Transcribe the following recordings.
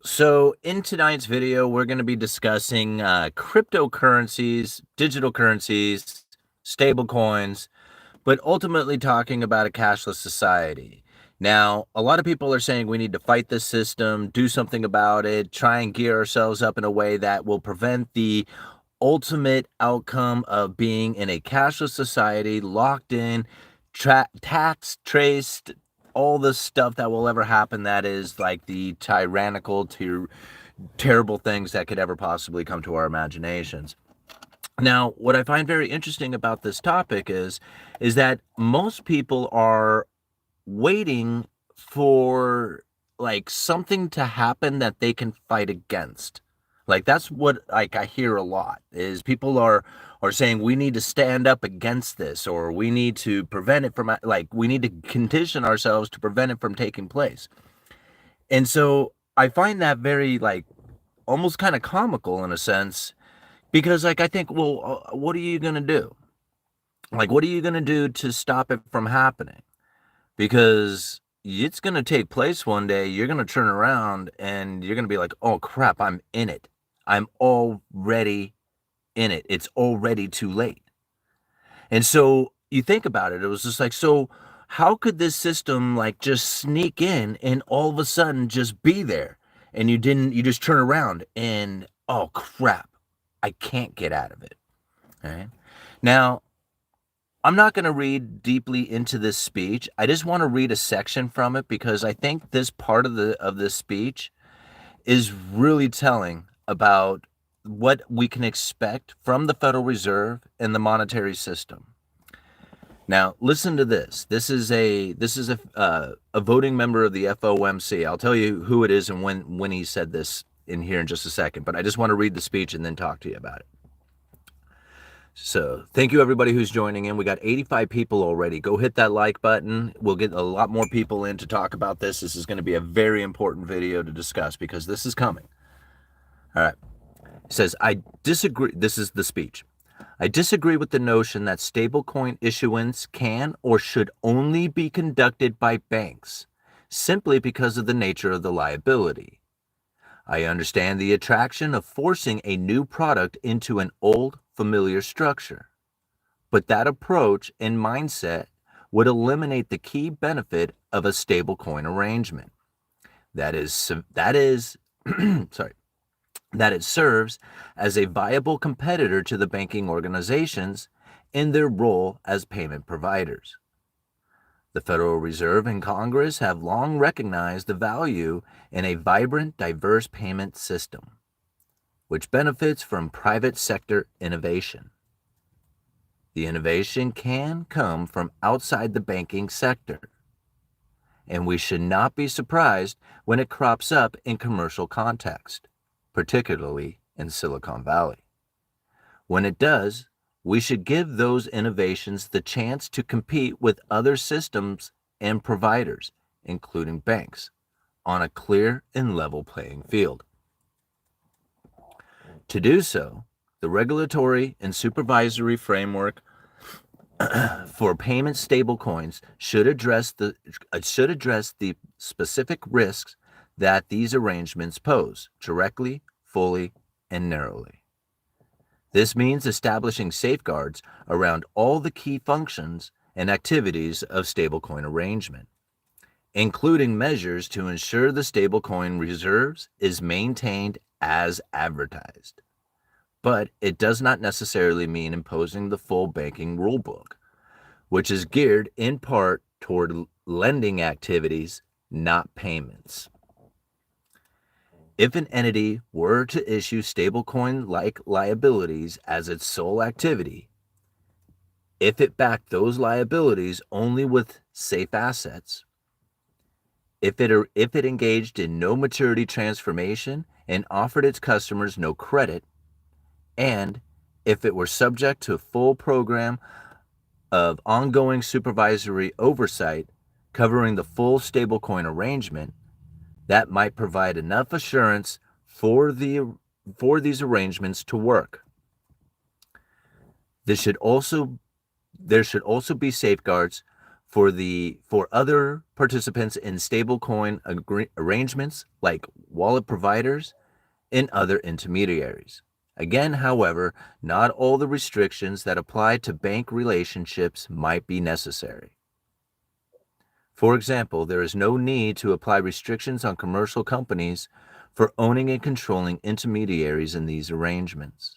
So in tonight's video, we're going to be discussing cryptocurrencies, digital currencies, stablecoins, but ultimately talking about a cashless society. Now, a lot of people are saying we need to fight this system, do something about it, try and gear ourselves up in a way that will prevent the ultimate outcome of being in a cashless society, locked in, taxed, traced, all the stuff that will ever happen that is like the tyrannical, terrible things that could ever possibly come to our imaginations. Now, what I find very interesting about this topic is that most people are waiting for like something to happen that they can fight against. Like that's what like I hear a lot is people are saying we need to stand up against this, or we need to prevent it from, like, we need to condition ourselves to prevent it from taking place. And so I find that very like almost kind of comical in a sense, because like I think, well, what are you going to do? Like what are you going to do to stop it from happening? Because it's going to take place one day. You're going to turn around and you're going to be like, oh crap, I'm in it. I'm already in it. It's already too late. And so you think about it, it was just like, so how could this system like just sneak in and all of a sudden just be there? And you just turn around and, oh crap, I can't get out of it. All right. Now, I'm not going to read deeply into this speech. I just want to read a section from it because I think this part of this speech is really telling about what we can expect from the Federal Reserve and the monetary system. Now, listen to this. This is a voting member of the FOMC. I'll tell you who it is and when he said this in here in just a second, but I just want to read the speech and then talk to you about it. So thank you everybody who's joining in. We got 85 people already. Go hit that like button. We'll get a lot more people in to talk about this. This is going to be a very important video to discuss because this is coming. All right. It says, I disagree. This is the speech. I disagree with the notion that stablecoin issuance can or should only be conducted by banks simply because of the nature of the liability. I understand the attraction of forcing a new product into an old, familiar structure. But that approach and mindset would eliminate the key benefit of a stablecoin arrangement. That is, sorry, that it serves as a viable competitor to the banking organizations in their role as payment providers. The Federal Reserve and Congress have long recognized the value in a vibrant, diverse payment system, which benefits from private sector innovation. The innovation can come from outside the banking sector, and we should not be surprised when it crops up in commercial context, particularly in Silicon Valley. When it does, we should give those innovations the chance to compete with other systems and providers, including banks, on a clear and level playing field. To do so, the regulatory and supervisory framework for payment stablecoins should address the specific risks that these arrangements pose directly, fully, and narrowly. This means establishing safeguards around all the key functions and activities of stablecoin arrangement, including measures to ensure the stablecoin reserves is maintained as advertised. But it does not necessarily mean imposing the full banking rulebook, which is geared in part toward lending activities, not payments. If an entity were to issue stablecoin-like liabilities as its sole activity, if it backed those liabilities only with safe assets, if it engaged in no maturity transformation and offered its customers no credit, and if it were subject to a full program of ongoing supervisory oversight covering the full stablecoin arrangement, that might provide enough assurance for these arrangements to work. There should also be safeguards for other participants in stablecoin arrangements like wallet providers and other intermediaries. Again, however, not all the restrictions that apply to bank relationships might be necessary. For example, there is no need to apply restrictions on commercial companies for owning and controlling intermediaries in these arrangements.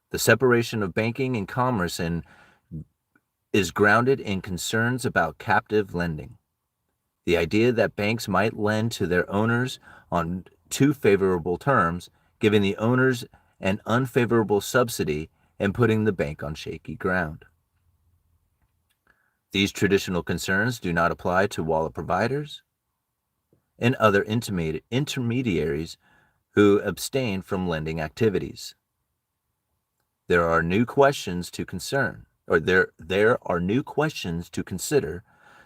The separation of banking and commerce is grounded in concerns about captive lending. The idea that banks might lend to their owners on too favorable terms, giving the owners an unfavorable subsidy and putting the bank on shaky ground. These traditional concerns do not apply to wallet providers and other intermediaries who abstain from lending activities. There are new questions to consider,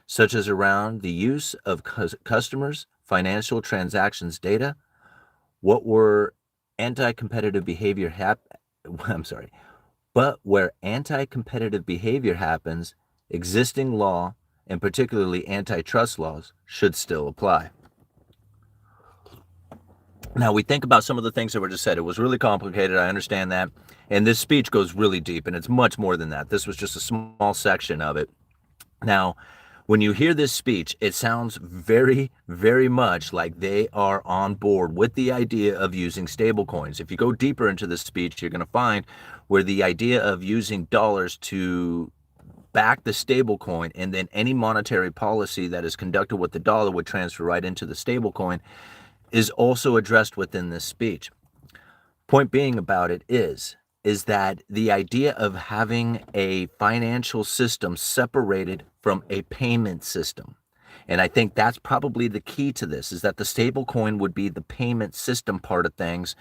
such as around the use of customers' financial transactions data, what were anti-competitive behavior but where anti-competitive behavior happens, existing law, and particularly antitrust laws, should still apply. Now, we think about some of the things that were just said. It was really complicated, I understand that. And this speech goes really deep, and it's much more than that. This was just a small section of it. Now, when you hear this speech, it sounds very, very much like they are on board with the idea of using stablecoins. If you go deeper into this speech, you're going to find where the idea of using dollars to back the stablecoin and then any monetary policy that is conducted with the dollar would transfer right into the stablecoin is also addressed within this speech. Point being about it is that the idea of having a financial system separated from a payment system, and I think that's probably the key to this, is that the stablecoin would be the payment system part of things,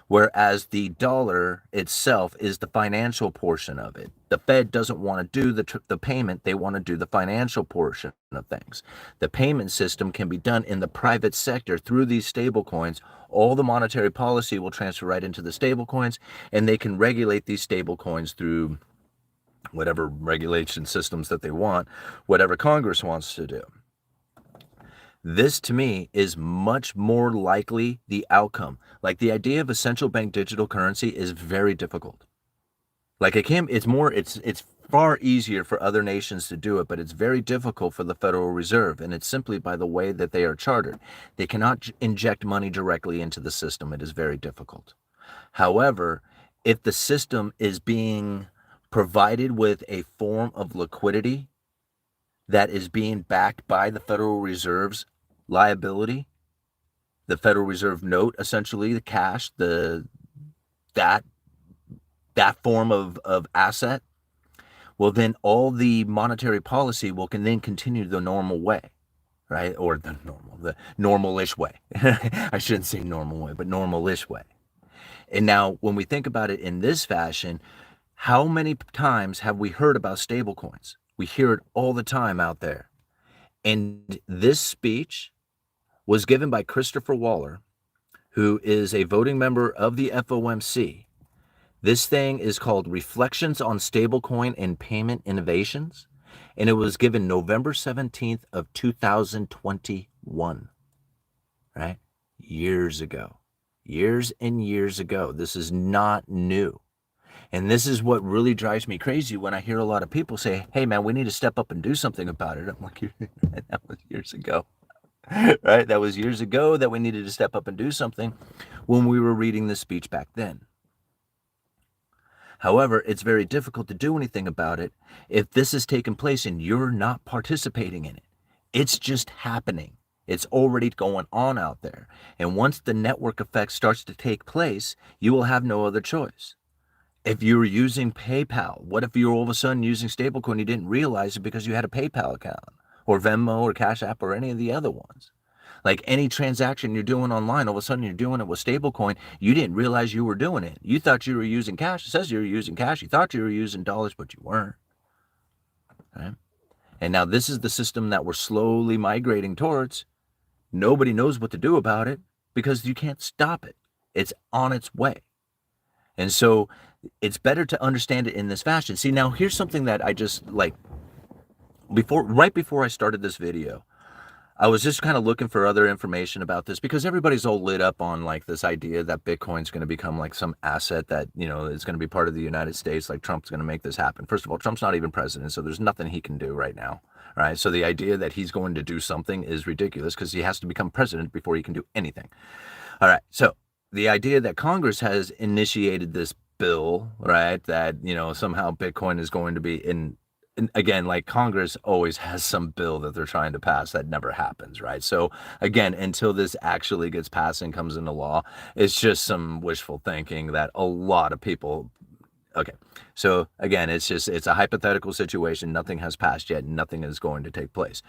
whereas the dollar itself is the financial portion of it. The Fed doesn't want to do the payment, they want to do the financial portion of things. The payment system can be done in the private sector through these stablecoins. All the monetary policy will transfer right into the stablecoins, and they can regulate these stablecoins through whatever regulation systems that they want, whatever Congress wants to do. This, to me, is much more likely the outcome. Like, the idea of a central bank digital currency is very difficult. Like, it's far easier for other nations to do it, but it's very difficult for the Federal Reserve, and it's simply by the way that they are chartered. They cannot inject money directly into the system. It is very difficult. However, if the system is being provided with a form of liquidity that is being backed by the Federal Reserve's liability, the Federal Reserve note, essentially the cash, that form of asset, well, then all the monetary policy can then continue the normal way, right? Or the normal-ish way. I shouldn't say normal way, but normal-ish way. And now, when we think about it in this fashion, how many times have we heard about stablecoins? We hear it all the time out there. And this speech was given by Christopher Waller, who is a voting member of the FOMC. This thing is called Reflections on Stablecoin and Payment Innovations, and it was given November 17th of 2021, right? Years ago. Years and years ago. This is not new. And this is what really drives me crazy when I hear a lot of people say, hey, man, we need to step up and do something about it. I'm like, that was years ago, right? That was years ago that we needed to step up and do something when we were reading this speech back then. However, it's very difficult to do anything about it if this has taken place and you're not participating in it. It's just happening. It's already going on out there. And once the network effect starts to take place, you will have no other choice. If you're using PayPal, what if you're all of a sudden using stablecoin, you didn't realize it because you had a PayPal account, or Venmo, or Cash App, or any of the other ones? Like, any transaction you're doing online, all of a sudden you're doing it with stablecoin, you didn't realize you were doing it. You thought you were using cash. It says you were using cash. You thought you were using dollars, but you weren't. Right? And now this is the system that we're slowly migrating towards. Nobody knows what to do about it because you can't stop it. It's on its way. And so it's better to understand it in this fashion. See, now here's something that I just right before I started this video, I was just kind of looking for other information about this because everybody's all lit up on like this idea that Bitcoin's going to become like some asset that, is going to be part of the United States. Like Trump's going to make this happen. First of all, Trump's not even president, so there's nothing he can do right now. Right. So the idea that he's going to do something is ridiculous because he has to become president before he can do anything. All right. So the idea that Congress has initiated this bill, right, that, somehow Bitcoin is going to be and again, like Congress always has some bill that they're trying to pass that never happens, right? So again, until this actually gets passed and comes into law, it's just some wishful thinking that a lot of people. Okay, so again, it's a hypothetical situation. Nothing has passed yet. Nothing is going to take place.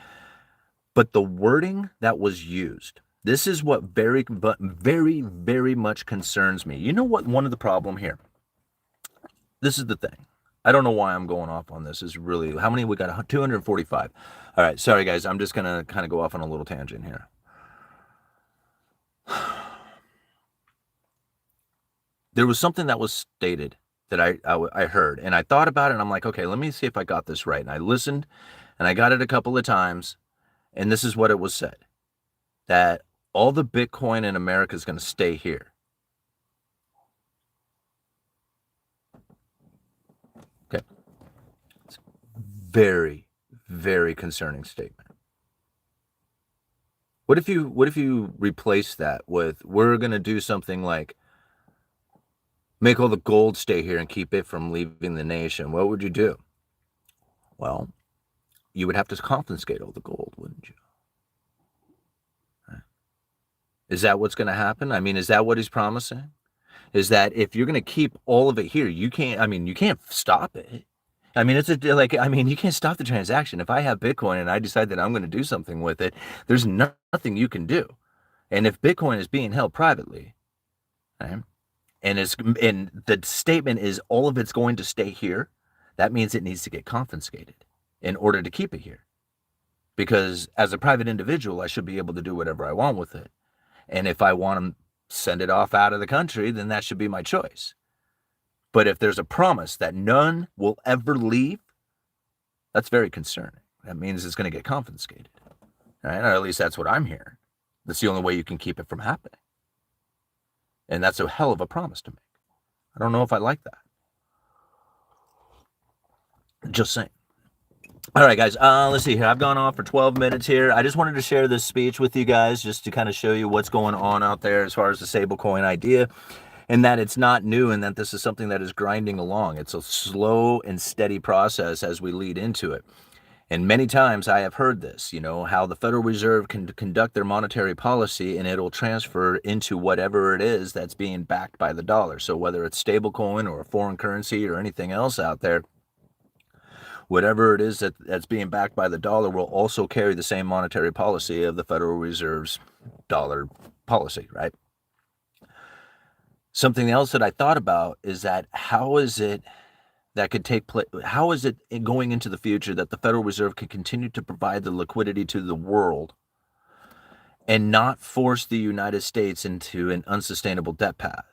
But the wording that was used, this is what very, very much concerns me. You know what? One of the problem here. This is the thing. I don't know why I'm going off on this. Is really how many we got? 245. All right, sorry guys. I'm just gonna kind of go off on a little tangent here. There was something that was stated that I heard, and I thought about it, and I'm like, okay, let me see if I got this right. And I listened, and I got it a couple of times, and this is what it was said: that all the Bitcoin in America is going to stay here. Okay. It's very, very concerning statement. What if you replace that with, we're going to do something like make all the gold stay here and keep it from leaving the nation? What would you do? Well, you would have to confiscate all the gold, wouldn't you? Is that what's going to happen? I mean, is that what he's promising? Is that if you're going to keep all of it here, you can't stop it. I mean, you can't stop the transaction. If I have Bitcoin and I decide that I'm going to do something with it, there's nothing you can do. And if Bitcoin is being held privately, right, and the statement is all of it's going to stay here, that means it needs to get confiscated in order to keep it here. Because as a private individual, I should be able to do whatever I want with it. And if I want to send it off out of the country, then that should be my choice. But if there's a promise that none will ever leave, that's very concerning. That means it's going to get confiscated. Right? Or at least that's what I'm hearing. That's the only way you can keep it from happening. And that's a hell of a promise to make. I don't know if I like that. Just saying. All right, guys, let's see here. I've gone on for 12 minutes here. I just wanted to share this speech with you guys just to kind of show you what's going on out there as far as the stablecoin idea, and that it's not new and that this is something that is grinding along. It's a slow and steady process as we lead into it. And many times I have heard this, how the Federal Reserve can conduct their monetary policy and it'll transfer into whatever it is that's being backed by the dollar. So whether it's stablecoin or a foreign currency or anything else out there, whatever it is that's being backed by the dollar will also carry the same monetary policy of the Federal Reserve's dollar policy, right? Something else that I thought about is that how is it that could take place? How is it going into the future that the Federal Reserve can continue to provide the liquidity to the world and not force the United States into an unsustainable debt path?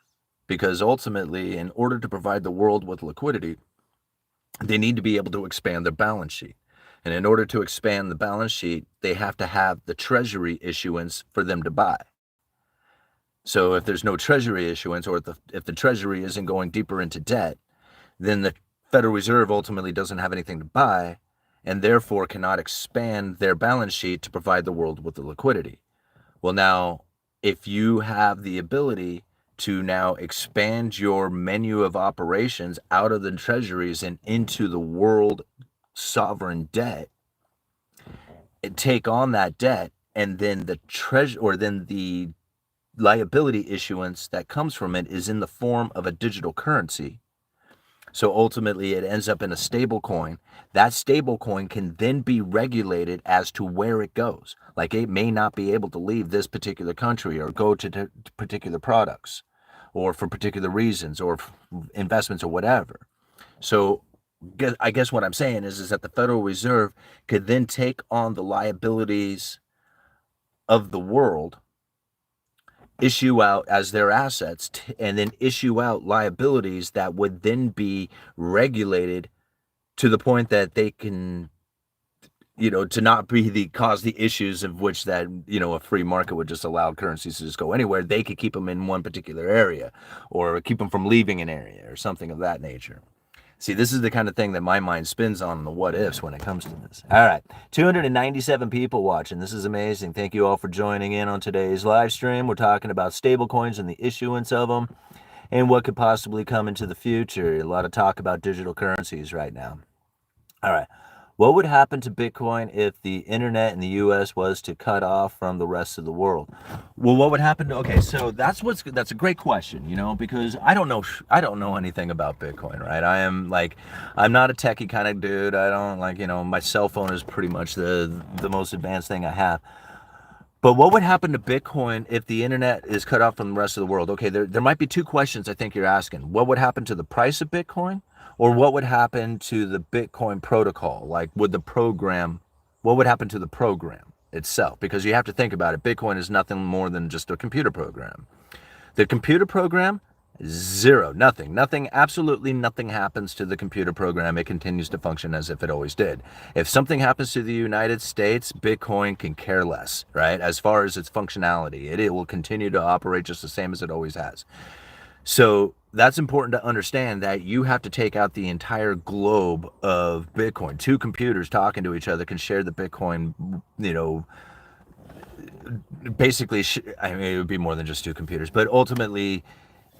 Because ultimately, in order to provide the world with liquidity, they need to be able to expand their balance sheet. And in order to expand the balance sheet, they have to have the treasury issuance for them to buy. So if there's no treasury issuance, or if the treasury isn't going deeper into debt, then the Federal Reserve ultimately doesn't have anything to buy and therefore cannot expand their balance sheet to provide the world with the liquidity. Well, now, if you have the ability to now expand your menu of operations out of the treasuries and into the world sovereign debt, and take on that debt, and then the liability issuance that comes from it is in the form of a digital currency. So ultimately it ends up in a stable coin. That stable coin can then be regulated as to where it goes. Like it may not be able to leave this particular country or go to particular products or for particular reasons or investments or whatever. So I guess what I'm saying is that the Federal Reserve could then take on the liabilities of the world, issue out as their assets, and then issue out liabilities that would then be regulated to the point that they can to not be cause the issues of which that, a free market would just allow currencies to just go anywhere. They could keep them in one particular area or keep them from leaving an area or something of that nature. See, this is the kind of thing that my mind spins on the what ifs when it comes to this. All right, 297 people watching. This is amazing. Thank you all for joining in on today's live stream. We're talking about stablecoins and the issuance of them and what could possibly come into the future. A lot of talk about digital currencies right now. All right. What would happen to Bitcoin if the internet in the US was to cut off from the rest of the world? Well, what would happen to, okay, so that's a great question, because I don't know anything about Bitcoin, right? I'm not a techie kind of dude. I don't my cell phone is pretty much the most advanced thing I have. But what would happen to Bitcoin if the internet is cut off from the rest of the world? Okay, there might be two questions I think you're asking. What would happen to the price of Bitcoin? Or what would happen to the Bitcoin protocol? Like, what would happen to the program itself? Because you have to think about it. Bitcoin is nothing more than just a computer program. The computer program, zero, nothing, absolutely nothing happens to the computer program. It continues to function as if it always did. If something happens to the United States, Bitcoin can care less, right? As far as its functionality, it will continue to operate just the same as it always has. So that's important to understand, that you have to take out the entire globe of Bitcoin. Two computers talking to each other can share the Bitcoin, basically, it would be more than just two computers, but ultimately,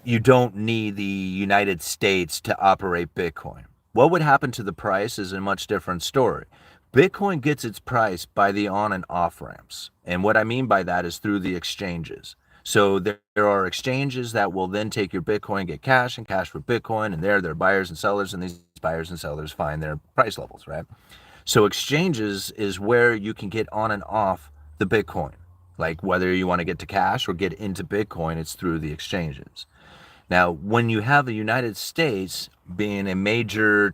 you don't need the United States to operate Bitcoin. What would happen to the price is a much different story. Bitcoin gets its price by the on and off ramps. And what I mean by that is through the exchanges. So there are exchanges that will then take your Bitcoin, get cash, and cash for Bitcoin, and there are buyers and sellers, and these buyers and sellers find their price levels, right? So exchanges is where you can get on and off the Bitcoin. Like whether you want to get to cash or get into Bitcoin, it's through the exchanges. Now, when you have the United States being a major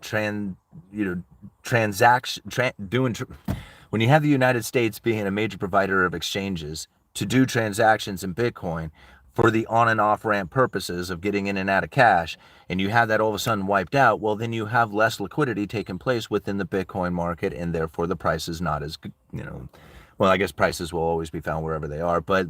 when you have the United States being a major provider of exchanges to do transactions in Bitcoin for the on and off ramp purposes of getting in and out of cash, and you have that all of a sudden wiped out, well, then you have less liquidity taking place within the Bitcoin market, and therefore the price is not as, well, I guess prices will always be found wherever they are, but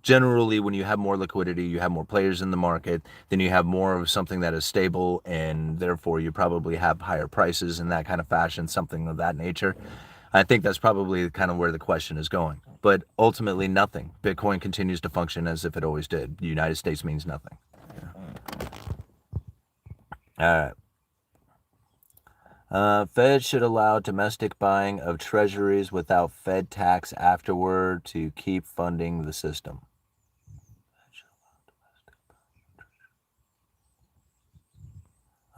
generally when you have more liquidity, you have more players in the market, then you have more of something that is stable, and therefore you probably have higher prices in that kind of fashion, something of that nature. I think that's probably kind of where the question is going. But ultimately, nothing. Bitcoin continues to function as if it always did. The United States means nothing. All right. Fed should allow domestic buying of treasuries without Fed tax afterward to keep funding the system.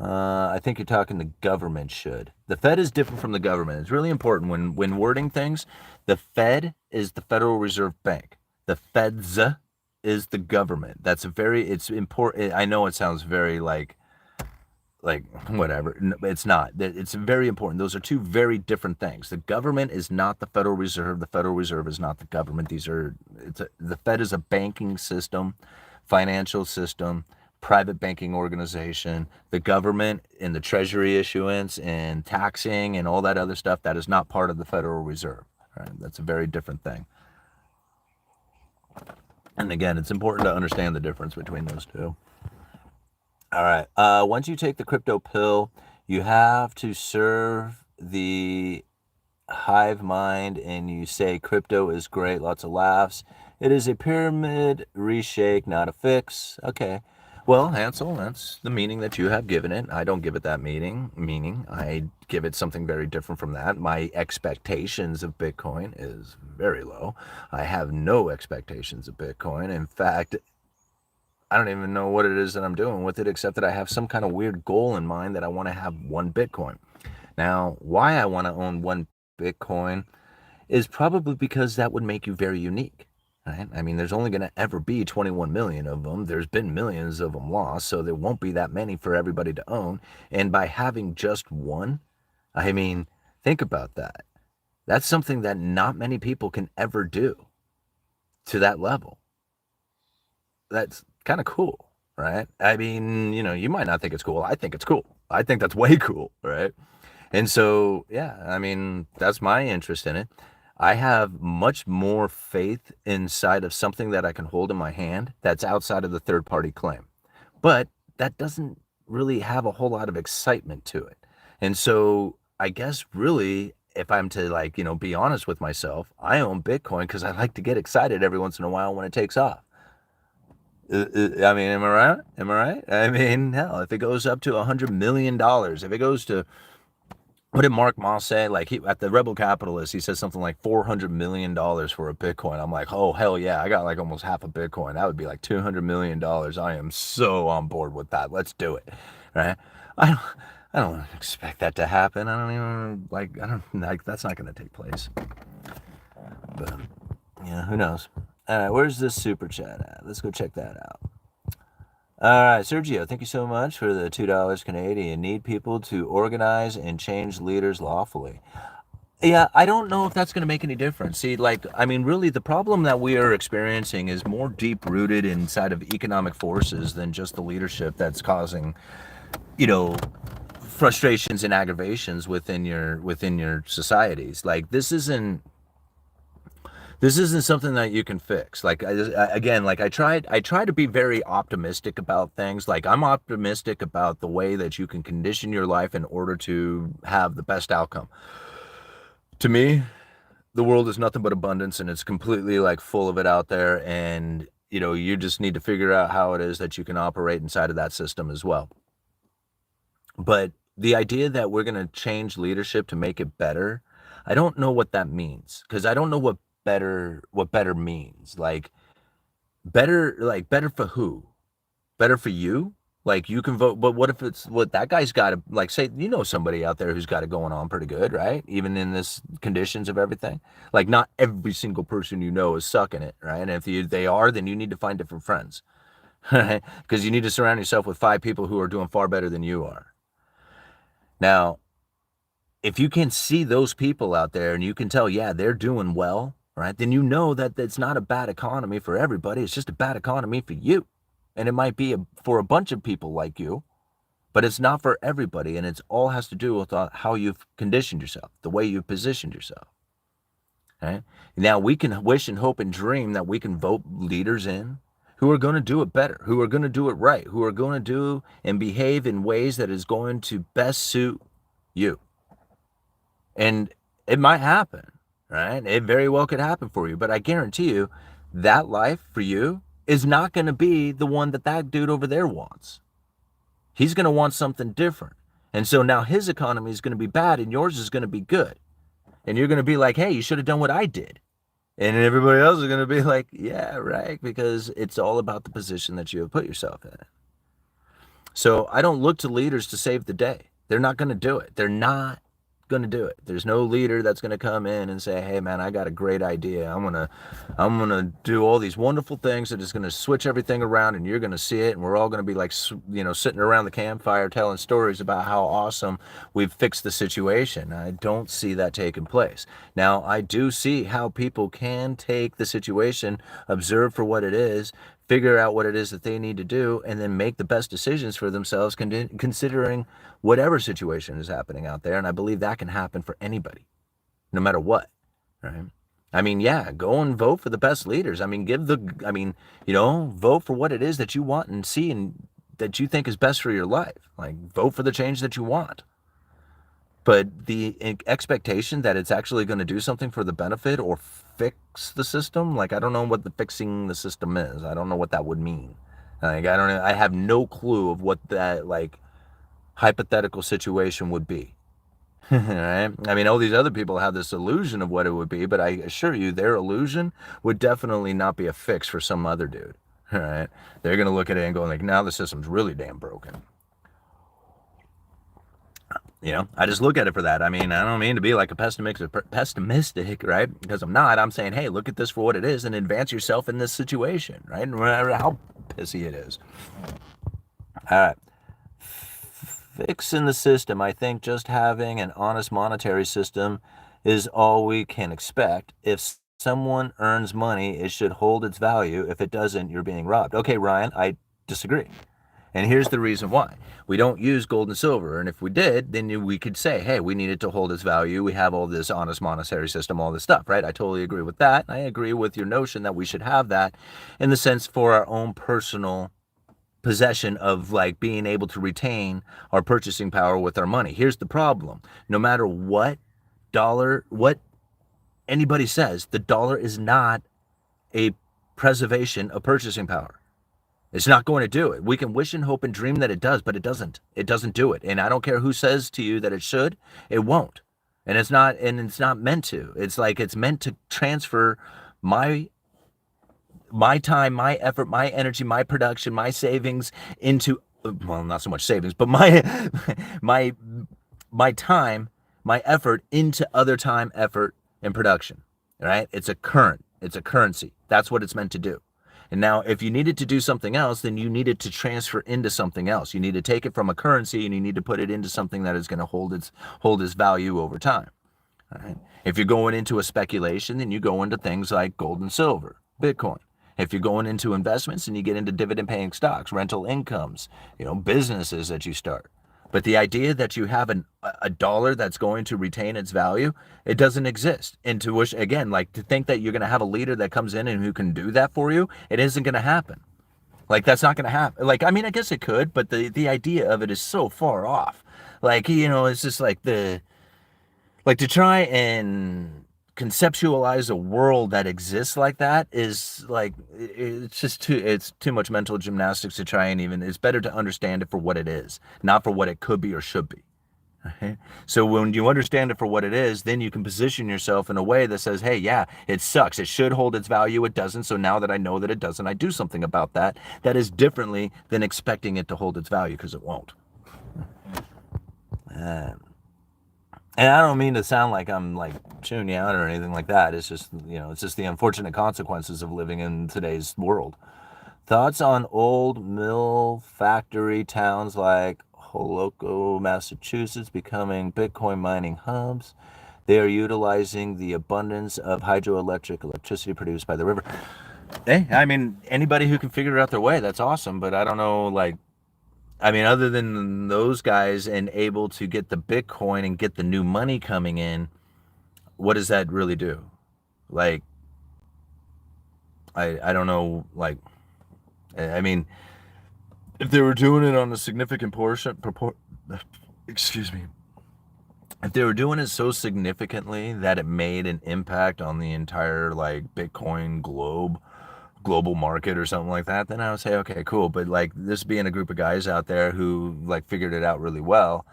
I think you're talking the government should. The Fed is different from the government. It's really important when wording things. The Fed is the Federal Reserve Bank. The Feds is the government. It's important. I know it sounds very like whatever. It's not. It's very important. Those are two very different things. The government is not the Federal Reserve. The Federal Reserve is not the government. The Fed is a banking system, financial system, private banking organization. The government and the treasury issuance and taxing and all that other stuff, that is not part of the Federal Reserve. Right? That's a very different thing. And again, it's important to understand the difference between those two. All right. Once you take the crypto pill, you have to serve the hive mind and you say crypto is great, lots of laughs. It is a pyramid reshake, not a fix. Okay. Well, Hansel, that's the meaning that you have given it. I don't give it that meaning. I give it something very different from that. My expectations of Bitcoin is very low. I have no expectations of Bitcoin. In fact, I don't even know what it is that I'm doing with it, except that I have some kind of weird goal in mind that I want to have one Bitcoin. Now, why I want to own one Bitcoin is probably because that would make you very unique. Right? I mean, there's only going to ever be 21 million of them. There's been millions of them lost, so there won't be that many for everybody to own. And by having just one, I mean, think about that. That's something that not many people can ever do to that level. That's kind of cool, right? I mean, you might not think it's cool. I think it's cool. I think that's way cool, right? And so, yeah, I mean, that's my interest in it. I have much more faith inside of something that I can hold in my hand that's outside of the third party claim. But that doesn't really have a whole lot of excitement to it. And so I guess really, if I'm to like, be honest with myself, I own Bitcoin because I like to get excited every once in a while when it takes off. I mean, am I right? Am I right? I mean, hell, if it goes up to $100 million, if it goes to, what did Mark Moss say? Like at the Rebel Capitalist, he says something like $400 million for a Bitcoin. I'm like, oh hell yeah, I got like almost half a Bitcoin. That would be like $200 million. I am so on board with that. Let's do it, right? I don't, I don't expect that to happen. I don't even like. I don't like. That's not going to take place. But yeah, who knows? All right, where's this super chat at? Let's go check that out. All right, Sergio, thank you so much for the $2 Canadian. Need people to organize and change leaders lawfully. Yeah, I don't know if that's going to make any difference. See, like, I mean, really, the problem that we are experiencing is more deep rooted inside of economic forces than just the leadership that's causing, you know, frustrations and aggravations within your societies. Like, this isn't something that you can fix. Like again, like I try to be very optimistic about things. Like I'm optimistic about the way that you can condition your life in order to have the best outcome. To me, the world is nothing but abundance and it's completely like full of it out there, and you just need to figure out how it is that you can operate inside of that system as well. But the idea that we're going to change leadership to make it better, I don't know what that means, because I don't know what better means. Like better for who? Better for you? Like you can vote, but what if it's what that guy's got to like say, somebody out there who's got it going on pretty good, right? Even in this conditions of everything. Like not every single person is sucking it, right? And if they are, then you need to find different friends. Right? Because you need to surround yourself with 5 people who are doing far better than you are. Now, if you can see those people out there and you can tell, yeah, they're doing well, right? Then you know that it's not a bad economy for everybody. It's just a bad economy for you. And it might be for a bunch of people like you, but it's not for everybody. And it's all has to do with how you've conditioned yourself, the way you've positioned yourself. Right? Now we can wish and hope and dream that we can vote leaders in who are going to do it better, who are going to do it right, who are going to do and behave in ways that is going to best suit you. And it might happen, right? It very well could happen for you, but I guarantee you that life for you is not going to be the one that dude over there wants. He's going to want something different. And so now his economy is going to be bad and yours is going to be good. And you're going to be like, hey, you should have done what I did. And everybody else is going to be like, yeah, right, because it's all about the position that you have put yourself in. So I don't look to leaders to save the day. They're not going to do it. They're not going to do it. There's no leader that's going to come in and say, hey man, I got a great idea. I'm going to do all these wonderful things that is going to switch everything around and you're going to see it. And we're all going to be like, sitting around the campfire telling stories about how awesome we've fixed the situation. I don't see that taking place. Now, I do see how people can take the situation, observe for what it is, figure out what it is that they need to do, and then make the best decisions for themselves, considering whatever situation is happening out there. And I believe that can happen for anybody, no matter what, right? I mean, yeah, go and vote for the best leaders. I mean, vote for what it is that you want and see and that you think is best for your life. Like, vote for the change that you want. But the expectation that it's actually going to do something for the benefit or fix the system, like I don't know what the fixing the system is. I don't know what that would mean. Like I have no clue of what that like hypothetical situation would be. Right? I mean, all these other people have this illusion of what it would be, but I assure you their illusion would definitely not be a fix for some other dude. All right? They're going to look at it and go like, now the system's really damn broken. I just look at it for that. I mean, I don't mean to be like a pessimistic, right? Because I'm not. I'm saying, hey, look at this for what it is and advance yourself in this situation, right? No matter how pissy it is. All right. Fixing the system. I think just having an honest monetary system is all we can expect. If someone earns money, it should hold its value. If it doesn't, you're being robbed. Okay, Ryan, I disagree. And here's the reason why. We don't use gold and silver. And if we did, then we could say, hey, we need it to hold its value. We have all this honest monetary system, all this stuff, right? I totally agree with that. I agree with your notion that we should have that in the sense for our own personal possession of like being able to retain our purchasing power with our money. Here's the problem. No matter what anybody says, the dollar is not a preservation of purchasing power. It's not going to do it. We can wish and hope and dream that it does, but it doesn't. It doesn't do it. And I don't care who says to you that it should, it won't. And it's not meant to. It's like it's meant to transfer my time, my effort, my energy, my production, my savings into, well, not so much savings, but my my time, my effort into other time, effort, and production. Right? It's a currency. That's what it's meant to do. And now, if you needed to do something else, then you needed to transfer into something else. You need to take it from a currency and you need to put it into something that is going to hold its value over time. All right? If you're going into a speculation, then you go into things like gold and silver, Bitcoin. If you're going into investments, and you get into dividend-paying stocks, rental incomes, businesses that you start. But the idea that you have a dollar that's going to retain its value, it doesn't exist. And to wish, again, like to think that you're going to have a leader that comes in and who can do that for you, it isn't going to happen. Like, that's not going to happen. Like, I mean, I guess it could, but the idea of it is so far off. Like, it's just like to try and conceptualize a world that exists like that is like, it's too much mental gymnastics to try and even, it's better to understand it for what it is, not for what it could be or should be. Okay? So when you understand it for what it is, then you can position yourself in a way that says, hey, yeah, it sucks. It should hold its value. It doesn't. So now that I know that it doesn't, I do something about that. That is differently than expecting it to hold its value, because it won't. And I don't mean to sound like I'm like chewing you out or anything like that. It's just, it's just the unfortunate consequences of living in today's world. Thoughts on old mill factory towns like Holyoke, Massachusetts, becoming Bitcoin mining hubs. They are utilizing the abundance of hydroelectric electricity produced by the river. Hey, I mean, anybody who can figure out their way, that's awesome. But I don't know, other than those guys and able to get the Bitcoin and get the new money coming in, what does that really do? Like, I don't know, I mean, if they were doing it on a significant excuse me, if they were doing it so significantly that it made an impact on the entire, Bitcoin global market or something like that, then I would say, okay, cool. But this being a group of guys out there who figured it out really well,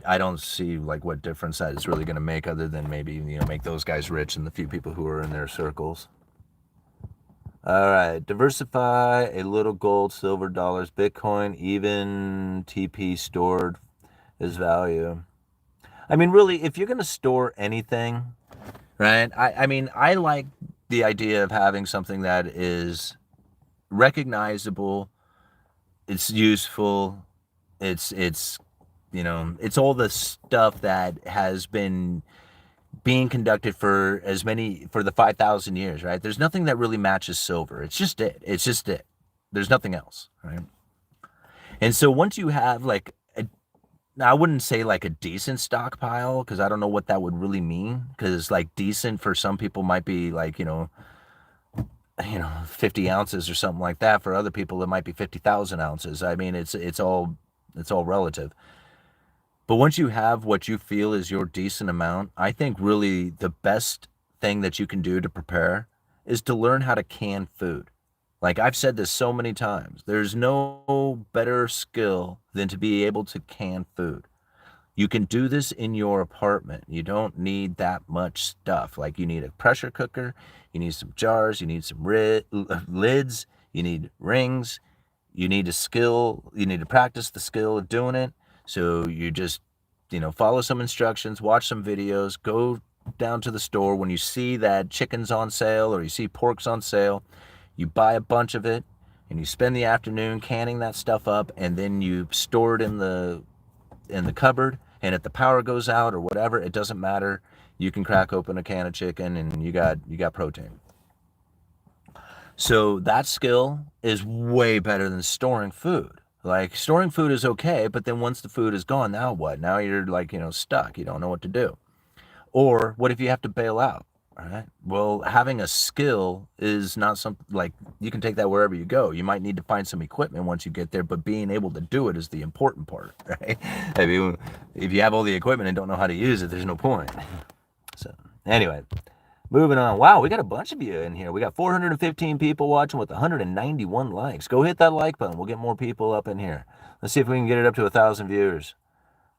I don't see what difference that is really going to make, other than maybe make those guys rich and the few people who are in their circles. All right, diversify a little gold, silver, dollars, Bitcoin, even TP stored is value. I mean, really, if you're going to store anything, right? I like the idea of having something that is recognizable, it's useful, it's all the stuff that has been being conducted for the 5,000 years, right? There's nothing that really matches silver. It's just it. There's nothing else, right? And so once you have I wouldn't say a decent stockpile, because I don't know what that would really mean, because decent for some people might be 50 ounces or something like that. For other people, it might be 50,000 ounces. I mean, it's all relative. But once you have what you feel is your decent amount, I think really the best thing that you can do to prepare is to learn how to can food. I've said this so many times, there's no better skill than to be able to can food. You can do this in your apartment. You don't need that much stuff. You need a pressure cooker, you need some jars, you need some lids, you need rings, you need to practice the skill of doing it. So you just, follow some instructions, watch some videos, go down to the store. When you see that chicken's on sale or you see pork's on sale, you buy a bunch of it and you spend the afternoon canning that stuff up, and then you store it in the cupboard. And if the power goes out or whatever, it doesn't matter. You can crack open a can of chicken and you got protein. So that skill is way better than storing food. Like storing food is okay, but then once the food is gone, now what? Now you're like, stuck. You don't know what to do. Or what if you have to bail out? All right. Well, having a skill is not something like you can take that wherever you go. You might need to find some equipment once you get there, but being able to do it is the important part, right? If you have all the equipment and don't know how to use it, there's no point. So, anyway, moving on. Wow, we got a bunch of you in here. We got 415 people watching with 191 likes. Go hit that like button. We'll get more people up in here. Let's see if we can get it up to 1,000 viewers.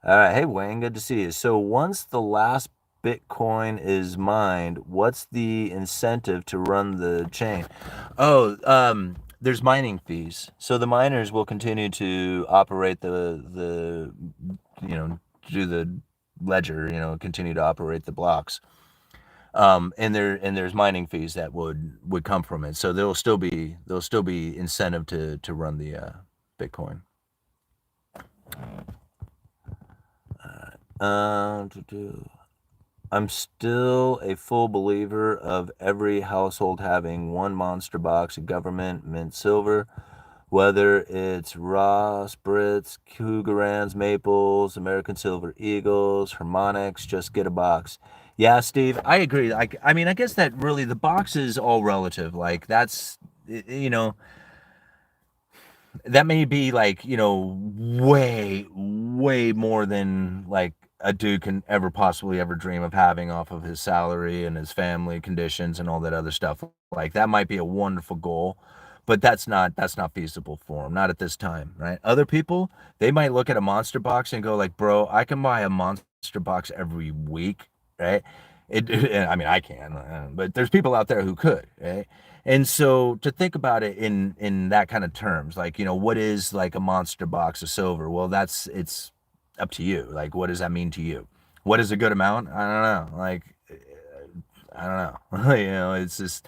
All right. Hey, Wayne, good to see you. So once the last Bitcoin is mined, what's the incentive to run the chain? There's mining fees. So the miners will continue to operate the do the ledger, continue to operate the blocks. And there's mining fees that would come from it. So there'll still be incentive to run the Bitcoin. I'm still a full believer of every household having one monster box of government mint silver, whether it's Ross, Brits, Cougarans, Maples, American Silver Eagles, Harmonics, just get a box. Yeah, Steve, I agree. I guess that really the box is all relative. Like that's, that may be like, way, way more than like a dude can ever possibly ever dream of having off of his salary and his family conditions and all that other stuff. Like that might be a wonderful goal, but that's not feasible for him, not at this time, right? Other people, they might look at a monster box and go like, bro, I can buy a monster box every week, right? I can, but there's people out there who could, right? And so to think about it in that kind of terms, like, what is like a monster box of silver? Well, it's up to you. Like, what does that mean to you? What is a good amount? I don't know. Like, I don't know. It's just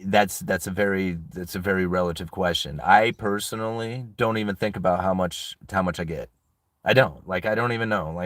that's a very relative question. I personally don't even think about how much I get. I don't. Like, I don't even know.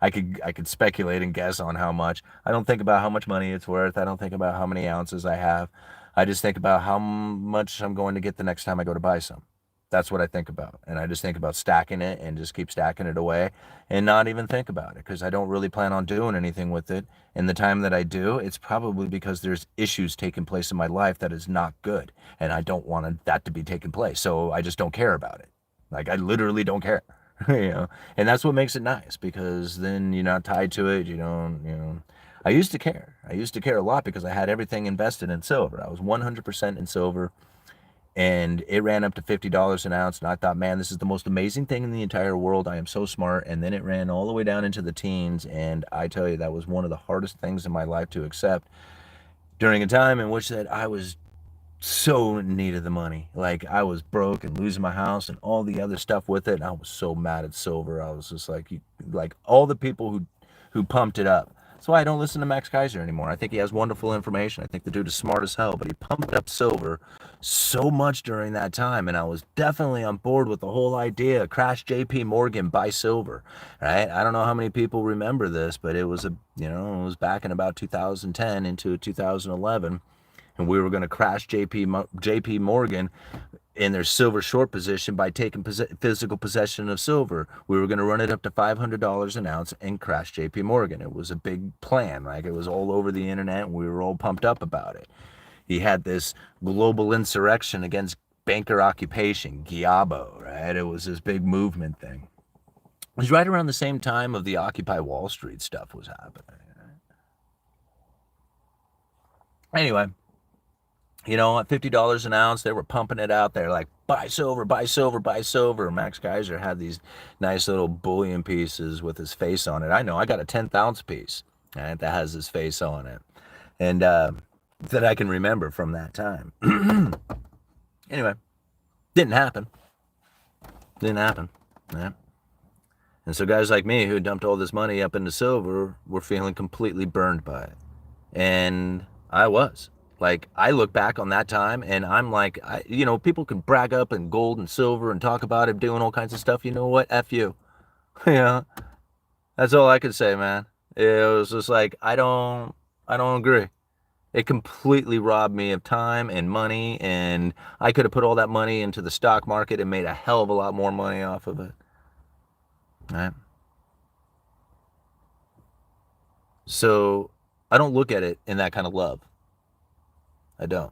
I could speculate and guess on how much. I don't think about how much money it's worth. I don't think about how many ounces I have. I just think about how much I'm going to get the next time I go to buy some. That's what I think about. And I just think about stacking it and just keep stacking it away and not even think about it because I don't really plan on doing anything with it. And the time that I do, it's probably because there's issues taking place in my life that is not good. And I don't want that to be taking place. So I just don't care about it. Like I literally don't care. And that's what makes it nice because then you're not tied to it. You don't. I used to care. I used to care a lot because I had everything invested in silver. I was 100% in silver, and it ran up to $50 an ounce. And I thought, man, this is the most amazing thing in the entire world. I am so smart. And then it ran all the way down into the teens. And I tell you, that was one of the hardest things in my life to accept during a time in which that I was so in need of the money. Like I was broke and losing my house and all the other stuff with it. And I was so mad at silver. I was just like all the people who pumped it up. That's why I don't listen to Max Kaiser anymore. I think he has wonderful information. I think the dude is smart as hell, but he pumped up silver so much during that time. And I was definitely on board with the whole idea. Crash JP Morgan, buy silver, right? I don't know how many people remember this, but it was it was back in about 2010 into 2011. And we were going to crash JP Morgan in their silver short position by taking physical possession of silver. We were going to run it up to $500 an ounce and crash JP Morgan. It was a big plan. Like it was all over the internet and we were all pumped up about it. He had this global insurrection against banker occupation, Giabo, right? It was this big movement thing. It was right around the same time of the Occupy Wall Street stuff was happening. Anyway, at $50 an ounce, they were pumping it out there like, buy silver, buy silver, buy silver. Max Kaiser had these nice little bullion pieces with his face on it. I know, I got a 10th ounce piece, right, that has his face on it. And that I can remember from that time. Anyway, didn't happen. Yeah. And so guys like me who dumped all this money up into silver were feeling completely burned by it. And I was. Like, I look back on that time and I'm like, people can brag up in gold and silver and talk about it, doing all kinds of stuff. You know what? F you. That's all I could say, man. It was just like, I don't agree. It completely robbed me of time and money, and I could have put all that money into the stock market and made a hell of a lot more money off of it. Right? So I don't look at it in that kind of love. I don't.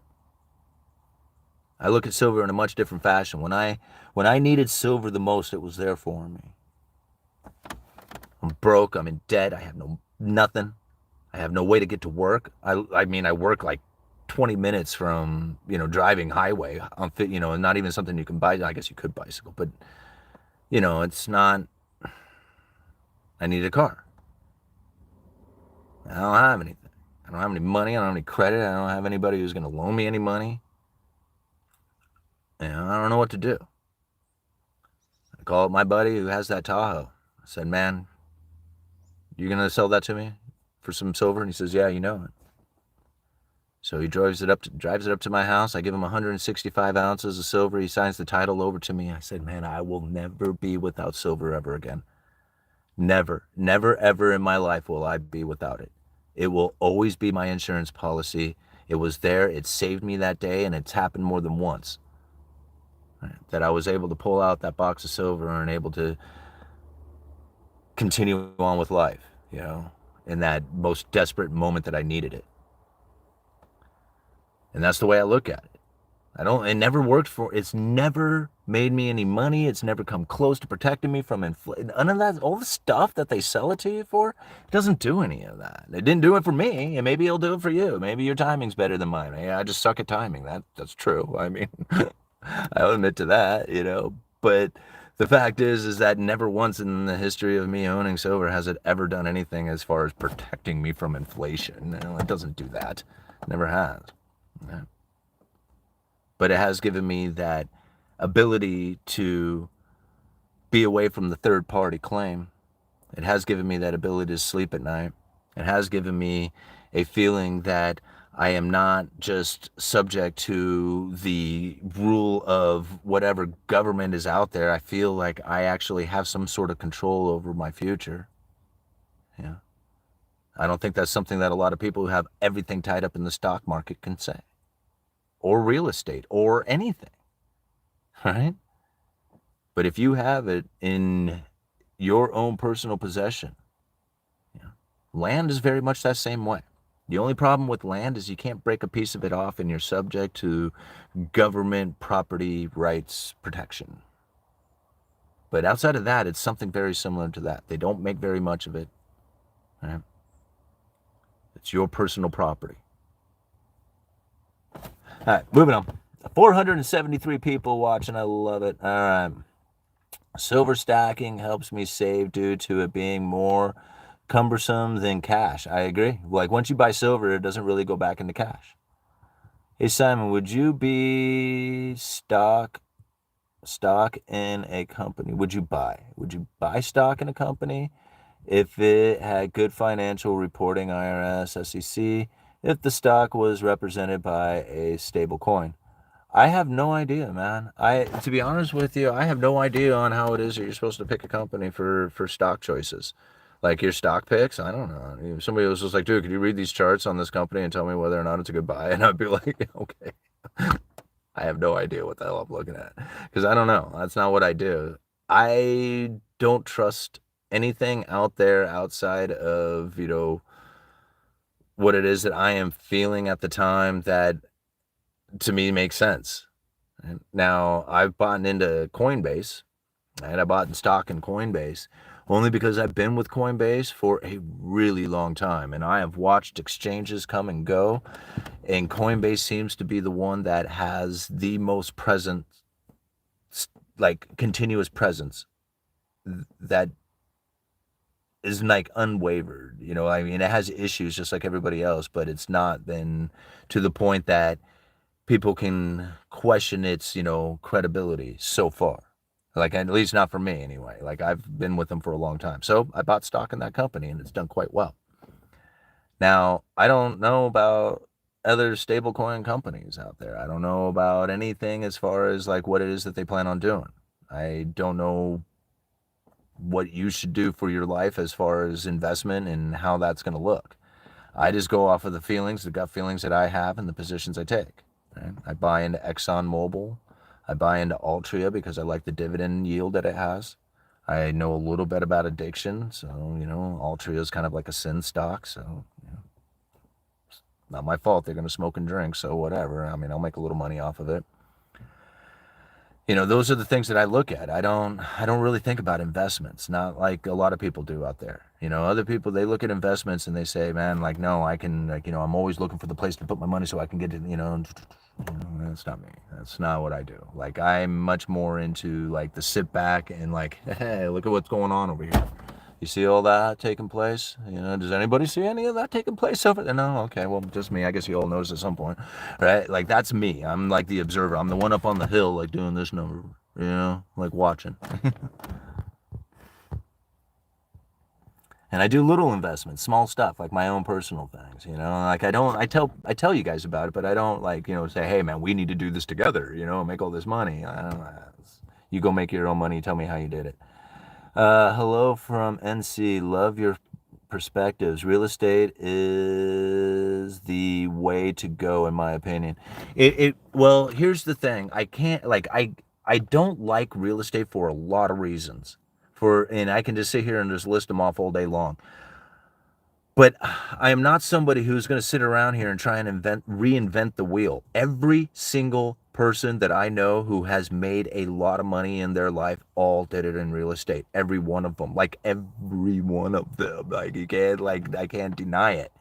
I look at silver in a much different fashion. When I needed silver the most, it was there for me. I'm broke. I'm in debt. I have nothing. I have no way to get to work. I mean, I work like 20 minutes from, driving highway. Not even something you can buy. I guess you could bicycle, but it's not. I need a car. I don't have anything. I don't have any money. I don't have any credit. I don't have anybody who's going to loan me any money. I don't know what to do. I called my buddy who has that Tahoe. I said, man, you going to sell that to me for some silver? And he says, yeah, you know it. So he drives it up to my house. I give him 165 ounces of silver. He signs the title over to me. I said, man, I will never be without silver ever again. Never, never, ever in my life will I be without it. It will always be my insurance policy. It was there. It saved me that day, and it's happened more than once. Right? That I was able to pull out that box of silver and able to continue on with life, in that most desperate moment that I needed it. And that's the way I look at it. It never worked it's never made me any money. It's never come close to protecting me from inflation. None of that, all the stuff that they sell it to you for, it doesn't do any of that. It didn't do it for me, and maybe it'll do it for you. Maybe your timing's better than mine. I just suck at timing. That's true. I mean, I'll admit to that, but the fact is that never once in the history of me owning silver has it ever done anything as far as protecting me from inflation. It doesn't do that. It never has. Yeah. But it has given me that ability to be away from the third party claim. It has given me that ability to sleep at night. It has given me a feeling that I am not just subject to the rule of whatever government is out there. I feel like I actually have some sort of control over my future. Yeah. I don't think that's something that a lot of people who have everything tied up in the stock market can say, or real estate, or anything, right? But if you have it in your own personal possession, land is very much that same way. The only problem with land is you can't break a piece of it off, and you're subject to government property rights protection. But outside of that, it's something very similar to that. They don't make very much of it, right? It's your personal property. All right, moving on. 473 people watching. I love it. All right. Silver stacking helps me save due to it being more cumbersome than cash. I agree. Like, once you buy silver, it doesn't really go back into cash. Hey, Simon, would you be stock in a company? Would you buy stock in a company if it had good financial reporting, IRS, SEC, if the stock was represented by a stable coin? I have no idea, man. To be honest with you, I have no idea on how it is that you're supposed to pick a company for stock choices. Like your stock picks, I don't know. Somebody was just like, dude, could you read these charts on this company and tell me whether or not it's a good buy? And I'd be like, okay. I have no idea what the hell I'm looking at, because I don't know. That's not what I do. I don't trust anything out there outside of, what it is that I am feeling at the time that to me makes sense. Now, I've bought into Coinbase, and I bought in stock in Coinbase only because I've been with Coinbase for a really long time, and I have watched exchanges come and go, and Coinbase seems to be the one that has the most present, like, continuous presence that is like unwavered. I mean, it has issues just like everybody else, but it's not then to the point that people can question its, credibility so far. Like, at least not for me anyway. Like, I've been with them for a long time. So I bought stock in that company, and it's done quite well. Now, I don't know about other stablecoin companies out there. I don't know about anything as far as like what it is that they plan on doing. I don't know what you should do for your life as far as investment and how that's going to look. I just go off of the feelings, the gut feelings that I have and the positions I take. Right? I buy into ExxonMobil. I buy into Altria because I like the dividend yield that it has. I know a little bit about addiction, so, Altria is kind of like a sin stock, so, not my fault. They're going to smoke and drink, so whatever. I mean, I'll make a little money off of it. Those are the things that I look at. I don't really think about investments, not like a lot of people do out there. Other people, they look at investments and they say, man, like, no, I can, like, I'm always looking for the place to put my money so I can get it, that's not me. That's not what I do. Like, I'm much more into like the sit back and like, hey, look at what's going on over here. You see all that taking place? Does anybody see any of that taking place over there? No? Okay, well, just me. I guess you all noticed at some point, right? Like, that's me. I'm like the observer. I'm the one up on the hill, like doing this number, like watching. And I do little investments, small stuff, like my own personal things, like I tell you guys about it, but I don't like, say, hey man, we need to do this together, make all this money. I don't know. You go make your own money. Tell me how you did it. Hello from NC. Love your perspectives. Real estate is the way to go, in my opinion. Well, here's the thing. I don't like real estate for a lot of reasons. And I can just sit here and just list them off all day long. But I am not somebody who's going to sit around here and try and reinvent the wheel. Every single person that I know who has made a lot of money in their life all did it in real estate. Every one of them. Like, every one of them. Like, I can't deny it.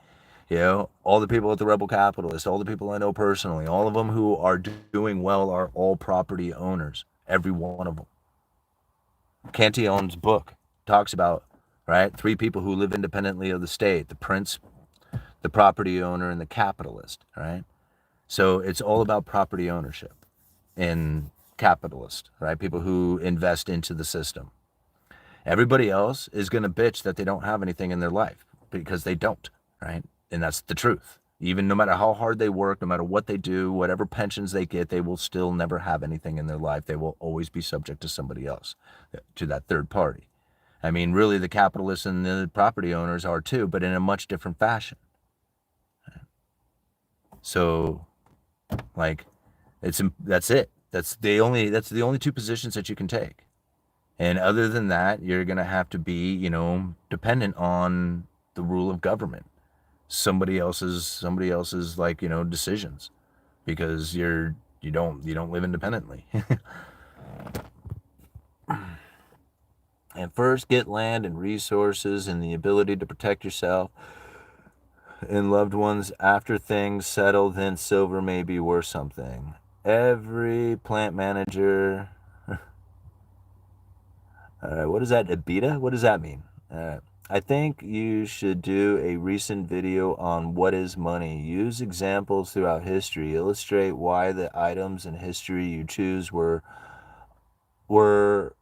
All the people at the Rebel Capitalist, all the people I know personally, all of them who are doing well are all property owners. Every one of them. Cantillon's book talks about, right, 3 people who live independently of the state: the prince, the property owner, and the capitalist, right? So it's all about property ownership and capitalist, right? People who invest into the system. Everybody else is going to bitch that they don't have anything in their life because they don't, right? And that's the truth. Even no matter how hard they work, no matter what they do, whatever pensions they get, they will still never have anything in their life. They will always be subject to somebody else, to that third party. I mean, really, the capitalists and the property owners are too, but in a much different fashion. So, like, that's it. That's the only 2 positions that you can take. And other than that, you're going to have to be, dependent on the rule of government. Somebody else's like, decisions, because you don't live independently. And first get land and resources and the ability to protect yourself and loved ones. After things settle, then silver may be worth something. Every plant manager. All right, what is that? EBITDA? What does that mean? I think you should do a recent video on what is money. Use examples throughout history. Illustrate why the items in history you choose were or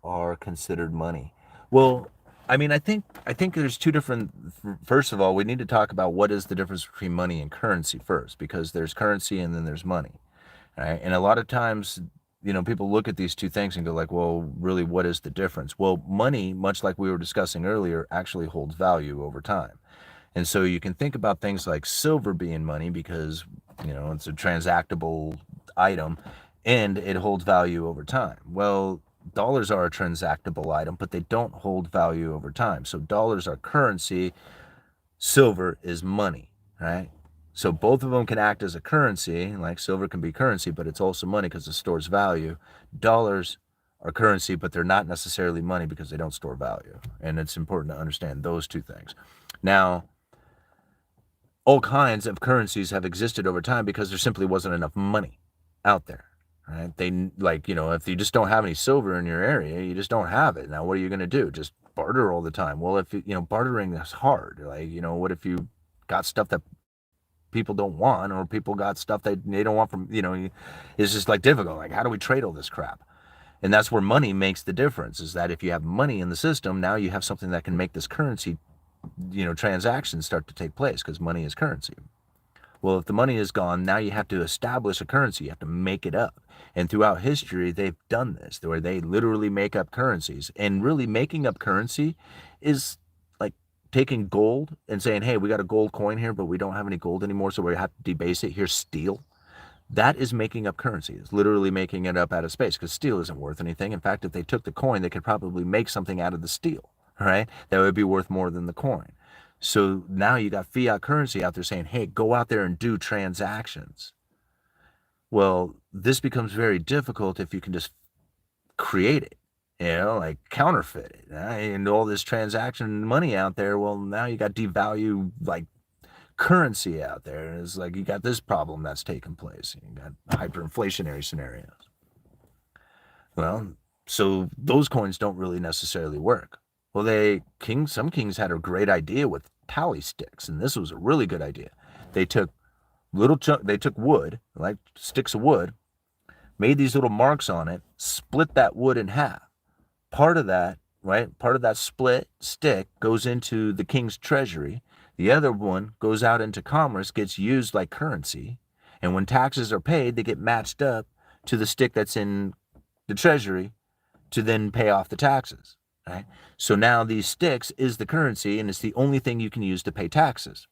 are considered money. Well, I mean, I think there's 2 different. First of all, we need to talk about what is the difference between money and currency first, because there's currency and then there's money, right? And a lot of times, people look at these 2 things and go like, well, really, what is the difference? Well, money, much like we were discussing earlier, actually holds value over time. And so you can think about things like silver being money because, it's a transactable item and it holds value over time. Well, dollars are a transactable item, but they don't hold value over time. So dollars are currency, silver is money, right? So both of them can act as a currency, like silver can be currency, but it's also money because it stores value. Dollars are currency, but they're not necessarily money because they don't store value. And it's important to understand those 2 things. Now, all kinds of currencies have existed over time because there simply wasn't enough money out there, right? They, like, if you just don't have any silver in your area, you just don't have it. Now, what are you going to do? Just barter all the time? Well, if bartering is hard. Like, what if you got stuff that people don't want, or people got stuff that they don't want from, it's just like difficult. Like, how do we trade all this crap? And that's where money makes the difference, is that if you have money in the system, now you have something that can make this currency, transactions start to take place, because money is currency. Well, if the money is gone, now you have to establish a currency. You have to make it up. And throughout history, they've done this, where they literally make up currencies. And really, making up currency is like taking gold and saying, hey, we got a gold coin here, but we don't have any gold anymore, so we have to debase it. Here's steel. That is making up currency. It's literally making it up out of space, because steel isn't worth anything. In fact, if they took the coin, they could probably make something out of the steel, right? That would be worth more than the coin. So now you got fiat currency out there saying, hey, go out there and do transactions. Well, this becomes very difficult if you can just create it, like counterfeit it, and all this transaction money out there. Well, now you got devalue like currency out there. It's like you got this problem that's taking place. You got hyperinflationary scenarios. Well, so those coins don't really necessarily work. Well, some kings had a great idea with tally sticks, and this was a really good idea. They took wood, like sticks of wood, made these little marks on it, split that wood in half. Part of that split stick goes into the king's treasury. The other one goes out into commerce, gets used like currency. And when taxes are paid, they get matched up to the stick that's in the treasury to then pay off the taxes. Right? So now these sticks is the currency, and it's the only thing you can use to pay taxes.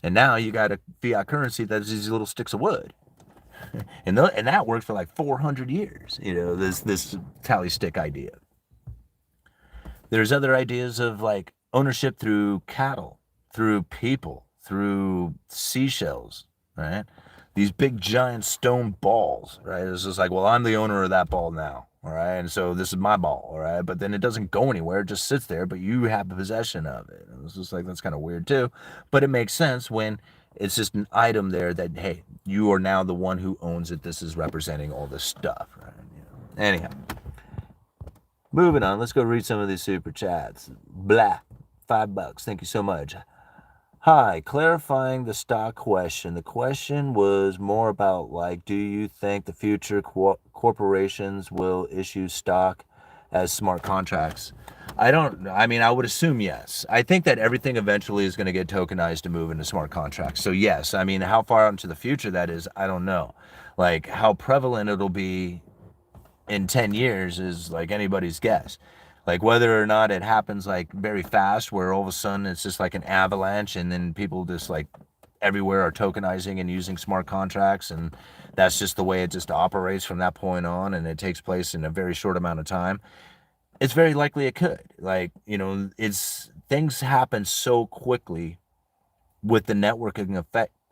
And now you got a fiat currency that's these little sticks of wood. And that worked for like 400 years, this tally stick idea. There's other ideas of like ownership through cattle, through people, through seashells, right? These big giant stone balls, right? It's just like, well, I'm the owner of that ball now, all right? And so this is my ball, all right? But then it doesn't go anywhere, it just sits there, but you have the possession of it. And it's just like, that's kind of weird too. But it makes sense when it's just an item there that, hey, you are now the one who owns it. This is representing all this stuff, right? Anyhow, moving on. Let's go read some of these super chats. Blah, $5. Thank you so much. Hi, clarifying the stock question. The question was more about like, do you think the future corporations will issue stock as smart contracts? I would assume yes. I think that everything eventually is going to get tokenized to move into smart contracts. So yes, I mean, how far out into the future that is, I don't know. Like how prevalent it'll be in 10 years is like anybody's guess. Like whether or not it happens like very fast where all of a sudden it's just like an avalanche and then people just like everywhere are tokenizing and using smart contracts, and that's just the way it just operates from that point on, and it takes place in a very short amount of time. It's very likely it could. Like, things happen so quickly with the networking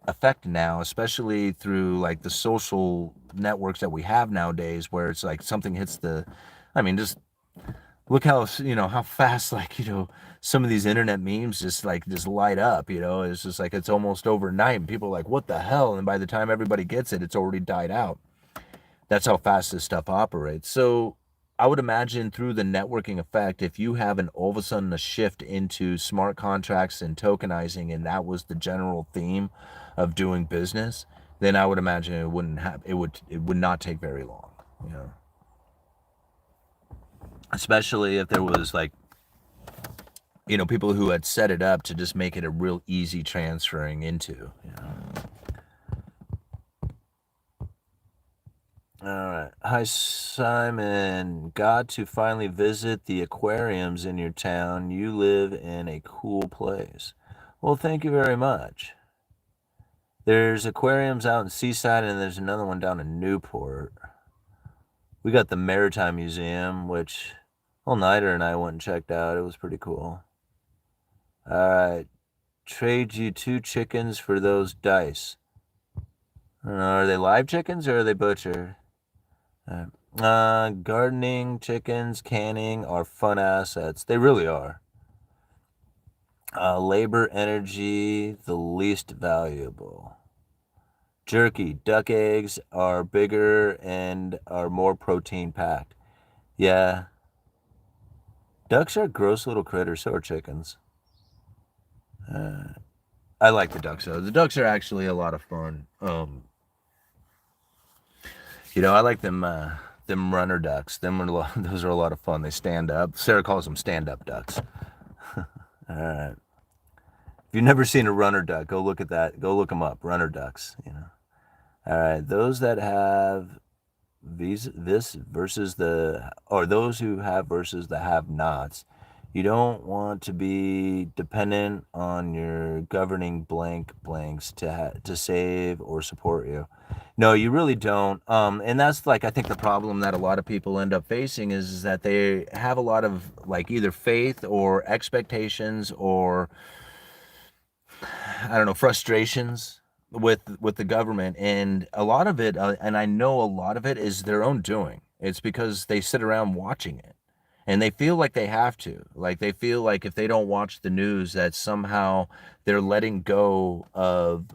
effect now, especially through like the social networks that we have nowadays, where it's like something hits just look how fast some of these internet memes just light up. It's just like it's almost overnight and people are like, what the hell? And by the time everybody gets it, it's already died out. That's how fast this stuff operates. So I would imagine through the networking effect, if you have all of a sudden a shift into smart contracts and tokenizing, and that was the general theme of doing business, then I would imagine it would not take very long, especially if there was people who had set it up to just make it a real easy transferring into, All right. Hi, Simon. Got to finally visit the aquariums in your town. You live in a cool place. Well, thank you very much. There's aquariums out in Seaside, and there's another one down in Newport. We got the Maritime Museum, which All-Nighter and I went and checked out. It was pretty cool. All right. Trade you 2 chickens for those dice. I don't know, are they live chickens or are they butchered? Gardening, chickens, canning are fun assets. They really are. Labor, energy, the least valuable. Jerky, duck eggs are bigger and are more protein packed. Yeah. Ducks are gross little critters, so are chickens. I like the ducks though. The ducks are actually a lot of fun. I like them runner ducks. Those are a lot of fun. They stand up. Sarah calls them stand-up ducks. All right. If you've never seen a runner duck, go look at that. Go look them up. Runner ducks. All right. Those that have those who have versus the have-nots. You don't want to be dependent on your governing blanks to save or support you. No, you really don't. And that's like I think the problem that a lot of people end up facing is that they have a lot of like either faith or expectations or I don't know, frustrations with the government, and a lot of it, and I know a lot of it is their own doing. It's because they sit around watching it, and they feel like they have to. Like they feel like if they don't watch the news, that somehow they're letting go of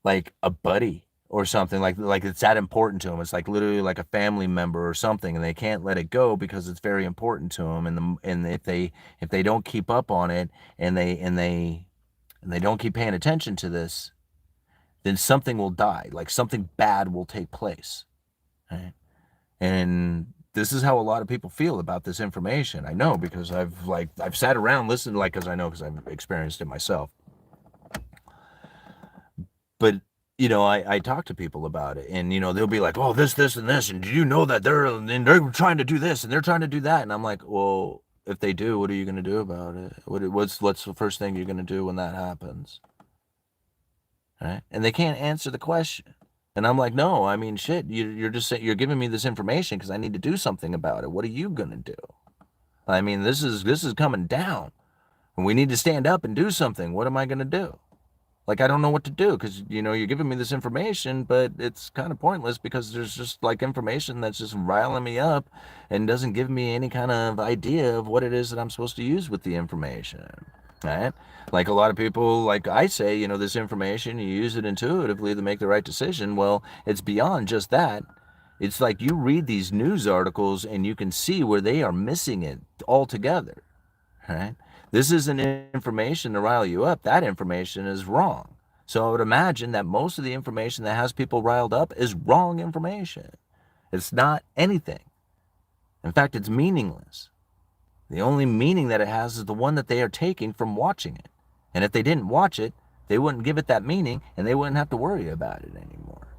like a buddy or something like it's that important to them. It's like literally like a family member or something, and they can't let it go because it's very important to them. And if they don't keep up on it, and they don't keep paying attention to this, then something will die. Like something bad will take place. Right? And this is how a lot of people feel about this information. I know because I've sat around listened like because I know because I've experienced it myself. But I talk to people about it, and they'll be like, "Oh, this, and this, and do you know that they're trying to do this and they're trying to do that?" And I'm like, "Well, if they do, what are you going to do about it? What's the first thing you're going to do when that happens?" Right? And they can't answer the question. And I'm like, no, I mean, shit, you're just saying you're giving me this information because I need to do something about it. What are you gonna do? I mean, this is coming down, and we need to stand up and do something. What am I gonna do? Like, I don't know what to do because you're giving me this information, but it's kind of pointless because there's just like information that's just riling me up and doesn't give me any kind of idea of what it is that I'm supposed to use with the information. Right? Like a lot of people, like I say, this information, you use it intuitively to make the right decision. Well, it's beyond just that. It's like you read these news articles and you can see where they are missing it altogether. Right? This isn't information to rile you up. That information is wrong. So I would imagine that most of the information that has people riled up is wrong information. It's not anything. In fact, it's meaningless. The only meaning that it has is the one that they are taking from watching it. And if they didn't watch it, they wouldn't give it that meaning and they wouldn't have to worry about it anymore.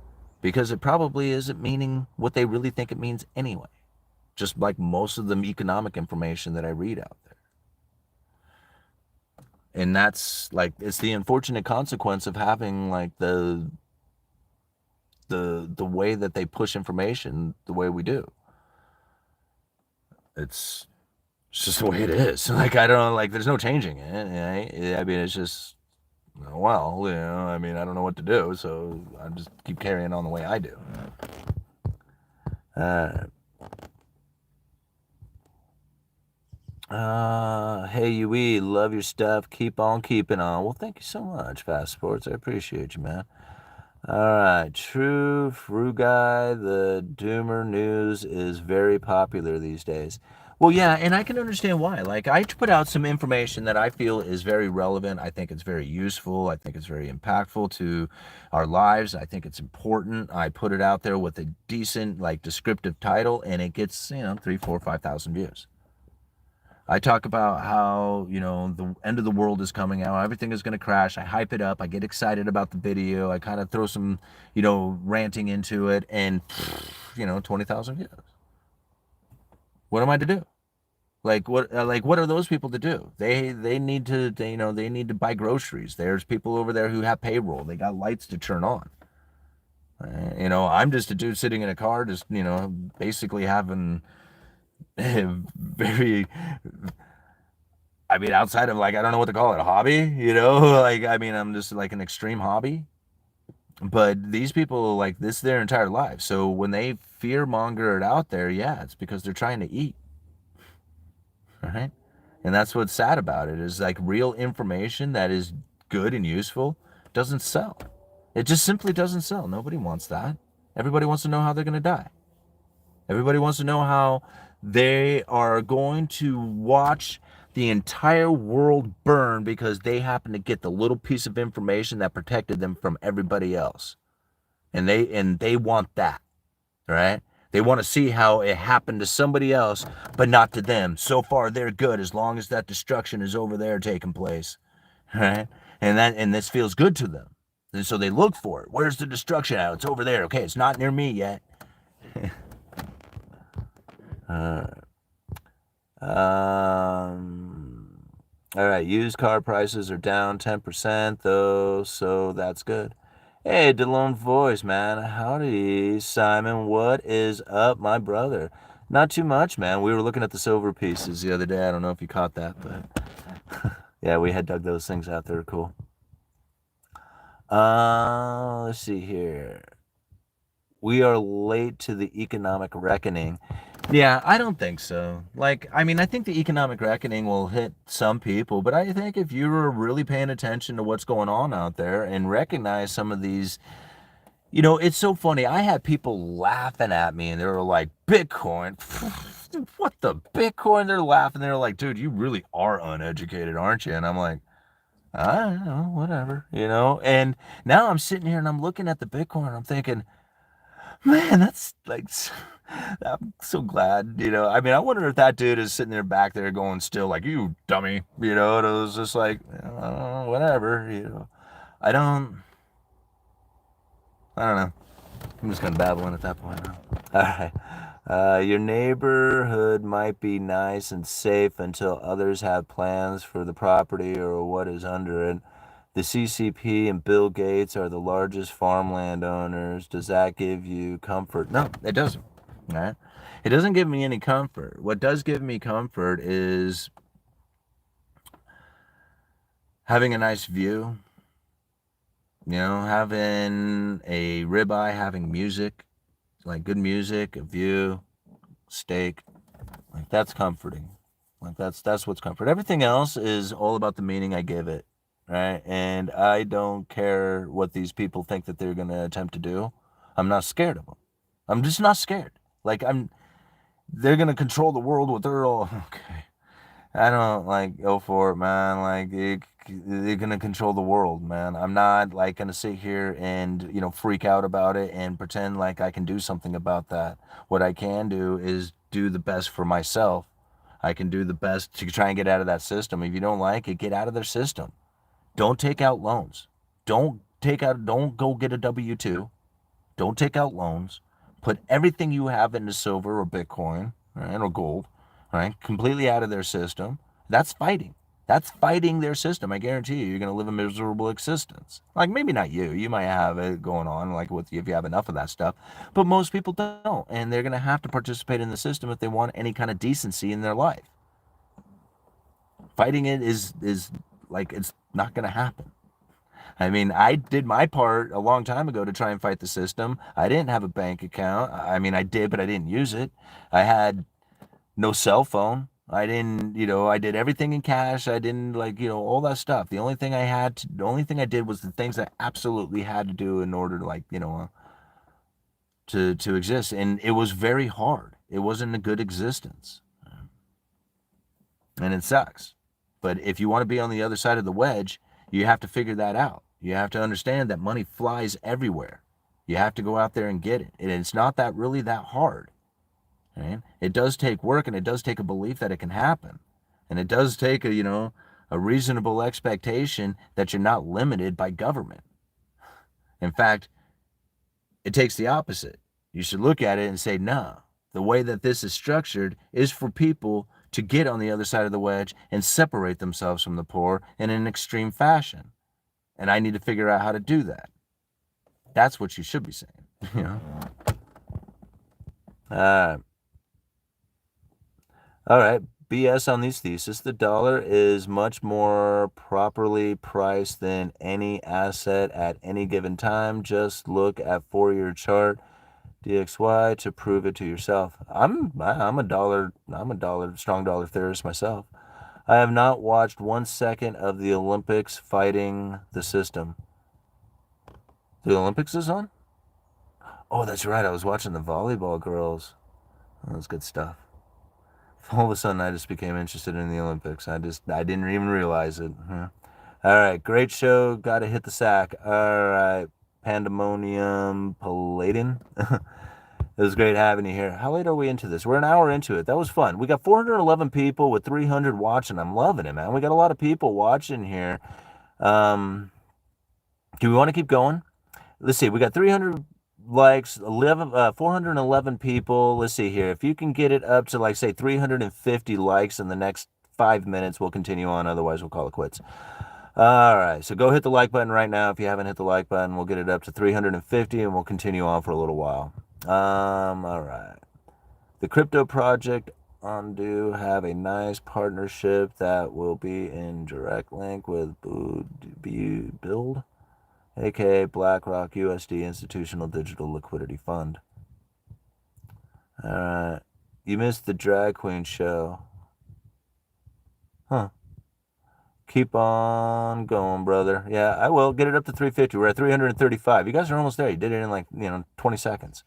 Because it probably isn't meaning what they really think it means anyway. Just like most of the economic information that I read out there. And that's like, it's the unfortunate consequence of having like the way that they push information the way we do. It's just the way it is. Like, I don't like, there's no changing it. Right? I mean, it's just, well, I mean, I don't know what to do. So I just keep carrying on the way I do. Hey, UE, love your stuff. Keep on keeping on. Well, thank you so much, Fast Sports. I appreciate you, man. All right, True Guy, the Doomer news is very popular these days. Well, yeah, and I can understand why. Like, I put out some information that I feel is very relevant. I think it's very useful. I think it's very impactful to our lives. I think it's important. I put it out there with a decent, like, descriptive title, and it gets, 3, 4, 5,000 views. I talk about how, the end of the world is coming out. Everything is going to crash. I hype it up. I get excited about the video. I kind of throw some, ranting into it and, 20,000 views. What am I to do? Like what are those people to do? They need to, they need to buy groceries. There's people over there who have payroll. They got lights to turn on. I'm just a dude sitting in a car, just, basically having very, I mean, outside of like, I don't know what to call it, a hobby, like, I mean, I'm just like an extreme hobby, but these people like this their entire life. So when they fear monger it out there, yeah, it's because they're trying to eat, right? And that's what's sad about it is like real information that is good and useful doesn't sell. It just simply doesn't sell. Nobody wants that. Everybody wants to know how they're going to die. Everybody wants to know how they are going to watch the entire world burn because they happen to get the little piece of information that protected them from everybody else. And they want that, right? They want to see how it happened to somebody else, but not to them. So far, they're good as long as that destruction is over there taking place, right? And this feels good to them. And so they look for it. Where's the destruction at? It's over there. Okay, it's not near me yet. All right, used car prices are down 10% though, so that's good. Hey, DeLone Voice, man. Howdy, Simon. What is up, my brother? Not too much, man. We were looking at the silver pieces the other day. I don't know if you caught that, but yeah, we had dug those things out. They were cool. Let's see here. We are late to the economic reckoning. Yeah, I don't think so. Like, I mean, I think the economic reckoning will hit some people, but I think if you're really paying attention to what's going on out there and recognize some of these, it's so funny. I had people laughing at me and they were like, Bitcoin? What the Bitcoin? They're laughing. They're like, dude, you really are uneducated, aren't you? And I'm like, I don't know, whatever, And now I'm sitting here and I'm looking at the Bitcoin and I'm thinking, man, that's like, I'm so glad, I mean, I wonder if that dude is sitting there back there going still like, you dummy, and it was just like, whatever, I don't know. I'm just kind of babbling at that point. All right. Your neighborhood might be nice and safe until others have plans for the property or what is under it. The CCP and Bill Gates are the largest farmland owners. Does that give you comfort? No, it doesn't. All right? It doesn't give me any comfort. What does give me comfort is having a nice view, having a ribeye, having music, like good music, a view, steak. Like that's comforting. Like that's what's comfort. Everything else is all about the meaning I give it, right? And I don't care what these people think that they're going to attempt to do. I'm not scared of them. I'm just not scared. Like they're going to control the world with their all. Okay. I don't go for it, man. They're gonna control the world, man. I'm not gonna sit here and freak out about it and pretend like I can do something about that. What I can do is do the best for myself. I can do the best to try and get out of that system. If you don't like it, get out of their system. Don't take out loans. Don't go get a W-2. Don't take out loans. Put everything you have into silver or Bitcoin, right, or gold, right, completely out of their system. That's fighting. That's fighting their system. I guarantee you're going to live a miserable existence. Like maybe not you. You might have it going on, if you have enough of that stuff. But most people don't, and they're going to have to participate in the system if they want any kind of decency in their life. Fighting it is it's not going to happen. I mean, I did my part a long time ago to try and fight the system. I didn't have a bank account. I mean, I did, but I didn't use it. I had no cell phone. I didn't, I did everything in cash. I didn't all that stuff. The only thing I did was the things I absolutely had to do in order to exist. And it was very hard. It wasn't a good existence. And it sucks. But if you want to be on the other side of the wedge, you have to figure that out. You have to understand that money flies everywhere. You have to go out there and get it. And it's not really that hard. Right? It does take work, and it does take a belief that it can happen. And it does take a reasonable expectation that you're not limited by government. In fact, it takes the opposite. You should look at it and say, no, the way that this is structured is for people to get on the other side of the wedge and separate themselves from the poor in an extreme fashion. And I need to figure out how to do that. That's what you should be saying, All right. BS on these theses. The dollar is much more properly priced than any asset at any given time. Just look at four-year chart DXY to prove it to yourself. I'm a strong dollar theorist myself. I have not watched 1 second of the Olympics fighting the system. The Olympics is on? Oh, that's right. I was watching the volleyball girls. That was good stuff. All of a sudden, I just became interested in the Olympics. I didn't even realize it. All right, great show. Got to hit the sack. All right, Pandemonium Palladian. It was great having you here. How late are we into this? We're an hour into it. That was fun. We got 411 people with 300 watching. I'm loving it, man. We got a lot of people watching here. Do we want to keep going? Let's see. We got 300 likes, 411 people. Let's see here. If you can get it up to, like, say, 350 likes in the next 5 minutes, we'll continue on. Otherwise, we'll call it quits. All right. So go hit the like button right now. If you haven't hit the like button, we'll get it up to 350 and we'll continue on for a little while. All right. The crypto project Undo have a nice partnership that will be in direct link with Build, aka BlackRock USD Institutional Digital Liquidity Fund. All right. You missed the drag queen show. Huh. Keep on going, brother. Yeah, I will. Get it up to 350. We're at 335. You guys are almost there. You did it in, like, 20 seconds.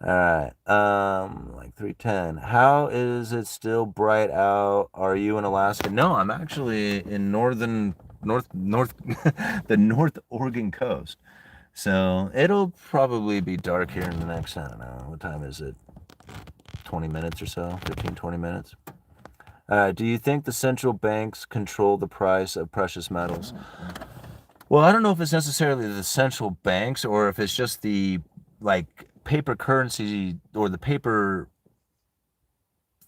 All right. Like 310. How is it still bright out? Are you in Alaska? No, I'm actually in north the North Oregon coast. So it'll probably be dark here in the next, I don't know, what time is it? 20 minutes or so, 15, 20 minutes. Do you think the central banks control the price of precious metals? Well, I don't know if it's necessarily the central banks or if it's just the, like, paper currency or the paper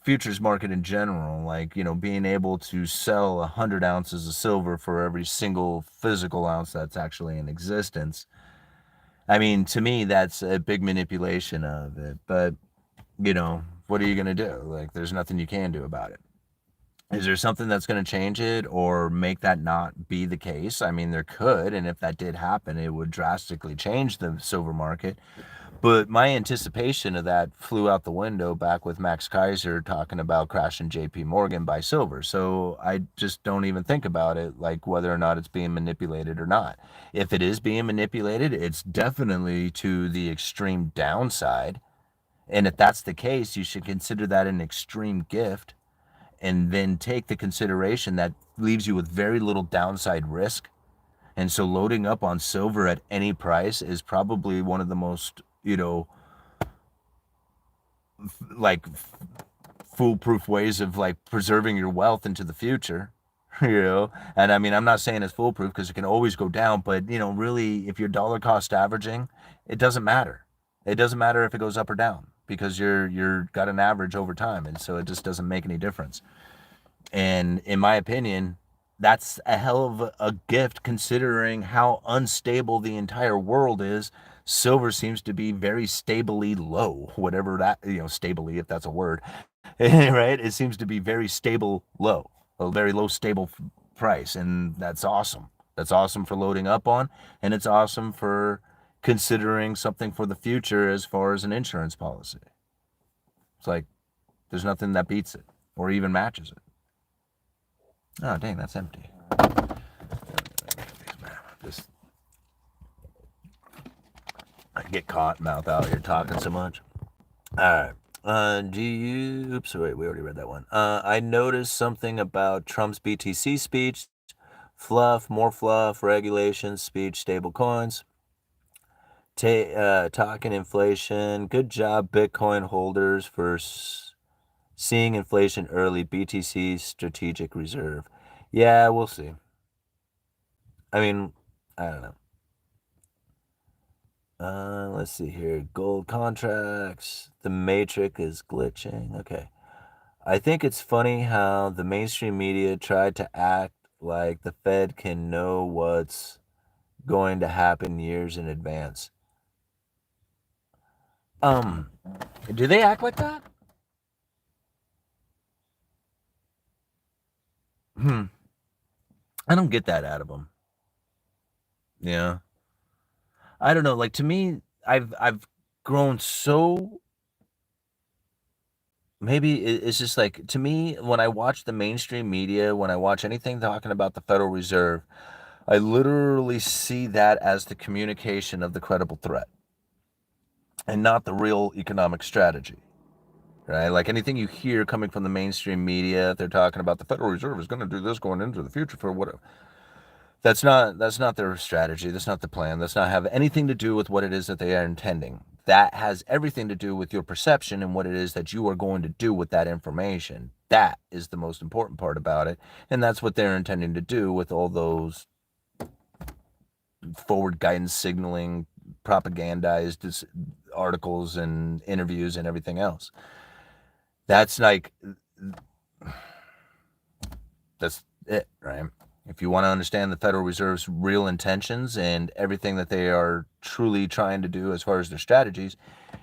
futures market in general, like, being able to sell 100 ounces of silver for every single physical ounce that's actually in existence. I mean, to me, that's a big manipulation of it. But, what are you going to do? Like, there's nothing you can do about it. Is there something that's going to change it or make that not be the case? I mean, there could, and if that did happen, it would drastically change the silver market. But my anticipation of that flew out the window back with Max Kaiser talking about crashing JP Morgan by silver. So I just don't even think about it, like whether or not it's being manipulated or not. If it is being manipulated, it's definitely to the extreme downside. And if that's the case, you should consider that an extreme gift and then take the consideration that leaves you with very little downside risk. And so loading up on silver at any price is probably one of the most, like, foolproof ways of, like, preserving your wealth into the future. And I mean, I'm not saying it's foolproof because it can always go down, but really, if you're dollar cost averaging, it doesn't matter. It doesn't matter if it goes up or down because you're got an average over time, and so it just doesn't make any difference. And in my opinion, that's a hell of a gift considering how unstable the entire world is. Silver seems to be very stably low, whatever that, stably, if that's a word, right? It seems to be very stable low, a very low stable price. And that's awesome. That's awesome for loading up on. And it's awesome for considering something for the future as far as an insurance policy. It's like, there's nothing that beats it or even matches it. Oh, dang, that's empty. Just, I get caught mouth out here talking so much. All right. Oops, wait, we already read that one. I noticed something about Trump's BTC speech. More fluff, regulations, speech, stable coins. Talking inflation. Good job, Bitcoin holders, for seeing inflation early. BTC strategic reserve. Yeah, we'll see. I mean, I don't know. Let's see here. Gold contracts. The matrix is glitching. Okay. I think it's funny how the mainstream media tried to act like the Fed can know what's going to happen years in advance. Do they act like that? I don't get that out of them. Yeah. I don't know. Like, to me, I've grown so, maybe it's just like, to me, when I watch the mainstream media, when I watch anything talking about the Federal Reserve, I literally see that as the communication of the credible threat and not the real economic strategy. Right? Like, anything you hear coming from the mainstream media, they're talking about the Federal Reserve is going to do this going into the future for whatever. That's not their strategy. That's not the plan. That's not have anything to do with what it is that they are intending. That has everything to do with your perception and what it is that you are going to do with that information. That is the most important part about it. And that's what they're intending to do with all those forward guidance signaling, propagandized articles and interviews and everything else. That's like, that's it, right? If you want to understand the Federal Reserve's real intentions and everything that they are truly trying to do as far as their strategies,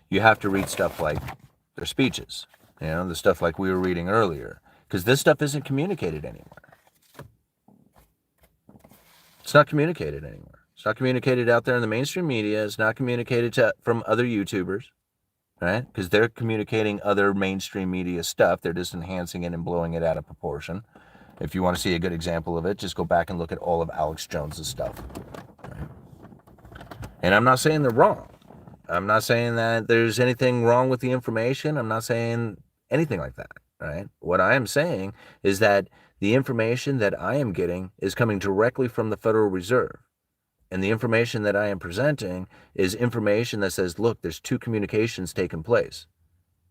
you have to read stuff like their speeches, the stuff like we were reading earlier, because this stuff isn't communicated anywhere. It's not communicated anywhere. It's not communicated out there in the mainstream media. It's not communicated from other YouTubers, right? Because they're communicating other mainstream media stuff. They're just enhancing it and blowing it out of proportion. If you want to see a good example of it, just go back and look at all of Alex Jones's stuff. Right? And I'm not saying they're wrong. I'm not saying that there's anything wrong with the information. I'm not saying anything like that, right? What I am saying is that the information that I am getting is coming directly from the Federal Reserve. And the information that I am presenting is information that says, look, there's two communications taking place.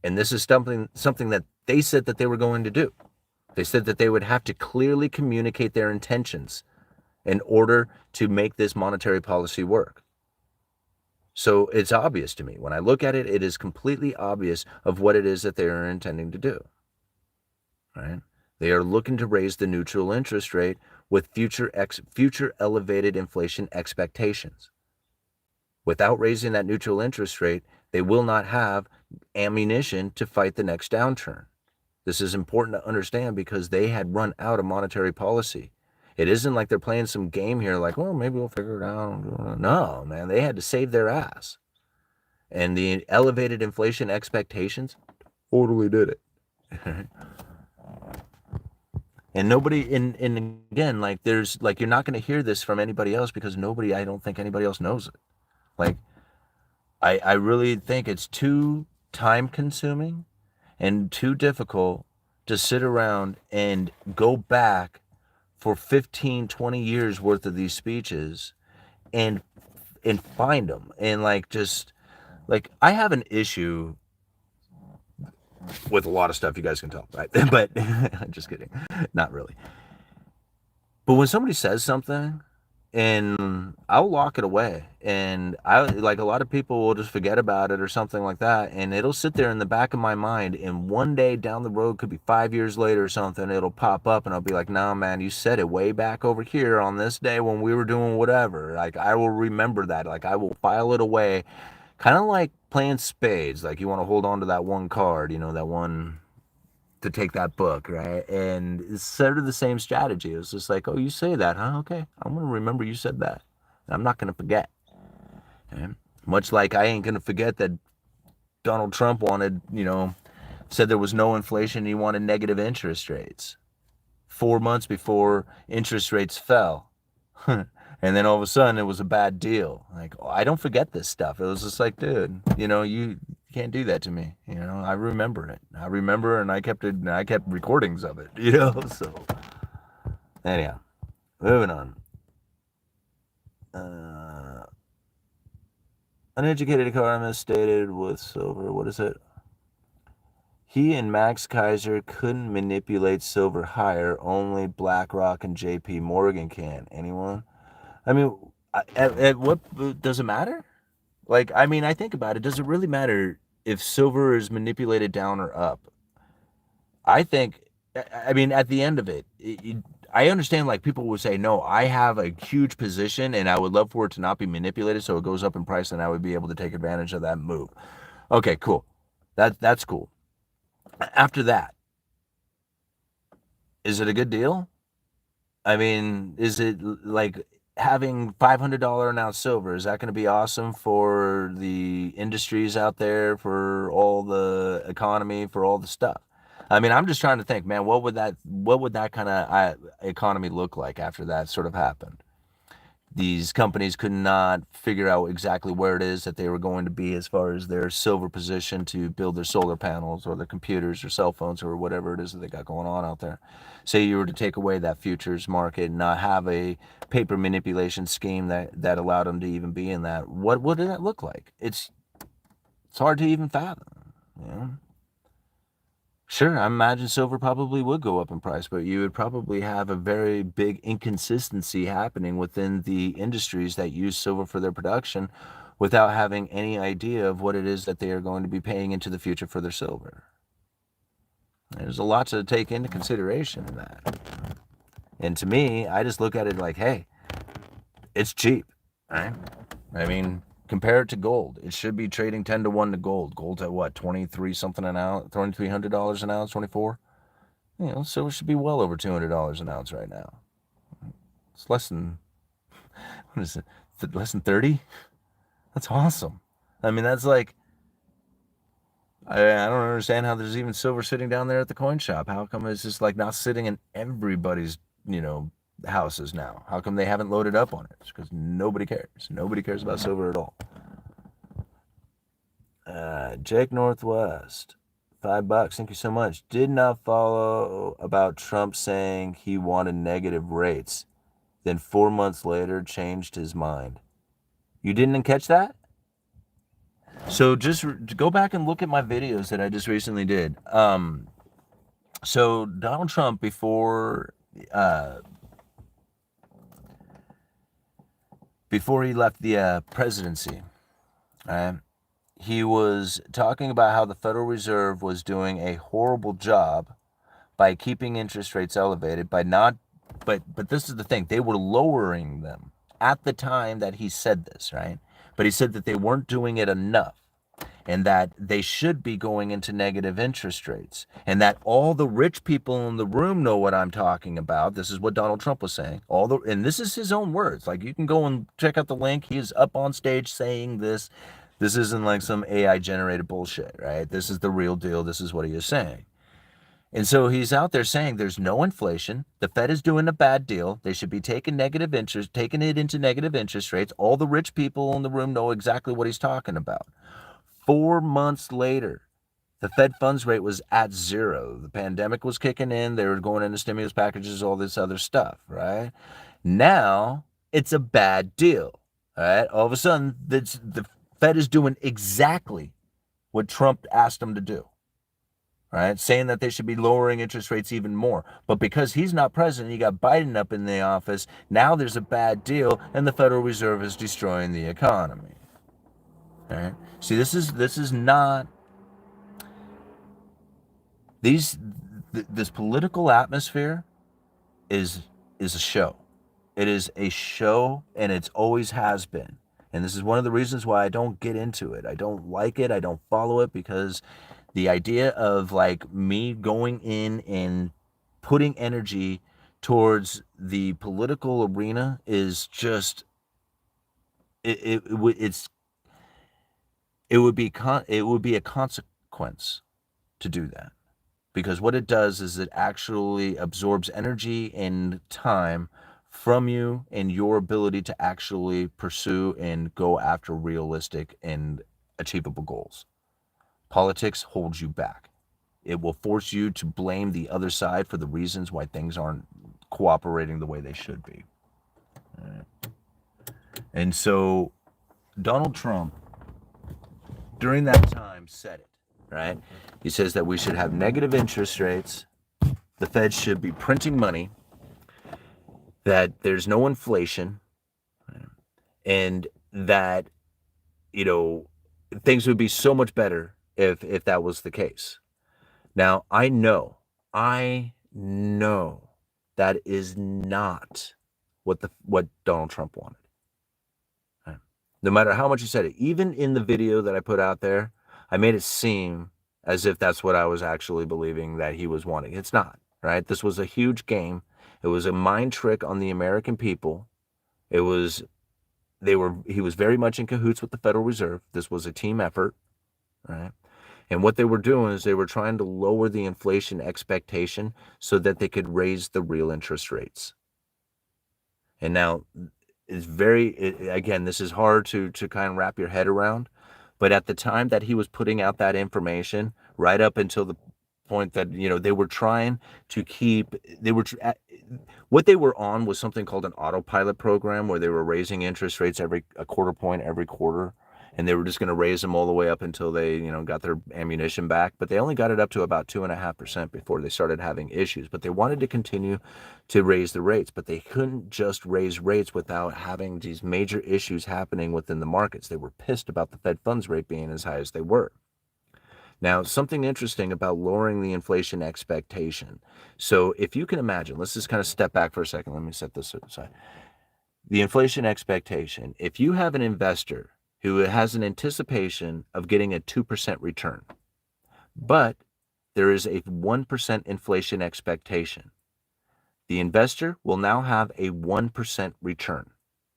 And this is something that they said that they were going to do. They said that they would have to clearly communicate their intentions in order to make this monetary policy work. So it's obvious to me. When I look at it, it is completely obvious of what it is that they are intending to do. Right? They are looking to raise the neutral interest rate with future elevated inflation expectations. Without raising that neutral interest rate, they will not have ammunition to fight the next downturn. This is important to understand because they had run out of monetary policy. It isn't like they're playing some game here like, well, maybe we'll figure it out. No, man, they had to save their ass. And the elevated inflation expectations totally did it. And nobody, and again, like there's, like, you're not going to hear this from anybody else because I don't think anybody else knows it. Like, I really think it's too time consuming and too difficult to sit around and go back for 15, 20 years worth of these speeches and find them. And like, just like, I have an issue with a lot of stuff, you guys can tell, right? But I'm just kidding. Not really. But when somebody says something, and I'll lock it away, and I, like, a lot of people will just forget about it or something like that, and it'll sit there in the back of my mind, and one day down the road, could be 5 years later or something, it'll pop up and I'll be like, nah, man, you said it way back over here on this day when we were doing whatever. Like, I will remember that. Like, I will file it away, kind of like playing spades. Like, you want to hold on to that one card, that one to take that book, right? And it's sort of the same strategy. It was just like, oh, you say that, huh? Okay, I'm going to remember you said that. And I'm not going to forget. Okay? Much like I ain't going to forget that Donald Trump said there was no inflation, he wanted negative interest rates 4 months before interest rates fell. And then all of a sudden it was a bad deal. Like, I don't forget this stuff. It was just like, dude, you can't do that to me. I remember it. I remember, and I kept it, and I kept recordings of it, so anyhow, moving on. Uneducated Economist stated with silver, what is it? He and Max Kaiser couldn't manipulate silver higher. Only BlackRock and JP Morgan can. Anyone? I mean, at what, does it matter? Like, I mean, I think about it. Does it really matter if silver is manipulated down or up? I think, I mean, at the end of it, I understand, like, people would say, no, I have a huge position and I would love for it to not be manipulated so it goes up in price and I would be able to take advantage of that move. Okay, cool. That's cool. After that, is it a good deal? I mean, is it like having $500 an ounce silver? Is that going to be awesome for the industries out there, for all the economy, for all the stuff? I mean, I'm just trying to think, man, what would that kind of economy look like after that sort of happened? These companies could not figure out exactly where it is that they were going to be as far as their silver position to build their solar panels or their computers or cell phones or whatever it is that they got going on out there. Say you were to take away that futures market and not have a paper manipulation scheme that allowed them to even be in that. What would that look like? It's hard to even fathom. Sure, I imagine silver probably would go up in price, but you would probably have a very big inconsistency happening within the industries that use silver for their production, without having any idea of what it is that they are going to be paying into the future for their silver. There's a lot to take into consideration in that. And to me, I just look at it like, hey, it's cheap, right? I mean, compare it to gold. It should be trading 10 to 1 to gold. Gold's at what, 23 something an ounce, $2,300 an ounce, 24? Silver should be well over $200 an ounce right now. It's less than, what is it, less than 30? That's awesome. I mean, that's like, I don't understand how there's even silver sitting down there at the coin shop. How come it's just like not sitting in everybody's, houses now? How come they haven't loaded up on it? It's because nobody cares. Nobody cares about silver at all. Jake Northwest, $5. Thank you so much. Did not follow about Trump saying he wanted negative rates. Then 4 months later changed his mind. You didn't catch that? So just go back and look at my videos that I just recently did. So Donald Trump, before he left the presidency, he was talking about how the Federal Reserve was doing a horrible job by keeping interest rates elevated, but this is the thing, they were lowering them at the time that he said this, right? But he said that they weren't doing it enough, and that they should be going into negative interest rates, and that all the rich people in the room know what I'm talking about. This is what Donald Trump was saying. And this is his own words. Like, you can go and check out the link. He's up on stage saying this. This isn't like some AI generated bullshit, right? This is the real deal. This is what he is saying. And so he's out there saying there's no inflation. The Fed is doing a bad deal. They should be taking it into negative interest rates. All the rich people in the room know exactly what he's talking about. 4 months later, the Fed funds rate was at zero. The pandemic was kicking in. They were going into stimulus packages, all this other stuff, right? Now, it's a bad deal, right? All of a sudden, the Fed is doing exactly what Trump asked them to do, right? Saying that they should be lowering interest rates even more. But because he's not president, you got Biden up in the office. Now there's a bad deal, and the Federal Reserve is destroying the economy. All right. See, this is not this political atmosphere is a show. It is a show, and it's always has been. And this is one of the reasons why I don't get into it. I don't like it. I don't follow it, because the idea of like me going in and putting energy towards the political arena is just it would be a consequence to do that, because what it does is it actually absorbs energy and time from you and your ability to actually pursue and go after realistic and achievable goals. Politics holds you back. It will force you to blame the other side for the reasons why things aren't cooperating the way they should be. And so Donald Trump, during that time, said it, right? He says that we should have negative interest rates, the Fed should be printing money, that there's no inflation, and that, things would be so much better if that was the case. Now, I know that is not what Donald Trump wanted. No matter how much he said it, even in the video that I put out there, I made it seem as if that's what I was actually believing that he was wanting. It's not, right? This was a huge game. It was a mind trick on the American people. He was very much in cahoots with the Federal Reserve. This was a team effort, right? And what they were doing is they were trying to lower the inflation expectation so that they could raise the real interest rates. And now, again, this is hard to kind of wrap your head around, but at the time that he was putting out that information, right up until the point that, they were trying to keep, what they were on was something called an autopilot program, where they were raising interest rates a quarter point every quarter. and they were just going to raise them all the way up until they, got their ammunition back. But they only got it up to about 2.5% before they started having issues. But they wanted to continue to raise the rates, but they couldn't just raise rates without having these major issues happening within the markets. They were pissed about the Fed funds rate being as high as they were. Now, something interesting about lowering the inflation expectation. So if you can imagine, let's just kind of step back for a second. Let me set this aside. The inflation expectation. If you have an investor who has an anticipation of getting a 2% return, but there is a 1% inflation expectation, the investor will now have a 1% return,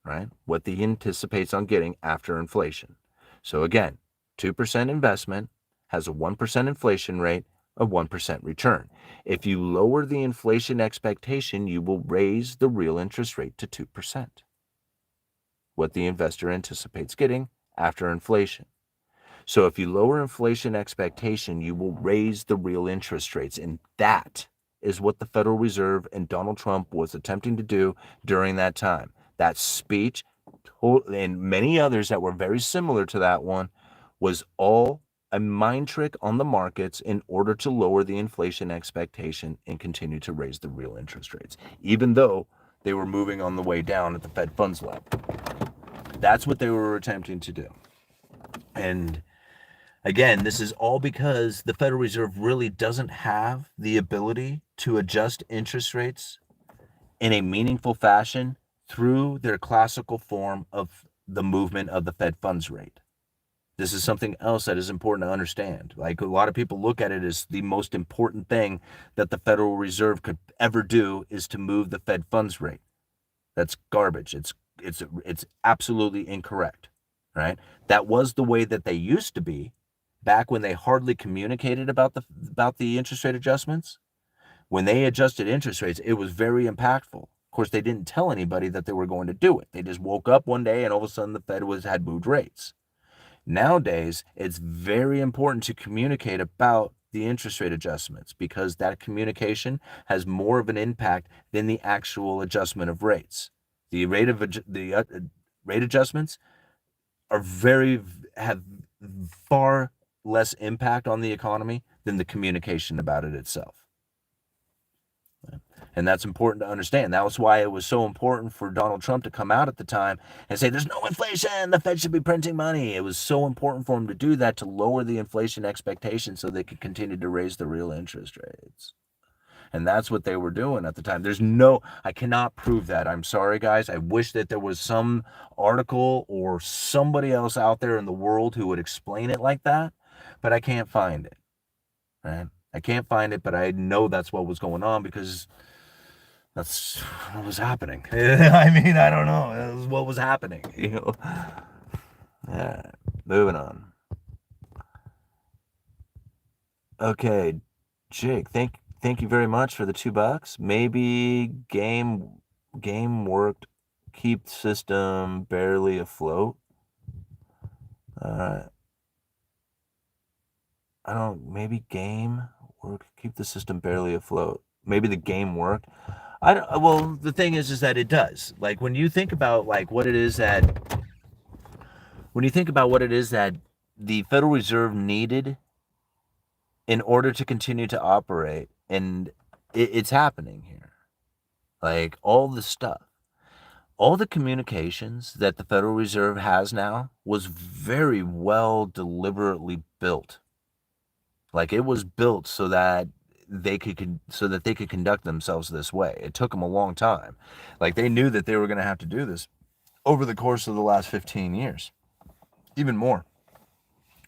right? What he anticipates on getting after inflation. So again, 2% investment has a 1% inflation rate, a 1% return. If you lower the inflation expectation, you will raise the real interest rate to 2%, what the investor anticipates getting after inflation. So if you lower inflation expectation, you will raise the real interest rates. And that is what the Federal Reserve and Donald Trump was attempting to do during that time. That speech and many others that were very similar to that one was all a mind trick on the markets in order to lower the inflation expectation and continue to raise the real interest rates, even though they were moving on the way down at the Fed funds level. That's what they were attempting to do. And again, this is all because the Federal Reserve really doesn't have the ability to adjust interest rates in a meaningful fashion through their classical form of the movement of the Fed funds rate. This is something else that is important to understand. Like, a lot of people look at it as the most important thing that the Federal Reserve could ever do is to move the Fed funds rate. That's garbage. It's absolutely incorrect, right? That was the way that they used to be back when they hardly communicated about the interest rate adjustments. When they adjusted interest rates, it was very impactful. Of course, they didn't tell anybody that they were going to do it. They just woke up one day and all of a sudden the Fed had moved rates. Nowadays, it's very important to communicate about the interest rate adjustments because that communication has more of an impact than the actual adjustment of rates. The rate adjustments have far less impact on the economy than the communication about it itself. And that's important to understand. That was why it was so important for Donald Trump to come out at the time and say, there's no inflation, the Fed should be printing money. It was so important for him to do that to lower the inflation expectation so they could continue to raise the real interest rates. And that's what they were doing at the time. I cannot prove that. I'm sorry, guys. I wish that there was some article or somebody else out there in the world who would explain it like that, but I can't find it. Right? I can't find it, but I know that's what was going on because that's what was happening. I mean, I don't know. That was what was happening. Yeah, moving on. Okay, Jake, thank you very much for the $2. Maybe game worked, keep system barely afloat. Maybe game worked, keep the system barely afloat. Maybe the game worked. Well, the thing is that it does. Like, when you think about what it is that the Federal Reserve needed in order to continue to operate, and it's happening here. Like, all the communications that the Federal Reserve has now was very well deliberately built. Like, it was built so that they could conduct themselves this way. It took them a long time. Like, they knew that they were going to have to do this over the course of the last 15 years, even more.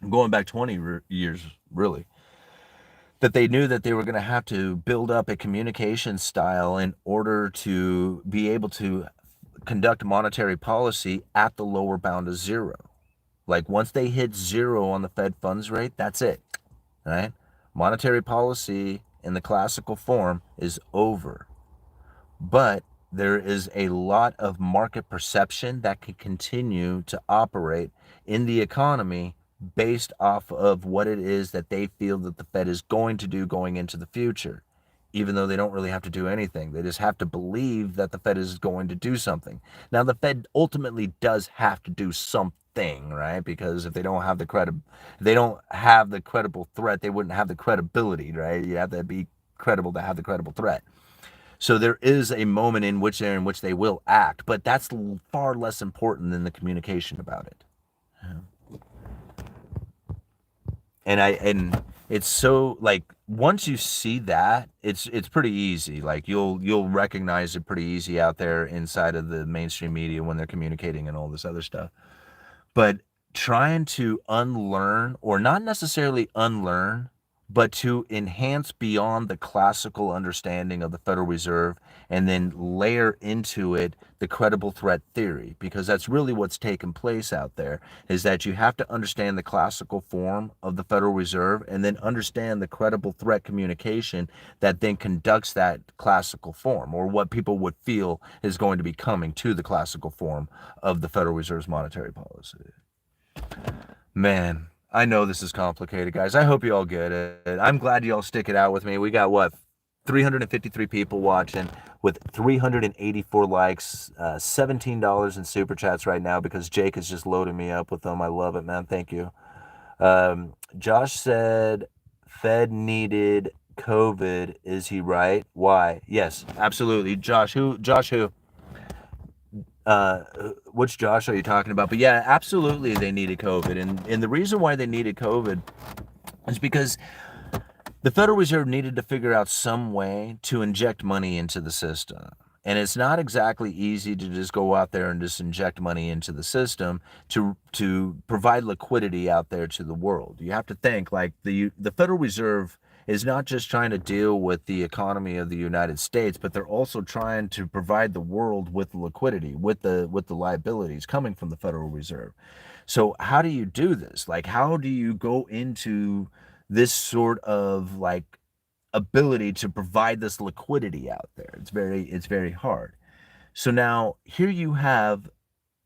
Going back 20 years, really. That they knew that they were going to have to build up a communication style in order to be able to conduct monetary policy at the lower bound of zero. Like, once they hit zero on the Fed funds rate, that's it, right? Monetary policy in the classical form is over. But there is a lot of market perception that can continue to operate in the economy based off of what it is that they feel that the Fed is going to do going into the future. even though they don't really have to do anything. They just have to believe that the Fed is going to do something. Now, the Fed ultimately does have to do something, right? Because if they don't have the credible threat, they wouldn't have the credibility, right? You have to be credible to have the credible threat. So there is a moment in which they will act, but that's far less important than the communication about it. And it's so, like, once you see that, it's pretty easy. Like, you'll recognize it pretty easy out there inside of the mainstream media when they're communicating and all this other stuff. But trying to unlearn, or not necessarily unlearn, but to enhance beyond the classical understanding of the Federal Reserve and then layer into it the credible threat theory, because that's really what's taken place out there, is that you have to understand the classical form of the Federal Reserve and then understand the credible threat communication that then conducts that classical form, or what people would feel is going to be coming to the classical form of the Federal Reserve's monetary policy. Man, I know this is complicated, guys. I hope you all get it. I'm glad you all stick it out with me. We got, what, 353 people watching with 384 likes, $17 in super chats right now because Jake is just loading me up with them. I love it, man. Thank you. Josh said Fed needed COVID. Is he right? Why? Yes, absolutely. Josh who? Which Josh are you talking about? But yeah, absolutely, they needed COVID, and the reason why they needed COVID is because the Federal Reserve needed to figure out some way to inject money into the system. And it's not exactly easy to just go out there and just inject money into the system to provide liquidity out there to the world. You have to think, like, the Federal Reserve is not just trying to deal with the economy of the United States, but they're also trying to provide the world with liquidity, with the liabilities coming from the Federal Reserve. So how do you do this? Like, how do you go into this sort of, like, ability to provide this liquidity out there? It's very hard. So now here you have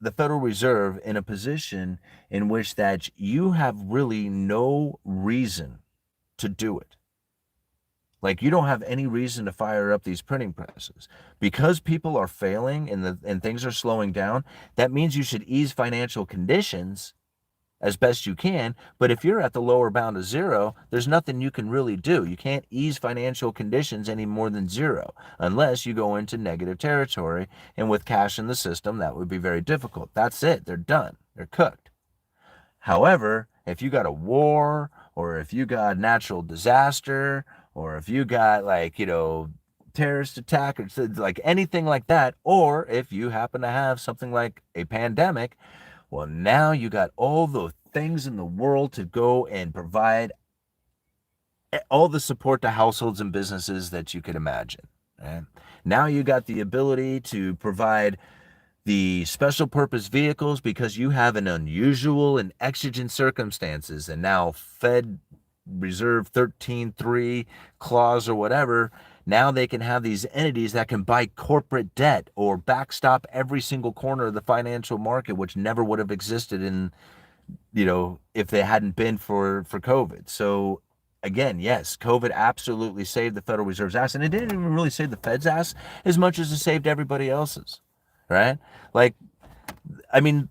the Federal Reserve in a position in which that you have really no reason to do it. Like, you don't have any reason to fire up these printing presses because people are failing and things are slowing down. That means you should ease financial conditions as best you can. But if you're at the lower bound of zero, there's nothing you can really do. You can't ease financial conditions any more than zero unless you go into negative territory. And with cash in the system, that would be very difficult. That's it. They're done. They're cooked. However, if you got a war, or if you got natural disaster, or if you got, like, terrorist attack, or like anything like that, or if you happen to have something like a pandemic, well, now you got all the things in the world to go and provide all the support to households and businesses that you could imagine. Right? Now you got the ability to provide the special purpose vehicles because you have an unusual and exigent circumstances. And now Fed Reserve 13.3 clause or whatever, now they can have these entities that can buy corporate debt or backstop every single corner of the financial market, which never would have existed if they hadn't been for COVID. So again, yes, COVID absolutely saved the Federal Reserve's ass, and it didn't even really save the Fed's ass as much as it saved everybody else's, right? Like, I mean,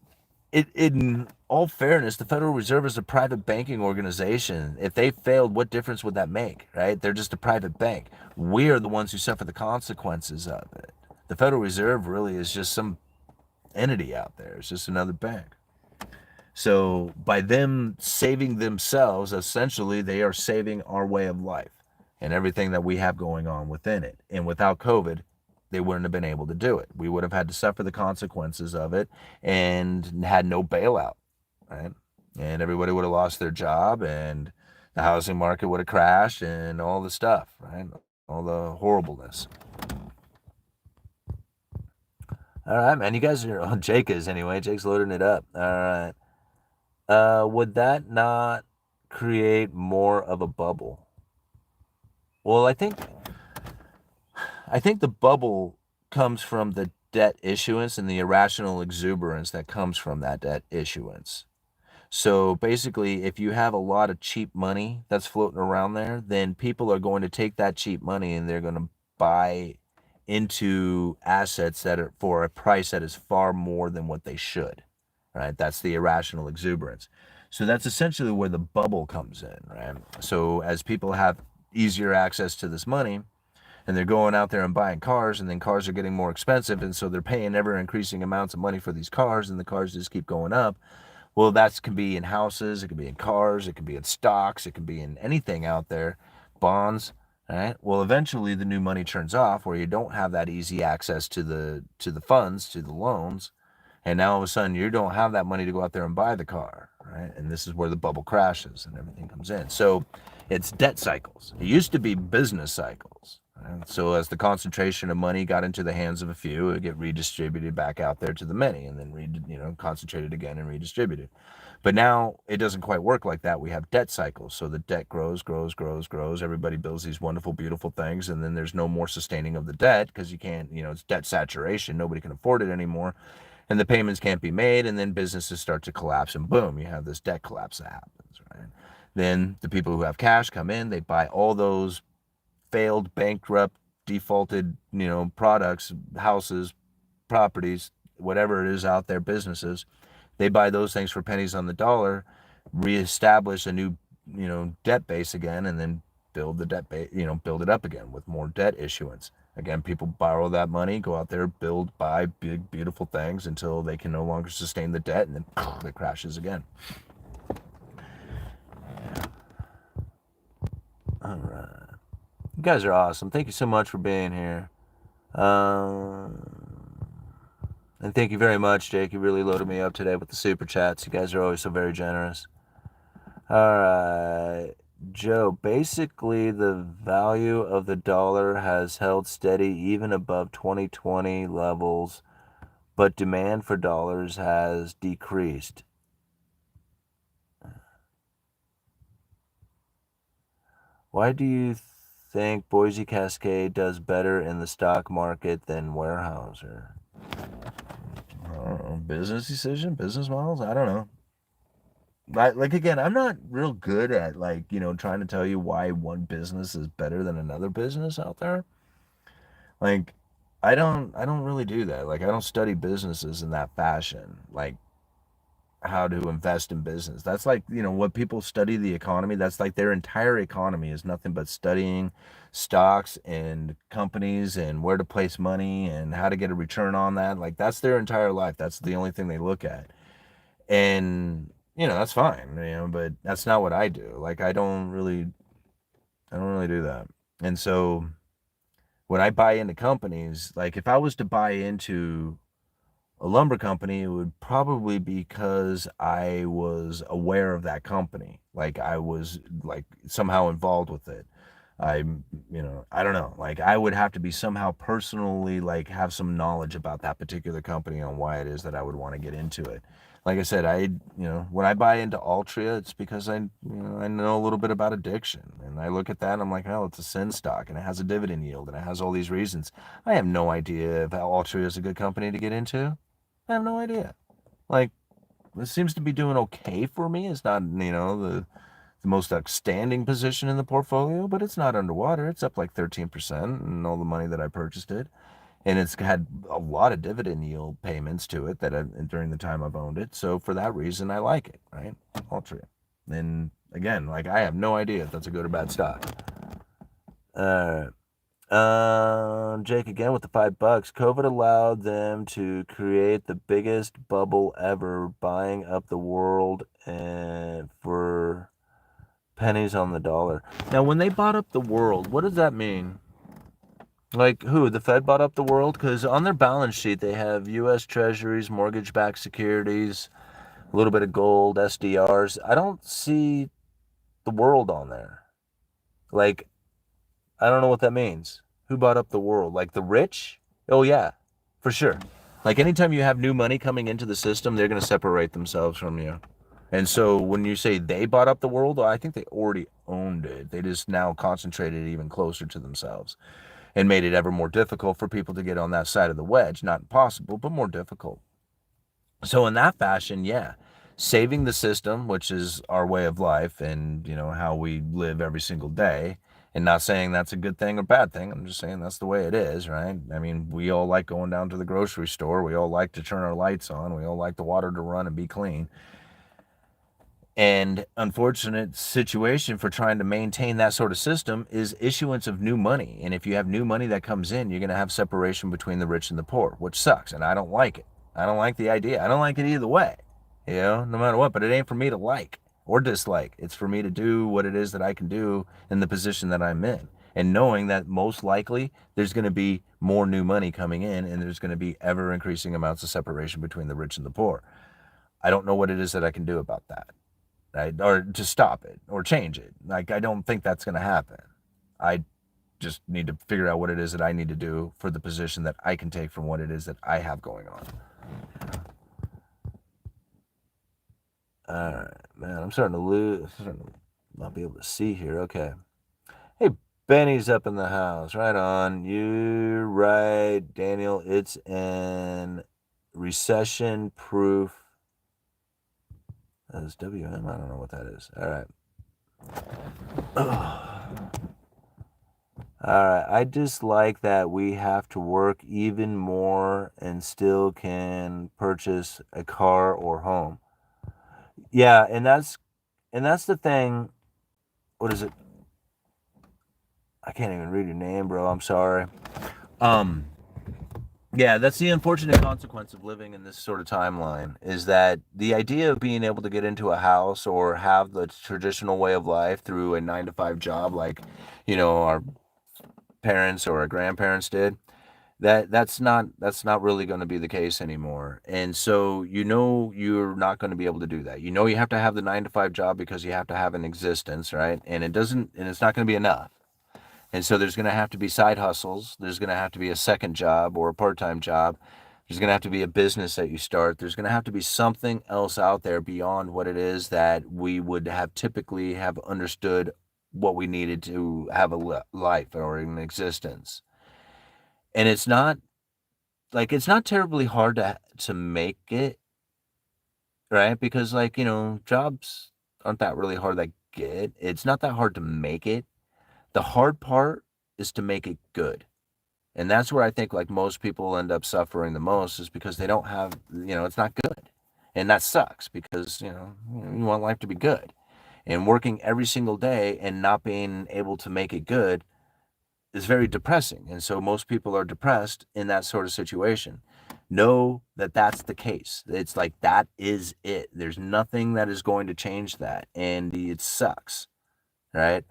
in all fairness, the Federal Reserve is a private banking organization. If they failed, what difference would that make, right? They're just a private bank. We are the ones who suffer the consequences of it. The Federal Reserve really is just some entity out there. It's just another bank. So by them saving themselves, essentially, they are saving our way of life and everything that we have going on within it. And without COVID, they wouldn't have been able to do it. We would have had to suffer the consequences of it and had no bailout, right? And everybody would have lost their job, and the housing market would have crashed, and all the stuff, right? All the horribleness. All right, man. You guys are on Jake is anyway. Jake's loading it up. All right. Would that not create more of a bubble? Well, I think the bubble comes from the debt issuance and the irrational exuberance that comes from that debt issuance. So basically, if you have a lot of cheap money that's floating around there, then people are going to take that cheap money and they're going to buy into assets that are for a price that is far more than what they should, right? That's the irrational exuberance. So that's essentially where the bubble comes in, right? So as people have easier access to this money, and they're going out there and buying cars, and then cars are getting more expensive, and so they're paying ever increasing amounts of money for these cars, and the cars just keep going up. Well, that can be in houses, it can be in cars, it can be in stocks, it can be in anything out there, bonds. All right. Well, eventually the new money turns off, where you don't have that easy access to the funds, to the loans, and now all of a sudden you don't have that money to go out there and buy the car, right? And this is where the bubble crashes and everything comes in. So it's debt cycles. It used to be business cycles. Right? So as the concentration of money got into the hands of a few, it would get redistributed back out there to the many, and then concentrated again and redistributed. But now it doesn't quite work like that. We have debt cycles. So the debt grows, grows, grows, grows. Everybody builds these wonderful, beautiful things. And then there's no more sustaining of the debt because you can't, it's debt saturation. Nobody can afford it anymore. And the payments can't be made. And then businesses start to collapse. And boom, you have this debt collapse that happens, right? Then the people who have cash come in, they buy all those failed, bankrupt, defaulted, products, houses, properties, whatever it is out there, businesses. They buy those things for pennies on the dollar, reestablish a new, debt base again, and then build the debt base, build it up again with more debt issuance. Again, people borrow that money, go out there, buy big, beautiful things until they can no longer sustain the debt, and then it crashes again. All right. You guys are awesome. Thank you so much for being here. And thank you very much, Jake. You really loaded me up today with the super chats. You guys are always so very generous. All right. Joe, basically the value of the dollar has held steady even above 2020 levels, but demand for dollars has decreased. Why do you think Boise Cascade does better in the stock market than Weyerhaeuser? Business decision, business models? I don't know. Like again, I'm not real good at trying to tell you why one business is better than another business out there. Like I don't really do that. Like I don't study businesses in that fashion. Like how to invest in business. That's like, what people study the economy, that's like their entire economy is nothing but studying stocks and companies and where to place money and how to get a return on that. Like that's their entire life. That's the only thing they look at. And that's fine, but that's not what I do. Like I don't really do that. And so when I buy into companies, like if I was to buy into a lumber company, it would probably be because I was aware of that company. Like I was like somehow involved with it. I'm, I don't know. Like I would have to be somehow personally like have some knowledge about that particular company on why it is that I would want to get into it. Like I said, when I buy into Altria, it's because I know a little bit about addiction, and I look at that and I'm like, oh, it's a sin stock, and it has a dividend yield, and it has all these reasons. I have no idea if Altria is a good company to get into. I have no idea. Like, it seems to be doing okay for me. It's not, the most outstanding position in the portfolio, but it's not underwater. It's up like 13% and all the money that I purchased it. And it's had a lot of dividend yield payments to it during the time I've owned it. So for that reason, I like it, right? Altria. And again, like I have no idea if that's a good or bad stock. Jake again with the $5. COVID allowed them to create the biggest bubble ever, buying up the world and for pennies on the dollar. Now, when they bought up the world, what does that mean? Like who? The Fed bought up the world? Because on their balance sheet, they have U.S. Treasuries, mortgage-backed securities, a little bit of gold, SDRs. I don't see the world on there. Like, I don't know what that means. Who bought up the world? Like the rich? Oh, yeah, for sure. Like anytime you have new money coming into the system, they're going to separate themselves from you. And so when you say they bought up the world, I think they already owned it. They just now concentrated even closer to themselves and made it ever more difficult for people to get on that side of the wedge. Not impossible, but more difficult. So in that fashion, yeah, saving the system, which is our way of life and, how we live every single day. And not saying that's a good thing or bad thing. I'm just saying that's the way it is, right? I mean, we all like going down to the grocery store. We all like to turn our lights on. We all like the water to run and be clean. And unfortunate situation for trying to maintain that sort of system is issuance of new money. And if you have new money that comes in, you're going to have separation between the rich and the poor, which sucks. And I don't like it. I don't like the idea. I don't like it either way, no matter what. But it ain't for me to like or dislike. It's for me to do what it is that I can do in the position that I'm in. And knowing that most likely there's going to be more new money coming in and there's going to be ever increasing amounts of separation between the rich and the poor. I don't know what it is that I can do about that. Right? Or to stop it or change it. Like, I don't think that's going to happen. I just need to figure out what it is that I need to do for the position that I can take from what it is that I have going on. All right, man, I'm starting to not be able to see here. Okay. Hey, Benny's up in the house. Right on. You're right, Daniel. It's an recession-proof. That's WM. I don't know what that is. All right. All right. I dislike that we have to work even more and still can purchase a car or home. Yeah, and that's the thing. What is it? I can't even read your name, bro. I'm sorry. Yeah, that's the unfortunate consequence of living in this sort of timeline, is that the idea of being able to get into a house or have the traditional way of life through a 9 to 5 job like, our parents or our grandparents did, that's not really going to be the case anymore. And so, you're not going to be able to do that. You have to have the 9 to 5 job because you have to have an existence, right? And it's not going to be enough. And so there's going to have to be side hustles. There's going to have to be a second job or a part-time job. There's going to have to be a business that you start. There's going to have to be something else out there beyond what it is that we would have typically have understood what we needed to have a life or an existence. And it's not terribly hard to make it, right? Because jobs aren't that really hard to get. It's not that hard to make it. The hard part is to make it good. And that's where I think most people end up suffering the most, is because they don't have, it's not good. And that sucks because, you want life to be good. And working every single day and not being able to make it good is very depressing. And so most people are depressed in that sort of situation. Know that that's the case. It's like, that is it. There's nothing that is going to change that. And it sucks, right?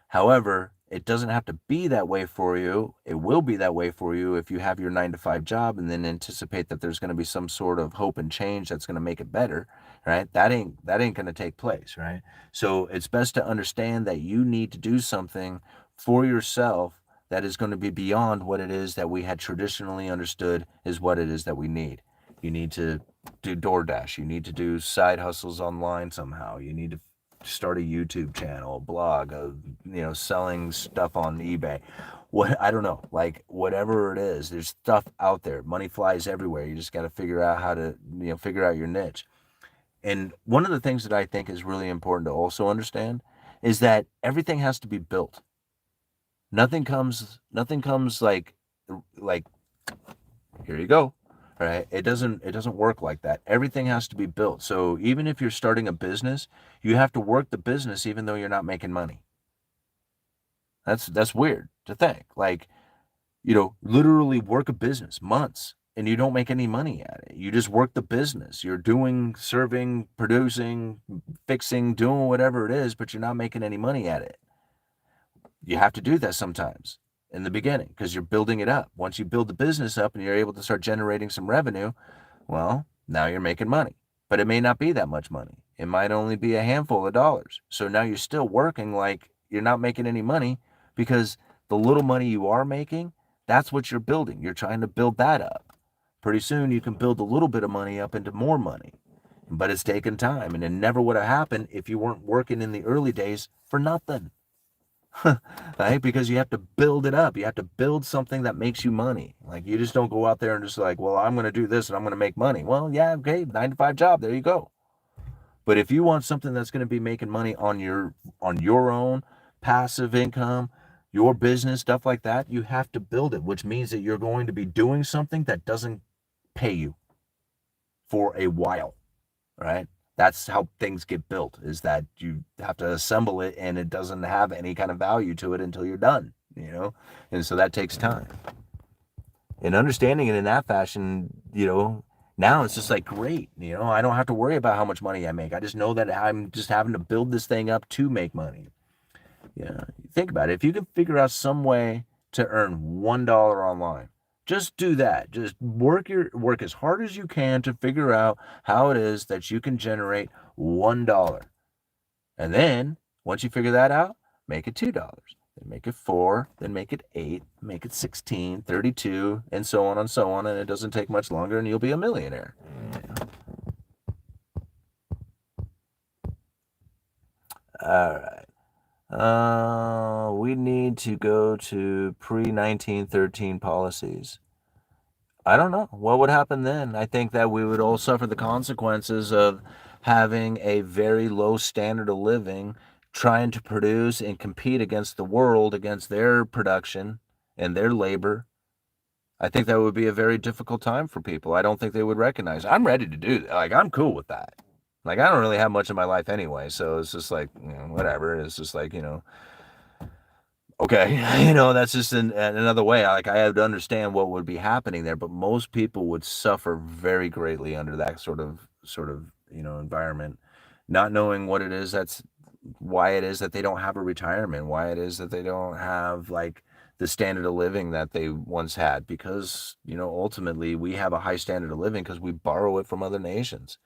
However, it doesn't have to be that way for you. It will be that way for you if you have your 9 to 5 job and then anticipate that there's going to be some sort of hope and change that's going to make it better, right? That ain't going to take place, right? So it's best to understand that you need to do something for yourself that is going to be beyond what it is that we had traditionally understood is what it is that we need. You need to do DoorDash. You need to do side hustles online somehow. You need to start a YouTube channel, a blog, selling stuff on eBay. I don't know, whatever it is, there's stuff out there. Money flies everywhere. You just got to figure out how to, figure out your niche. And one of the things that I think is really important to also understand is that everything has to be built. Nothing comes like here you go. Right? It doesn't work like that. Everything has to be built. So even if you're starting a business, you have to work the business even though you're not making money. That's weird to think. Literally work a business months and you don't make any money at it. You just work the business. You're doing, serving, producing, fixing, doing whatever it is, but you're not making any money at it. You have to do that sometimes in the beginning because you're building it up. Once you build the business up and you're able to start generating some revenue, well, now you're making money. But it may not be that much money. It might only be a handful of dollars. So now you're still working like you're not making any money because the little money you are making, that's what you're building. You're trying to build that up. Pretty soon you can build a little bit of money up into more money. But it's taken time, and it never would have happened if you weren't working in the early days for nothing. Right? Because you have to build it up. You have to build something that makes you money. You just don't go out there and just well, I'm going to do this and I'm going to make money. Well, yeah, okay, 9 to 5 job. There you go. But if you want something that's going to be making money on your own passive income, your business, stuff like that, you have to build it, which means that you're going to be doing something that doesn't pay you for a while, right? That's how things get built, is that you have to assemble it and it doesn't have any kind of value to it until you're done, And so that takes time. And understanding it in that fashion, now it's just like, great, I don't have to worry about how much money I make. I just know that I'm just having to build this thing up to make money. Think about it. If you can figure out some way to earn $1 online, just do that. Just work as hard as you can to figure out how it is that you can generate $1. And then once you figure that out, make it $2. Then make it 4, then make it 8, make it 16, 32, and so on and so on. And it doesn't take much longer and you'll be a millionaire. All right. We need to go to pre-1913 policies. I don't know. What would happen then? I think that we would all suffer the consequences of having a very low standard of living, trying to produce and compete against the world, against their production and their labor. I think that would be a very difficult time for people. I don't think they would recognize. I'm ready to do that. Like, I'm cool with that. Like, I don't really have much in my life anyway, so it's just like, whatever. It's just like, okay, that's just another way. I have to understand what would be happening there, but most people would suffer very greatly under that sort of environment, not knowing what it is why it is that they don't have a retirement, why it is that they don't have like the standard of living that they once had, because ultimately we have a high standard of living because we borrow it from other nations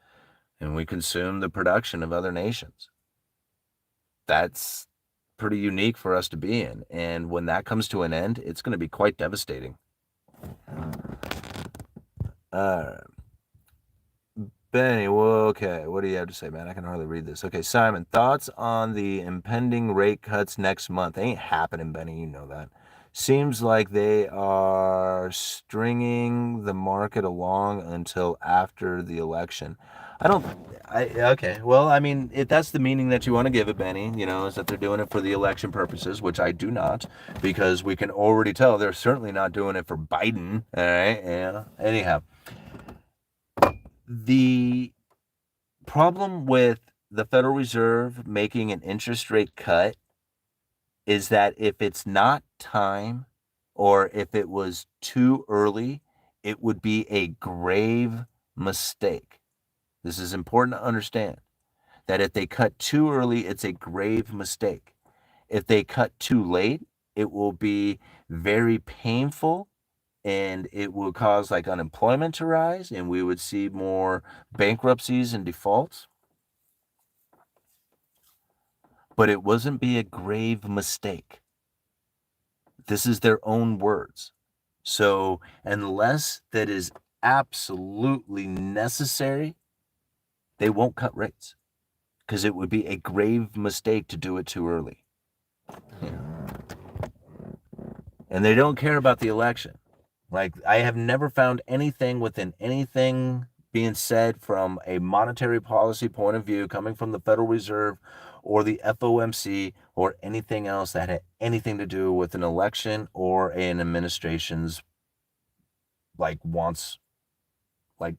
and we consume the production of other nations. That's pretty unique for us to be in. And when that comes to an end, it's going to be quite devastating. Benny, well, okay, what do you have to say, man? I can hardly read this. Okay, Simon, thoughts on the impending rate cuts next month? They ain't happening, Benny, you know that. Seems like they are stringing the market along until after the election. Okay, well, I mean, if that's the meaning that you want to give it, Benny, is that they're doing it for the election purposes, which I do not, because we can already tell they're certainly not doing it for Biden, all right? Yeah, anyhow. The problem with the Federal Reserve making an interest rate cut is that if it's not time or if it was too early, it would be a grave mistake. This is important to understand, that if they cut too early, it's a grave mistake. If they cut too late, it will be very painful and it will cause like unemployment to rise and we would see more bankruptcies and defaults. But it wouldn't be a grave mistake. This is their own words. So unless that is absolutely necessary, they won't cut rates because it would be a grave mistake to do it too early. And they don't care about the election. Like, I have never found anything within anything being said from a monetary policy point of view coming from the Federal Reserve or the FOMC or anything else that had anything to do with an election or an administration's wants, like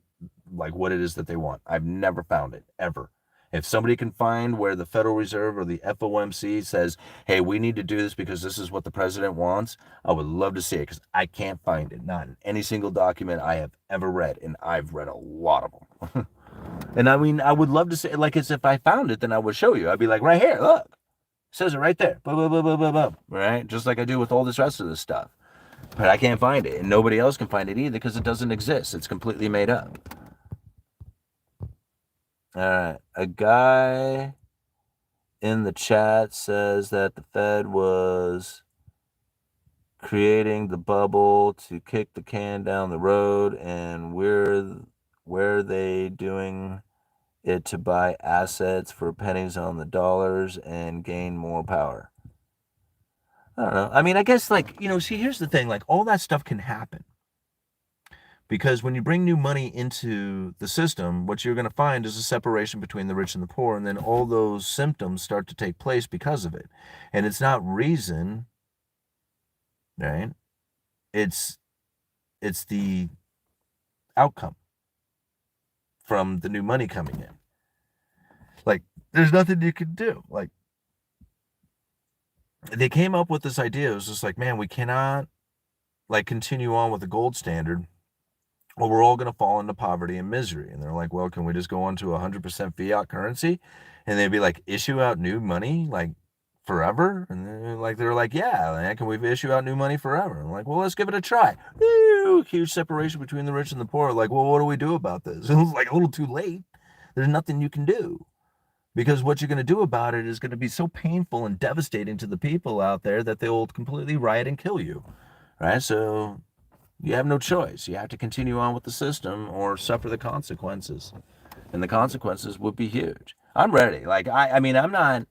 what it is that they want. I've never found it, ever. If somebody can find where the Federal Reserve or the FOMC says, hey, we need to do this because this is what the president wants, I would love to see it because I can't find it. Not in any single document I have ever read, and I've read a lot of them. And I mean, I would love to say, as if I found it, then I would show you. I'd be like, right here, look. It says it right there. Blah, blah, blah, blah, blah, blah. Right? Just like I do with all this rest of this stuff. But I can't find it, and nobody else can find it either because it doesn't exist. It's completely made up. All right. A guy in the chat says that the Fed was creating the bubble to kick the can down the road, and where they doing it to buy assets for pennies on the dollars and gain more power. I don't know. I mean, I guess see, here's the thing, all that stuff can happen. Because when you bring new money into the system, what you're going to find is a separation between the rich and the poor, and then all those symptoms start to take place because of it. And it's not reason, right? It's it's the outcome from the new money coming in. Like, there's nothing you can do. Like, they came up with this idea. It was just like, man, we cannot like continue on with the gold standard, or we're all going to fall into poverty and misery. And they're like, well, can we just go on to 100% fiat currency? And they'd be like, issue out new money like forever? And they're like, yeah, man, can we issue out new money forever? And I'm like, well, let's give it a try. Woo! Huge separation between the rich and the poor. Like, well, what do we do about this? It was like a little too late. There's nothing you can do. Because what you're going to do about it is going to be so painful and devastating to the people out there that they'll completely riot and kill you. Right? So you have no choice. You have to continue on with the system or suffer the consequences. And the consequences would be huge. I'm ready. Like, I mean, I'm not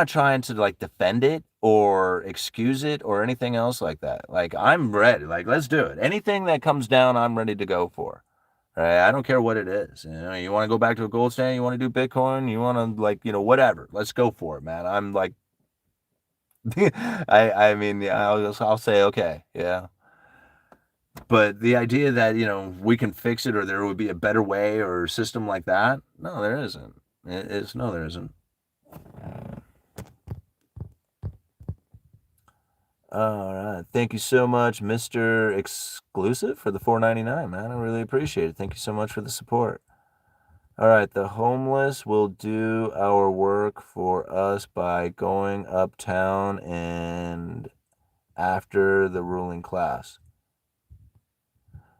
trying to like defend it or excuse it or anything else like that. Like, I'm ready. Like, let's do it. Anything that comes down, I'm ready to go for. Right? I don't care what it is. You want to go back to a gold standard? You want to do Bitcoin? You want to whatever. Let's go for it, man. I'm like, I mean, yeah, I'll say okay, yeah. But the idea that we can fix it or there would be a better way or system like that, no, there isn't. No, there isn't. All right. Thank you so much, Mr. Exclusive, for the $4.99, man. I really appreciate it. Thank you so much for the support. All right. The homeless will do our work for us by going uptown and after the ruling class.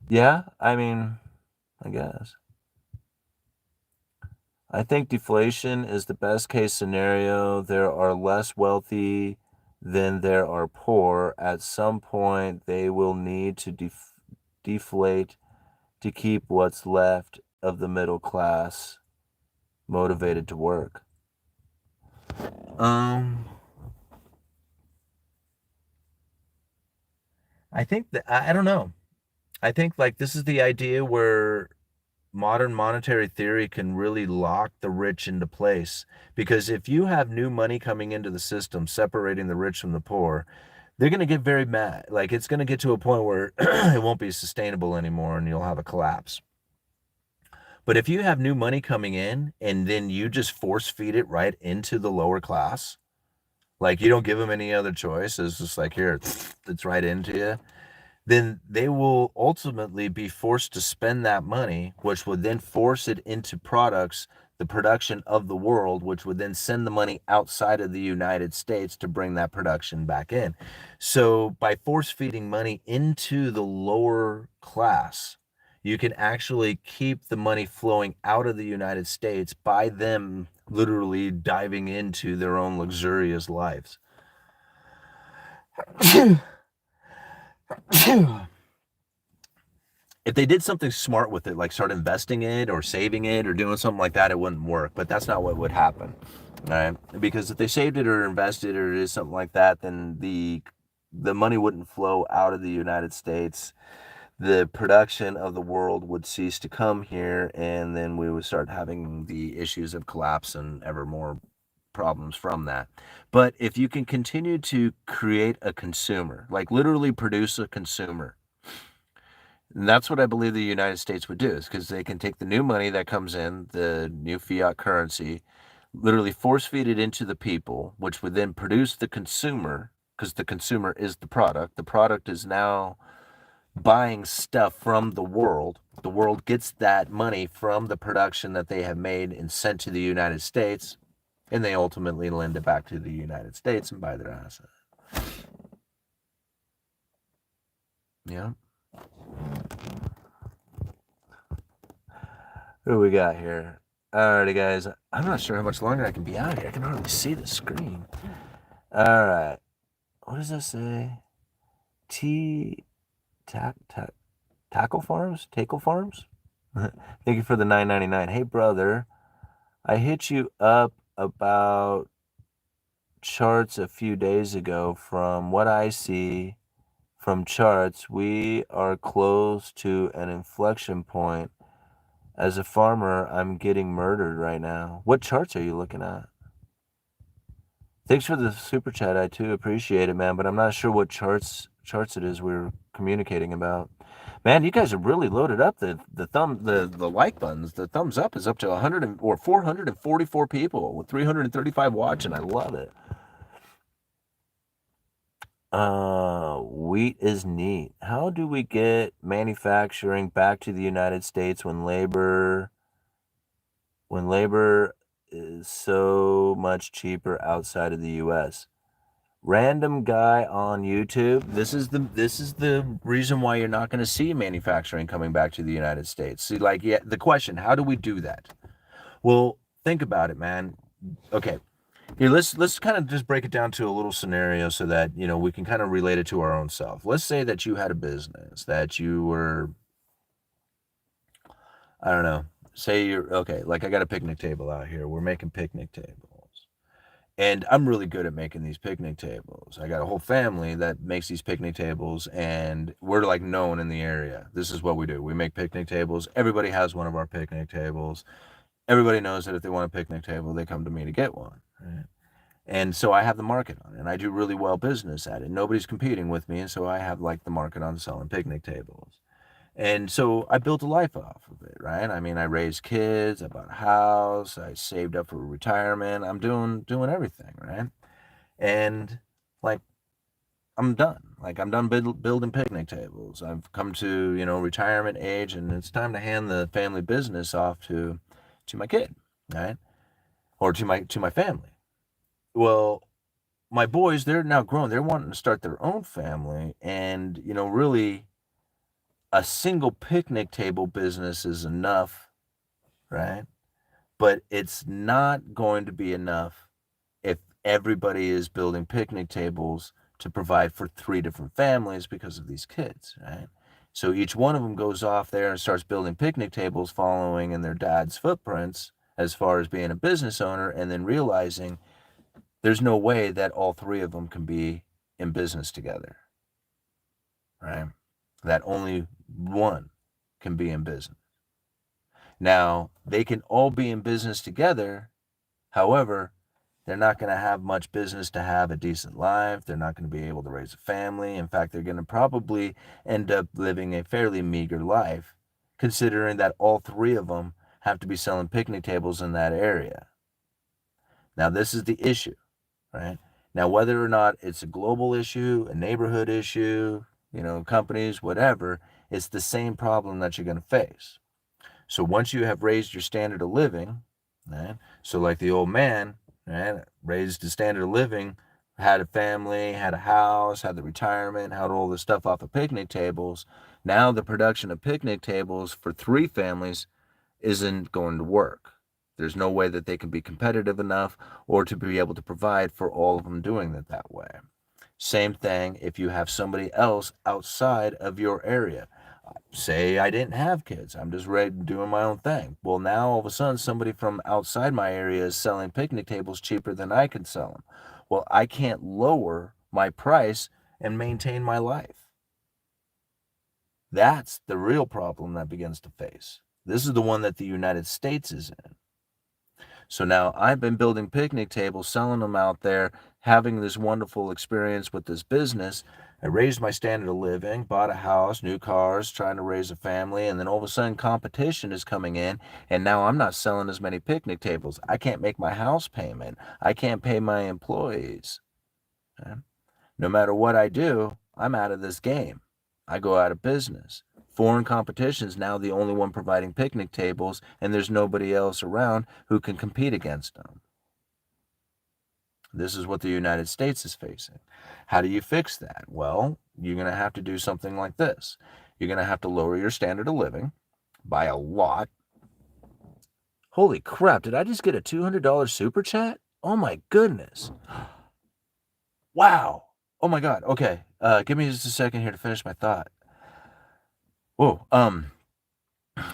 Yeah, I mean, I guess. I think deflation is the best case scenario. There are less wealthy than there are poor. At some point, they will need to deflate to keep what's left of the middle class motivated to work. I think that I don't know. I think like this is the idea where modern monetary theory can really lock the rich into place. Because if you have new money coming into the system, separating the rich from the poor, they're going to get very mad. Like it's going to get to a point where it won't be sustainable anymore and you'll have a collapse. But if you have new money coming in and then you just force feed it right into the lower class, like you don't give them any other choice, it's just like, here, it's right into you, then they will ultimately be forced to spend that money, which would then force it into products, the production of the world, which would then send the money outside of the United States to bring that production back in. So by force feeding money into the lower class, you can actually keep the money flowing out of the United States by them literally diving into their own luxurious lives. If they did something smart with it, like start investing it or saving it or doing something like that, it wouldn't work. But that's not what would happen, right? Because if they saved it or invested or did something like that, then the money wouldn't flow out of the United States. The production of the world would cease to come here, and then we would start having the issues of collapse and ever more problems from that. But if you can continue to create a consumer, like literally produce a consumer, and that's what I believe the United States would do, is because they can take the new money that comes in, the new fiat currency, literally force feed it into the people, which would then produce the consumer, because the consumer is the product. The product is now buying stuff from the world. The world gets that money from the production that they have made and sent to the United States, and they ultimately lend it back to the United States and buy their assets. Yeah. Who we got here? Alrighty, guys. I'm not sure how much longer I can be out here. I can hardly see the screen. Alright. What does that say? Tackle Farms? Tackle Farms? Thank you for the $9.99. Hey, brother. I hit you up about charts a few days ago. From what I see, from charts, we are close to an inflection point. As a farmer, I'm getting murdered right now. What charts are you looking at? Thanks for the super chat. I too appreciate it, man, but I'm not sure what charts it is we're communicating about. Man, you guys are really loaded up. The like buttons, the thumbs up is up to 444 people with 335 watching. I love it. Wheat is neat. How do we get manufacturing back to the United States when labor is so much cheaper outside of the US? Random guy on YouTube. This is the reason why you're not going to see manufacturing coming back to the United States. See, like, yeah, the question, how do we do that? Well, think about it, man. Okay. Here, let's kind of just break it down to a little scenario so that, we can kind of relate it to our own self. Let's say that you had a business that you were, I don't know, say you're, okay, like I got a picnic table out here. We're making picnic tables. And I'm really good at making these picnic tables. I got a whole family that makes these picnic tables, and we're like known in the area. This is what we do. We make picnic tables. Everybody has one of our picnic tables. Everybody knows that if they want a picnic table, they come to me to get one. Right? And so I have the market on it, and I do really well business at it. Nobody's competing with me, and so I have like the market on selling picnic tables. And so I built a life off of it, right? I mean, I raised kids, I bought a house, I saved up for retirement. I'm doing everything, right? And like I'm done. Like I'm done building picnic tables. I've come to, retirement age, and it's time to hand the family business off to my kid, right? Or to my family. Well, my boys, they're now grown. They're wanting to start their own family, and really a single picnic table business is enough, right? But it's not going to be enough if everybody is building picnic tables to provide for 3 different families because of these kids, right? So each one of them goes off there and starts building picnic tables following in their dad's footprints as far as being a business owner, and then realizing there's no way that all 3 of them can be in business together, right? That only one can be in business. Now, they can all be in business together. However, they're not going to have much business to have a decent life. They're not going to be able to raise a family. In fact, they're going to probably end up living a fairly meager life, considering that all 3 of them have to be selling picnic tables in that area. Now, this is the issue, right? Now, whether or not it's a global issue, a neighborhood issue, companies, whatever, it's the same problem that you're going to face. So once you have raised your standard of living, right? So like the old man, right, raised his standard of living, had a family, had a house, had the retirement, had all this stuff off of picnic tables. Now the production of picnic tables for 3 families isn't going to work. There's no way that they can be competitive enough or to be able to provide for all of them doing it that way. Same thing if you have somebody else outside of your area. Say I didn't have kids. I'm just ready doing my own thing. Well, now all of a sudden somebody from outside my area is selling picnic tables cheaper than I can sell them. Well, I can't lower my price and maintain my life. That's the real problem that begins to face. This is the one that the United States is in. So now I've been building picnic tables, selling them out there, having this wonderful experience with this business. I raised my standard of living, bought a house, new cars, trying to raise a family, and then all of a sudden competition is coming in, and now I'm not selling as many picnic tables. I can't make my house payment. I can't pay my employees. Okay? No matter what I do, I'm out of this game. I go out of business. Foreign competition is now the only one providing picnic tables, and there's nobody else around who can compete against them. This is what the United States is facing. How do you fix that? Well, you're going to have to do something like this. You're going to have to lower your standard of living by a lot. Holy crap, did I just get a $200 super chat? Oh my goodness. Wow. Oh my God. Okay. Give me just a second here to finish my thought. Whoa.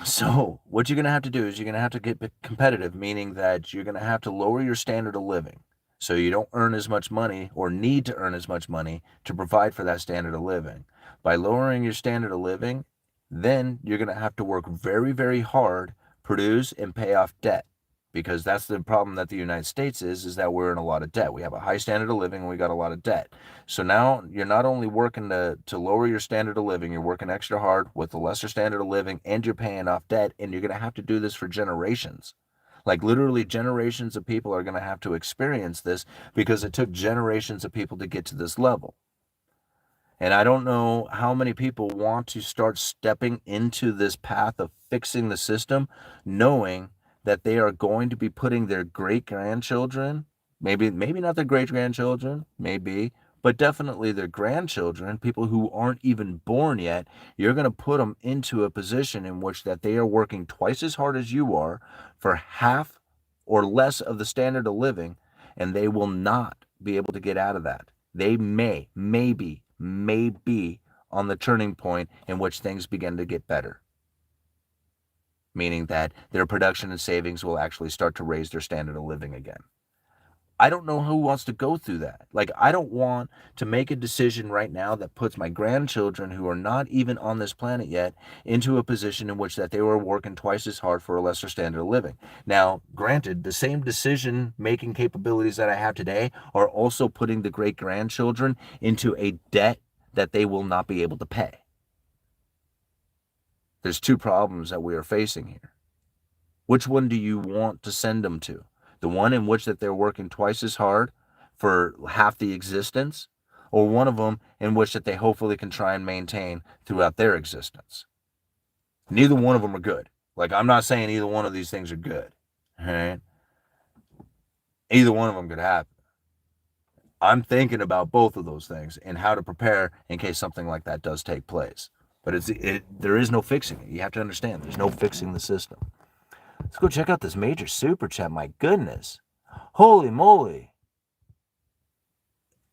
So what you're going to have to do is you're going to have to get competitive, meaning that you're going to have to lower your standard of living. So you don't earn as much money or need to earn as much money to provide for that standard of living. By lowering your standard of living, then you're going to have to work very, very hard, produce and pay off debt. Because that's the problem that the United States is that we're in a lot of debt. We have a high standard of living and we got a lot of debt. So now you're not only working to lower your standard of living, you're working extra hard with a lesser standard of living and you're paying off debt, and you're going to have to do this for generations. Like literally generations of people are going to have to experience this because it took generations of people to get to this level. And I don't know how many people want to start stepping into this path of fixing the system, knowing that they are going to be putting their great grandchildren, maybe not their great grandchildren, maybe, but definitely their grandchildren, people who aren't even born yet. You're going to put them into a position in which that they are working twice as hard as you are for half or less of the standard of living, and they will not be able to get out of that. They maybe be on the turning point in which things begin to get better, meaning that their production and savings will actually start to raise their standard of living again. I don't know who wants to go through that. Like, I don't want to make a decision right now that puts my grandchildren, who are not even on this planet yet, into a position in which that they were working twice as hard for a lesser standard of living. Now, granted, the same decision-making capabilities that I have today are also putting the great-grandchildren into a debt that they will not be able to pay. There's two problems that we are facing here. Which one do you want to send them to? The one in which that they're working twice as hard for half the existence, or one of them in which that they hopefully can try and maintain throughout their existence? Neither one of them are good. Like, I'm not saying either one of these things are good. All right? Either one of them could happen. I'm thinking about both of those things and how to prepare in case something like that does take place. But there is no fixing it. You have to understand, there's no fixing the system. Let's go check out this major super chat. My goodness. Holy moly.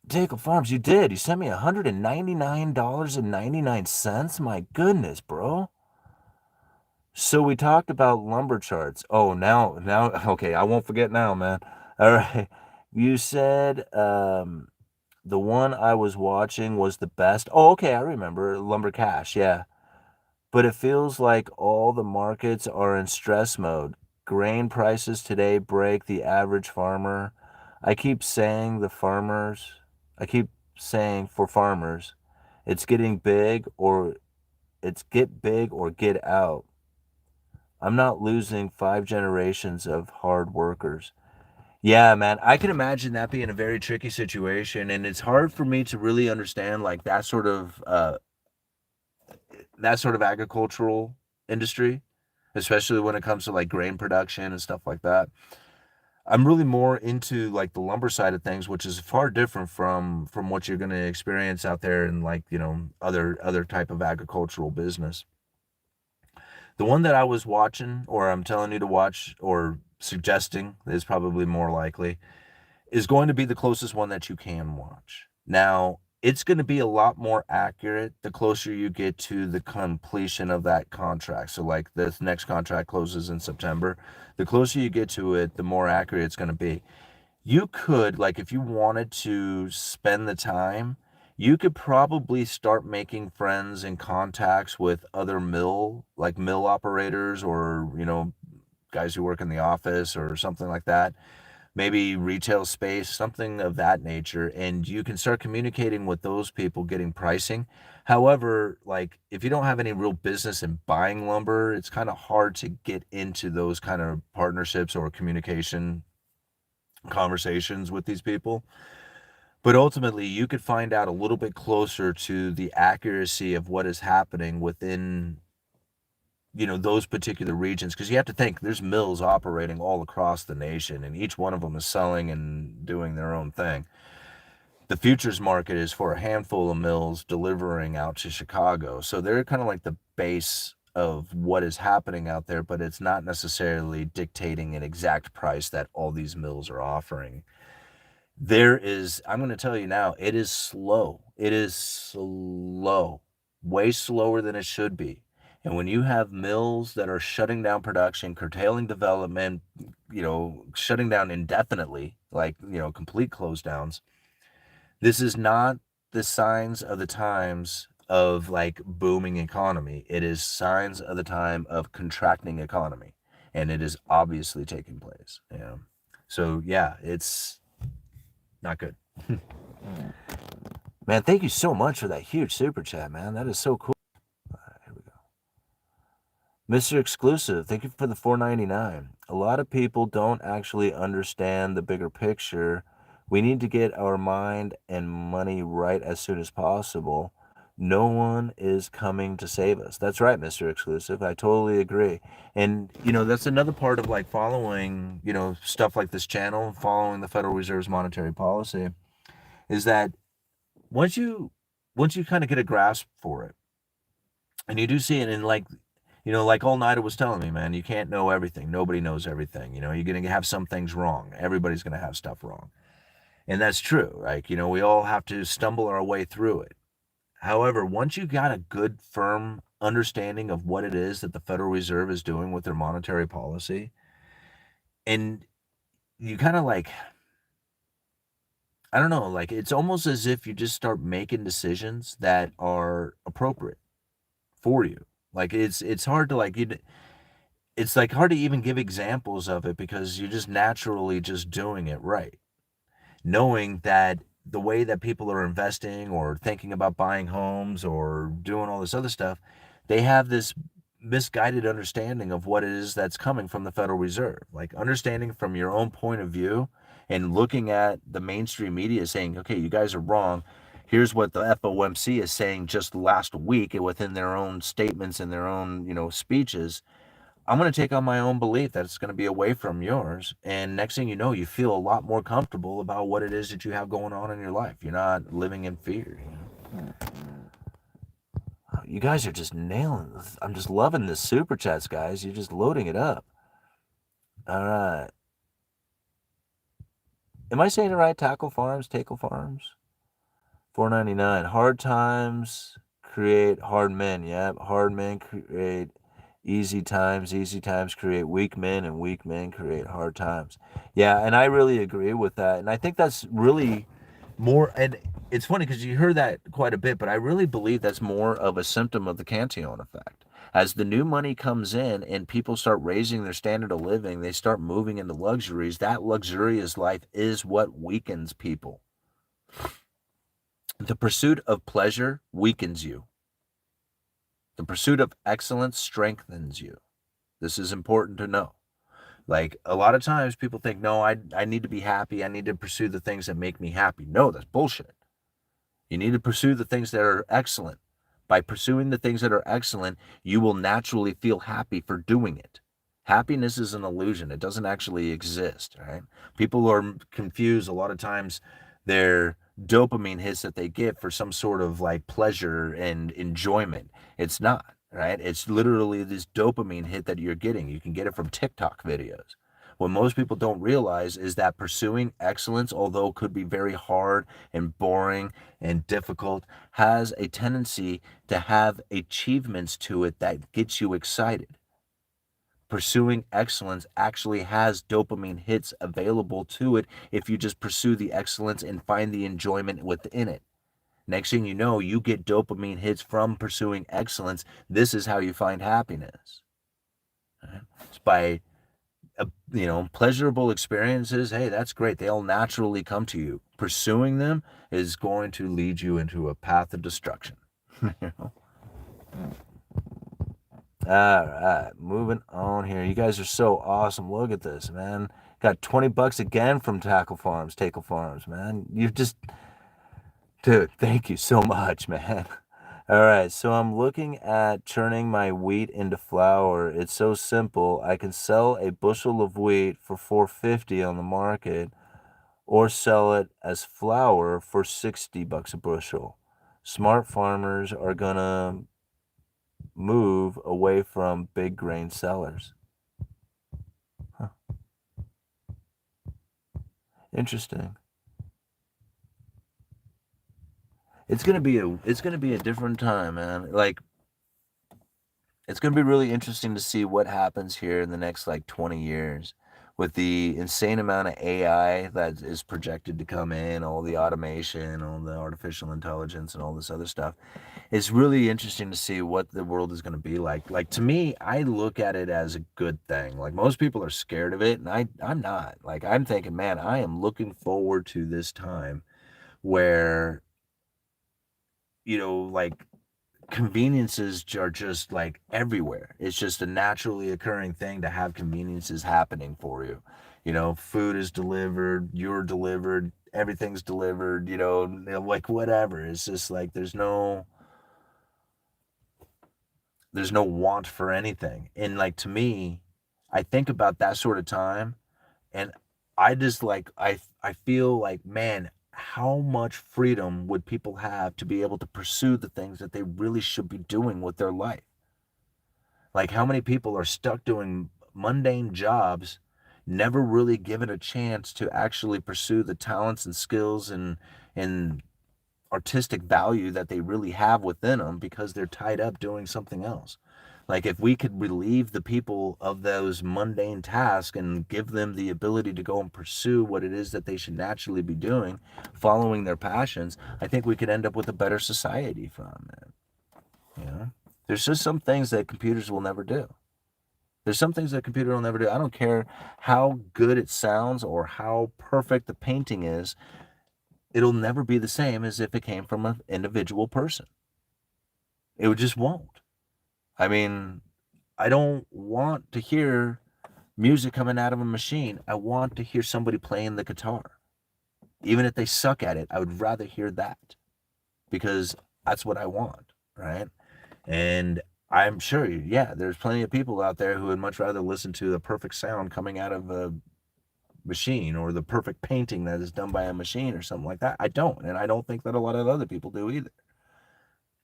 Daigle Farms, you did. You sent me $199.99. My goodness, bro. So we talked about lumber charts. Oh, now, okay, I won't forget now, man. All right. You said the one I was watching was the best. Oh, okay, I remember. Lumber Cash, yeah. But it feels like all the markets are in stress mode. Grain prices today break the average farmer. I keep saying I keep saying for farmers, it's getting big or it's get big or get out. I'm not losing 5 generations of hard workers. Yeah, man, I can imagine that being a very tricky situation, and it's hard for me to really understand like that sort of agricultural industry, especially when it comes to like grain production and stuff like that. I'm really more into like the lumber side of things, which is far different from what you're going to experience out there in like, other type of agricultural business. The one that I was watching, or I'm telling you to watch, or suggesting is probably more likely, is going to be the closest one that you can watch. Now, it's going to be a lot more accurate the closer you get to the completion of that contract. So, like, this next contract closes in September. The closer you get to it, the more accurate it's going to be. You could, like, if you wanted to spend the time, you could probably start making friends and contacts with other mill operators, or, guys who work in the office or something like that, maybe retail space, something of that nature, and you can start communicating with those people, getting pricing. However, like, if you don't have any real business in buying lumber, it's kind of hard to get into those kind of partnerships or communication conversations with these people. But ultimately, you could find out a little bit closer to the accuracy of what is happening within those particular regions, because you have to think there's mills operating all across the nation, and each one of them is selling and doing their own thing. The futures market is for a handful of mills delivering out to Chicago, so they're kind of like the base of what is happening out there, but it's not necessarily dictating an exact price that all these mills are offering. I'm going to tell you now, it is slow. It is slow, way slower than it should be. And when you have mills that are shutting down production, curtailing development, shutting down indefinitely, like, complete close downs, this is not the signs of the times of like booming economy. It is signs of the time of contracting economy. And it is obviously taking place. So yeah, it's not good. Man, thank you so much for that huge super chat, man. That is so cool. Here we go. Mr. Exclusive, thank you for the $4.99. A lot of people don't actually understand the bigger picture. We need to get our mind and money right as soon as possible. No one is coming to save us. That's right, Mr. Exclusive. I totally agree. And, that's another part of like following, stuff like this channel, following the Federal Reserve's monetary policy, is that once you kind of get a grasp for it, and you do see it in like, like All Nighter was telling me, man, you can't know everything. Nobody knows everything. You're going to have some things wrong. Everybody's going to have stuff wrong. And that's true. Like, we all have to stumble our way through it. However, once you got a good, firm understanding of what it is that the Federal Reserve is doing with their monetary policy, and you kind of like, I don't know, like it's almost as if you just start making decisions that are appropriate for you. Like it's hard to like it's like hard to even give examples of it because you're just naturally just doing it right. Knowing that the way that people are investing or thinking about buying homes or doing all this other stuff, they have this misguided understanding of what it is that's coming from the Federal Reserve. Like understanding from your own point of view and looking at the mainstream media saying, okay, you guys are wrong. Here's what the FOMC is saying just last week within their own statements and their own, speeches. I'm going to take on my own belief that it's going to be away from yours. And next thing you know, you feel a lot more comfortable about what it is that you have going on in your life. You're not living in fear. You guys are just nailing this. I'm just loving this super chats, guys. You're just loading it up. All right. Am I saying it right? Tackle Farms? $4.99. Hard times create hard men. Yep. Hard men create easy times. Easy times create weak men, and weak men create hard times. Yeah, and I really agree with that. And I think that's really more, and it's funny because you heard that quite a bit, but I really believe that's more of a symptom of the Cantillon effect. As the new money comes in and people start raising their standard of living, they start moving into luxuries. That luxurious life is what weakens people. The pursuit of pleasure weakens you. The pursuit of excellence strengthens you. This is important to know. Like a lot of times people think, no, I need to be happy. I need to pursue the things that make me happy. No, that's bullshit. You need to pursue the things that are excellent. By pursuing the things that are excellent, you will naturally feel happy for doing it. Happiness is an illusion. It doesn't actually exist, right? People are confused a lot of times. Their dopamine hits that they get for some sort of like pleasure and enjoyment. It's not, right? It's literally this dopamine hit that you're getting. You can get it from TikTok videos. What most people don't realize is that pursuing excellence, although it could be very hard and boring and difficult, has a tendency to have achievements to it that gets you excited. Pursuing excellence actually has dopamine hits available to it if you just pursue the excellence and find the enjoyment within it. Next thing you know, you get dopamine hits from pursuing excellence. This is how you find happiness. Right? It's by pleasurable experiences. Hey, that's great. They'll naturally come to you. Pursuing them is going to lead you into a path of destruction. All right, moving on here. You guys are so awesome. Look at this, man. Got $20 again from Tackle Farms, man. Dude, thank you so much, man. All right, so I'm looking at turning my wheat into flour. It's so simple. I can sell a bushel of wheat for $4.50 on the market or sell it as flour for $60 a bushel. Smart farmers are gonna move away from big grain sellers. Huh. Interesting. It's gonna be a different time, man. Like it's going to be really interesting to see what happens here in the next like 20 years with the insane amount of AI that is projected to come in, all the automation, all the artificial intelligence, and all this other stuff. It's really interesting to see what the world is going to be like. Like to me, I look at it as a good thing. Like most people are scared of it, and I'm not. Like I'm thinking, man, I am looking forward to this time where, like conveniences are just like everywhere. It's just a naturally occurring thing to have conveniences happening for you. Food is delivered, you're delivered, everything's delivered, like whatever. It's just like there's no want for anything. And like to me, I think about that sort of time and I just like I feel like, man, how much freedom would people have to be able to pursue the things that they really should be doing with their life? Like how many people are stuck doing mundane jobs, never really given a chance to actually pursue the talents and skills and artistic value that they really have within them because they're tied up doing something else. Like if we could relieve the people of those mundane tasks and give them the ability to go and pursue what it is that they should naturally be doing, following their passions, I think we could end up with a better society from it. There's just some things that computers will never do. There's some things that a computer will never do. I don't care how good it sounds or how perfect the painting is. It'll never be the same as if it came from an individual person. It just won't. I mean, I don't want to hear music coming out of a machine. I want to hear somebody playing the guitar. Even if they suck at it, I would rather hear that because that's what I want, right? And I'm sure, yeah, there's plenty of people out there who would much rather listen to the perfect sound coming out of a machine or the perfect painting that is done by a machine or something like that. I don't, and I don't think that a lot of other people do either.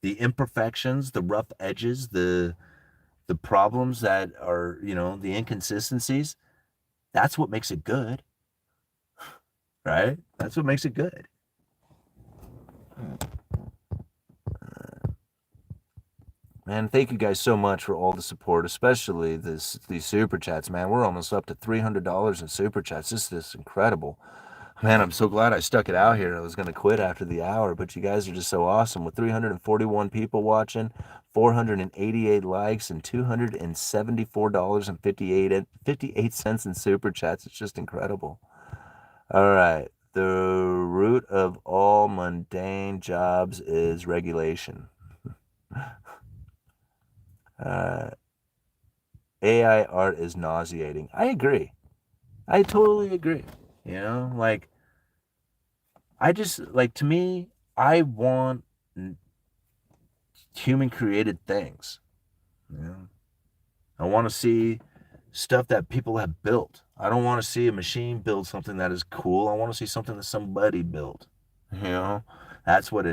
The imperfections, the rough edges, the problems that are, the inconsistencies, that's what makes it good, right? That's what makes it good. Man, thank you guys so much for all the support, especially these super chats, man. We're almost up to $300 in super chats. This is incredible. Man, I'm so glad I stuck it out here. I was going to quit after the hour, but you guys are just so awesome. With 341 people watching, 488 likes, and $274.58 in super chats. It's just incredible. All right. The root of all mundane jobs is regulation. AI art is nauseating. I agree. I totally agree. Like I just like to me, I want human created things. I want to see stuff that people have built. I don't want to see a machine build something that is cool. I want to see something that somebody built. That's what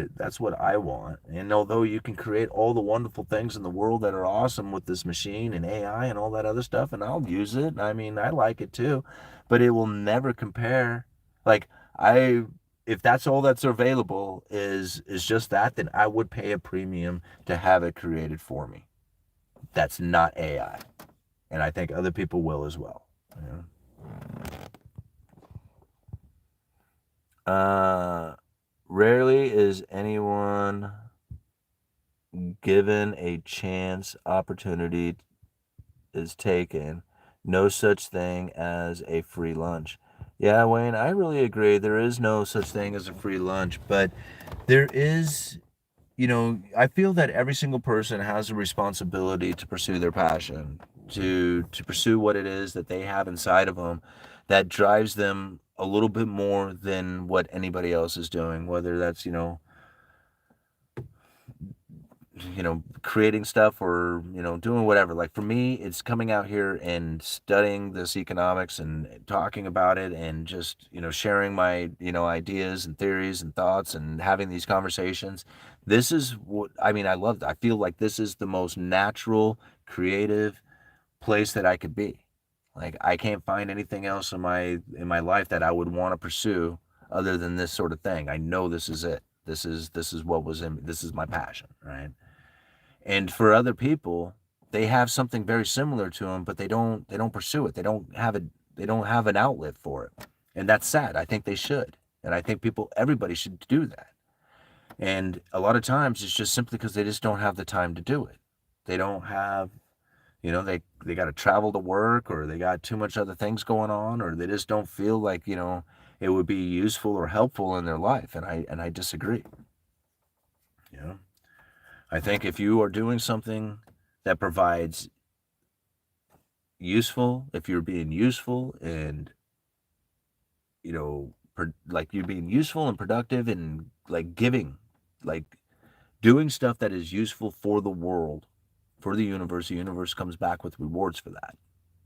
I want. And although you can create all the wonderful things in the world that are awesome with this machine and AI and all that other stuff, and I'll use it. I mean, I like it too, but it will never compare. Like if that's all that's available is just that, then I would pay a premium to have it created for me. That's not AI. And I think other people will as well. Rarely is anyone given a chance. Opportunity is taken. No such thing as a free lunch. Yeah, Wayne, I really agree. There is no such thing as a free lunch, but there is, I feel that every single person has a responsibility to pursue their passion, to pursue what it is that they have inside of them that drives them a little bit more than what anybody else is doing, whether that's, creating stuff or, doing whatever. Like for me, it's coming out here and studying this economics and talking about it and just, sharing my, ideas and theories and thoughts and having these conversations. This is what, I mean, I love that. I feel like this is the most natural, creative place that I could be. Like I can't find anything else in my life that I would want to pursue other than this sort of thing. I know this is it. This is what was in, this is my passion, right? And for other people, they have something very similar to them, but they don't pursue it. They don't have an outlet for it. And that's sad. I think they should. And I think everybody should do that. And a lot of times it's just simply because they just don't have the time to do it. They don't have, they got to travel to work, or they got too much other things going on, or they just don't feel like, it would be useful or helpful in their life. And I disagree. I think if you are doing something that provides if you're being useful and, like you're being useful and productive and like giving, like doing stuff that is useful for the world, for the universe comes back with rewards for that.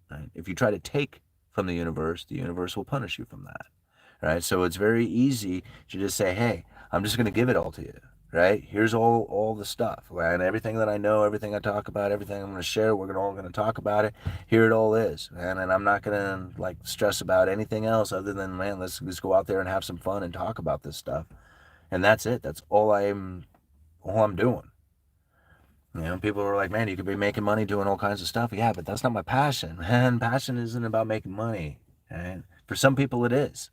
Right? If you try to take from the universe will punish you from that. Right? So it's very easy to just say, hey, I'm just going to give it all to you. Right? Here's all the stuff, right? And everything that I know, everything I talk about, everything I'm going to share, we're all going to talk about it. Here it all is, man. And I'm not going to like stress about anything else other than, man, let's just go out there and have some fun and talk about this stuff. And that's it. That's all I'm doing. People are like, man, you could be making money doing all kinds of stuff. Yeah, but that's not my passion, man. Passion isn't about making money. And for some people it is.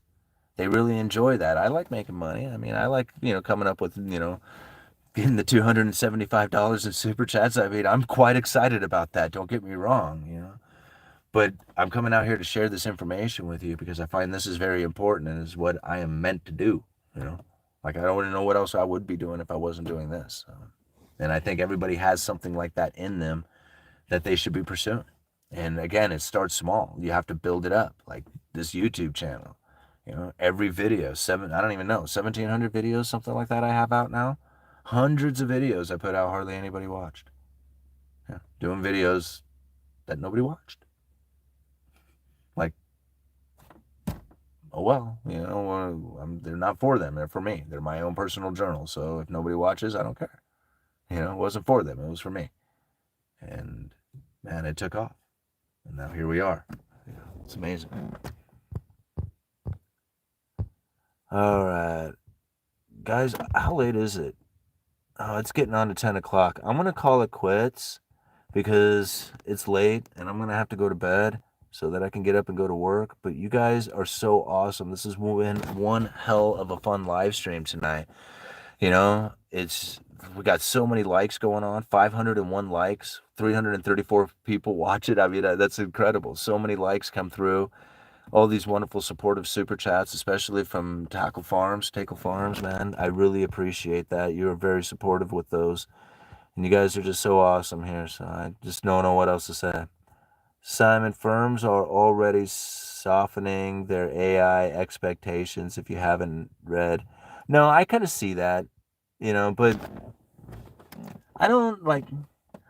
They really enjoy that. I like making money. I mean, I like, coming up with, getting the $275 in super chats. I mean, I'm quite excited about that. Don't get me wrong, But I'm coming out here to share this information with you because I find this is very important and is what I am meant to do, Like, I don't even know what else I would be doing if I wasn't doing this. And I think everybody has something like that in them that they should be pursuing. And again, it starts small. You have to build it up, like this YouTube channel. Every video, I don't even know, 1,700 videos, something like that I have out now. Hundreds of videos I put out, hardly anybody watched. Yeah, doing videos that nobody watched. Like, oh well, they're not for them, they're for me. They're my own personal journal, so if nobody watches, I don't care. It wasn't for them, it was for me. And man, it took off. And now here we are. It's amazing. All right. Guys, how late is it? Oh, it's getting on to 10 o'clock. I'm going to call it quits because it's late and I'm going to have to go to bed so that I can get up and go to work. But you guys are so awesome. This has been one hell of a fun live stream tonight. We got so many likes going on, 501 likes, 334 people watch it. I mean, that's incredible. So many likes come through. All these wonderful supportive super chats, especially from Tackle Farms, man. I really appreciate that. You're very supportive with those. And you guys are just so awesome here. So I just don't know what else to say. Simon, firms are already softening their AI expectations if you haven't read. No, I kind of see that, but I don't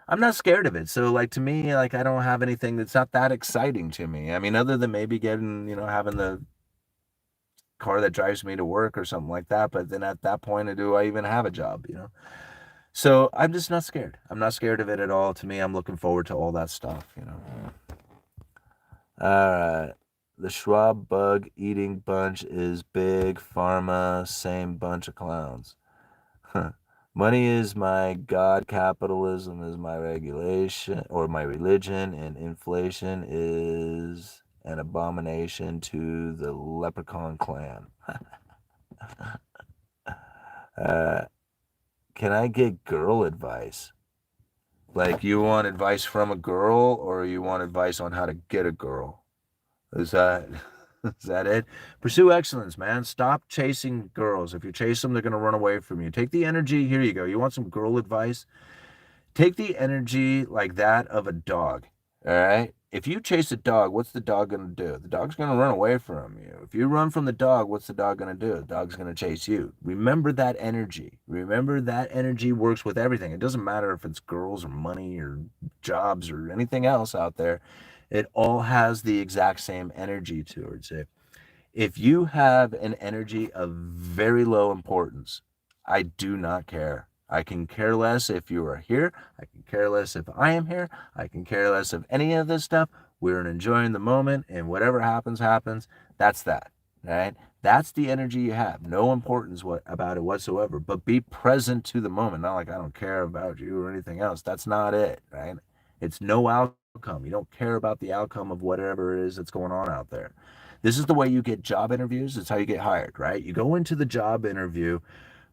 I'm not scared of it. So like to me, like I don't have anything that's not that exciting to me. I mean, other than maybe getting, having the car that drives me to work or something like that. But then at that point, do I even have a job, So I'm just not scared. I'm not scared of it at all. To me, I'm looking forward to all that stuff, All right. The Schwab bug eating bunch is big pharma, same bunch of clowns. Money is my god, capitalism is my regulation or my religion, and inflation is an abomination to the leprechaun clan. Can I get girl advice? Like, you want advice from a girl, or you want advice on how to get a girl? Is that it? Pursue excellence, man. Stop chasing girls. If you chase them, they're going to run away from you. Take the energy. Here you go. You want some girl advice? Take the energy like that of a dog. All right? If you chase a dog, what's the dog going to do? The dog's going to run away from you. If you run from the dog, what's the dog going to do? The dog's going to chase you. Remember that energy. Remember that energy works with everything. It doesn't matter if it's girls or money or jobs or anything else out there. It all has the exact same energy towards it. If you have an energy of very low importance, I do not care. I can care less if you are here. I can care less if I am here. I can care less of any of this stuff. We're enjoying the moment, and whatever happens, happens. That's that, right? That's the energy you have. No importance about it whatsoever, but be present to the moment. Not like I don't care about you or anything else. That's not it, right? It's no outcome. You don't care about the outcome of whatever it is that's going on out there. This is the way you get job interviews. It's how you get hired, right? You go into the job interview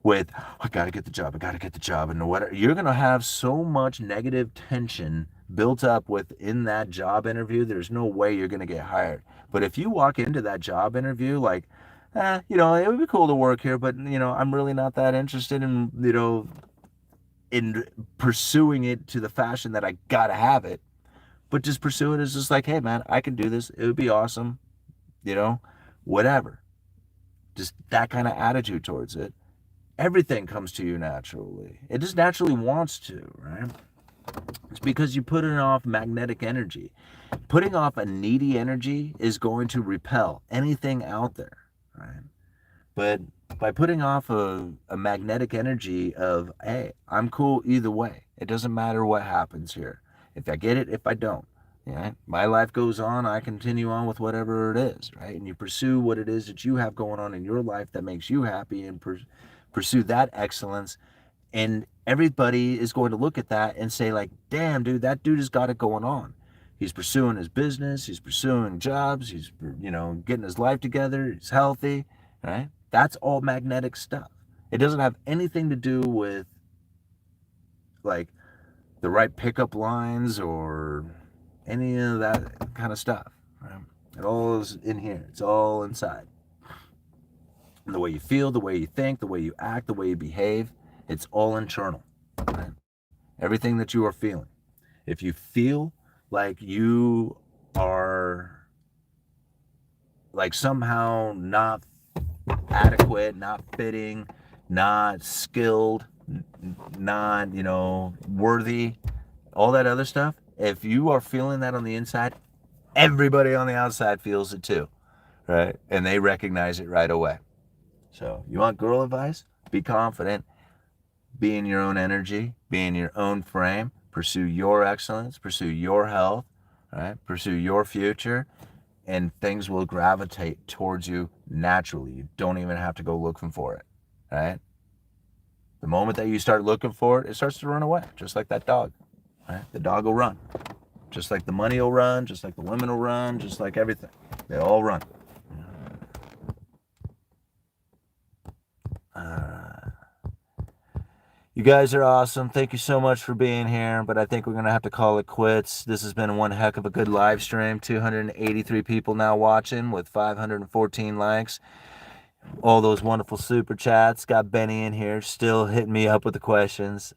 with, I got to get the job, I got to get the job. And whatever, you're going to have so much negative tension built up within that job interview, there's no way you're going to get hired. But if you walk into that job interview like, it would be cool to work here, but, I'm really not that interested in, in pursuing it to the fashion that I got to have it. But just pursue it as just like, hey, man, I can do this. It would be awesome, whatever. Just that kind of attitude towards it. Everything comes to you naturally. It just naturally wants to, right? It's because you put off magnetic energy. Putting off a needy energy is going to repel anything out there, right? But by putting off a magnetic energy of, hey, I'm cool either way. It doesn't matter what happens here. If I get it, if I don't. My life goes on, I continue on with whatever it is, right? And you pursue what it is that you have going on in your life that makes you happy and pursue that excellence. And everybody is going to look at that and say like, damn, dude, that dude has got it going on. He's pursuing his business. He's pursuing jobs. He's, getting his life together. He's healthy, right? That's all magnetic stuff. It doesn't have anything to do with like the right pickup lines or any of that kind of stuff, right? It all is in here. It's all inside. And the way you feel, the way you think, the way you act, the way you behave, it's all internal, right? Everything that you are feeling. If you feel like you are like somehow not adequate, not fitting, not skilled, not, worthy, all that other stuff, if you are feeling that on the inside, everybody on the outside feels it too, right? And they recognize it right away. So you want girl advice? Be confident, be in your own energy, be in your own frame, pursue your excellence, pursue your health, right? Pursue your future, and things will gravitate towards you naturally. You don't even have to go looking for it, right? The moment that you start looking for it, it starts to run away, just like that dog, right? The dog will run. Just like the money will run, just like the women will run, just like everything. They all run. You guys are awesome. Thank you so much for being here, but I think we're going to have to call it quits. This has been one heck of a good live stream. 283 people now watching with 514 likes. All those wonderful super chats. Got Benny in here still hitting me up with the questions.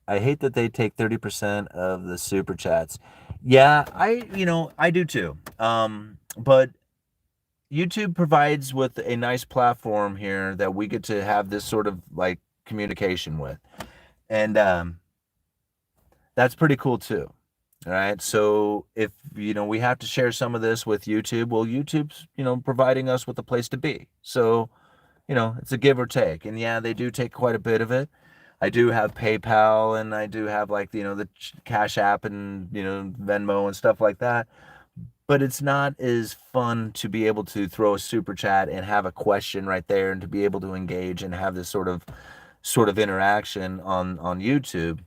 I hate that they take 30% of the super chats. Yeah, I do too. But YouTube provides with a nice platform here that we get to have this sort of like communication with. And that's pretty cool too. All right. So if, we have to share some of this with YouTube, well, YouTube's, providing us with a place to be. So, it's a give or take. And yeah, they do take quite a bit of it. I do have PayPal and I do have like, the Cash App and, Venmo and stuff like that. But it's not as fun to be able to throw a super chat and have a question right there and to be able to engage and have this sort of interaction on YouTube.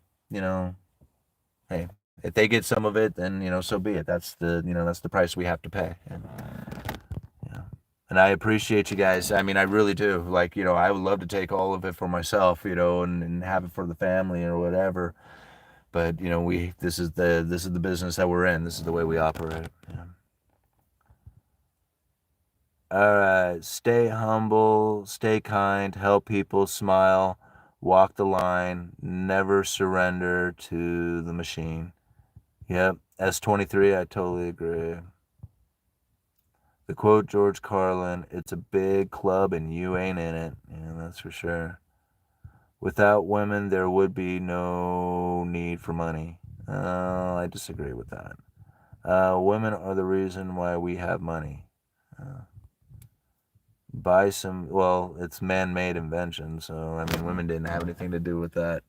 Hey, if they get some of it, then, so be it. That's the price we have to pay. And I appreciate you guys. I mean, I really do. Like, I would love to take all of it for myself, and have it for the family or whatever. But, this is the business that we're in. This is the way we operate. All right. Stay humble, stay kind, help people, smile, walk the line, never surrender to the machine. Yep. S23, I totally agree. The quote George Carlin, it's a big club and you ain't in it. Yeah, that's for sure. Without women, there would be no need for money. I disagree with that. Women are the reason why we have money. It's man-made invention, so, I mean, women didn't have anything to do with that.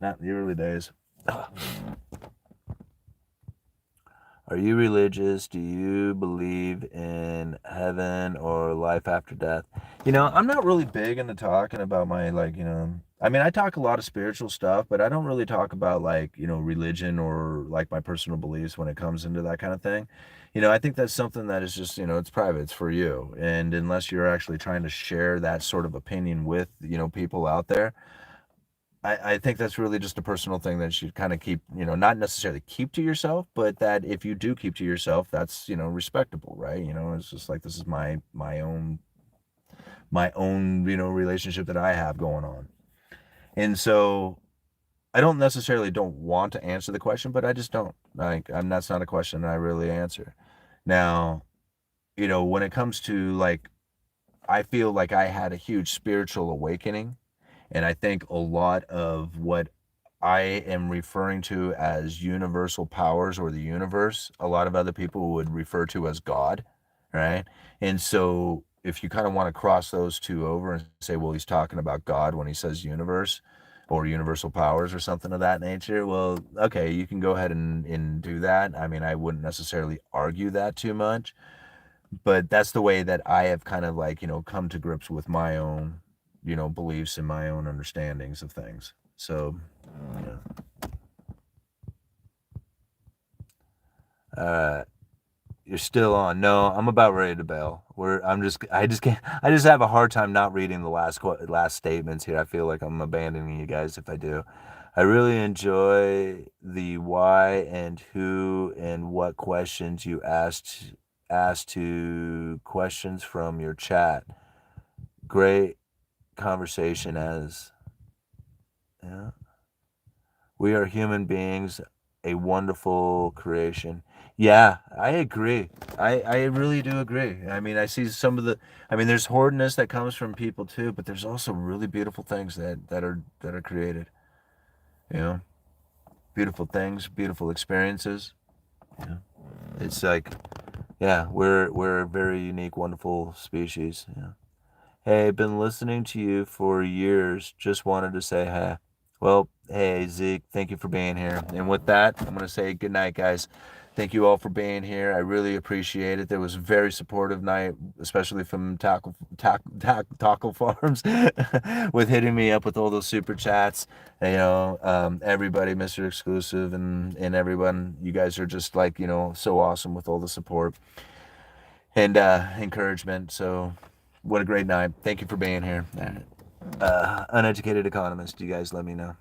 Not in the early days. Are you religious? Do you believe in heaven or life after death? I'm not really big into talking about my, I mean, I talk a lot of spiritual stuff, but I don't really talk about, religion or like my personal beliefs when it comes into that kind of thing. I think that's something that is just, it's private, it's for you. And unless you're actually trying to share that sort of opinion with, people out there, I think that's really just a personal thing that you kind of keep, not necessarily keep to yourself, but that if you do keep to yourself, that's, respectable, right? It's just like, this is my own, relationship that I have going on. And so I don't necessarily don't want to answer the question, but I just don't. That's not a question I really answer. Now, when it comes to I feel like I had a huge spiritual awakening. And I think a lot of what I am referring to as universal powers or the universe, a lot of other people would refer to as God, right? And so if you kind of want to cross those two over and say, well, he's talking about God when he says universe or universal powers or something of that nature, well, okay, you can go ahead and do that. I mean, I wouldn't necessarily argue that too much, but that's the way that I have kind of come to grips with my own, beliefs and my own understandings of things. So, yeah. You're still on. No, I'm about ready to bail. I just can't, I just have a hard time not reading the last statements here. I feel like I'm abandoning you guys if I do. I really enjoy the why and who and what questions you asked to questions from your chat. Great conversation as, yeah. We are human beings, a wonderful creation. Yeah, I agree. I really do agree. I mean, I see I mean, there's horridness that comes from people too, but there's also really beautiful things that are created. You know, beautiful things, beautiful experiences. Yeah. It's like, yeah, we're a very unique, wonderful species. Yeah. Hey, been listening to you for years. Just wanted to say hey. Well, hey, Zeke, thank you for being here. And with that, I'm going to say good night, guys. Thank you all for being here. I really appreciate it. There was a very supportive night, especially from Tackle Farms, with hitting me up with all those super chats. Everybody, Mr. Exclusive, and everyone, you guys are just so awesome with all the support and encouragement. So, what a great night. Thank you for being here. Uneducated Economist, you guys let me know.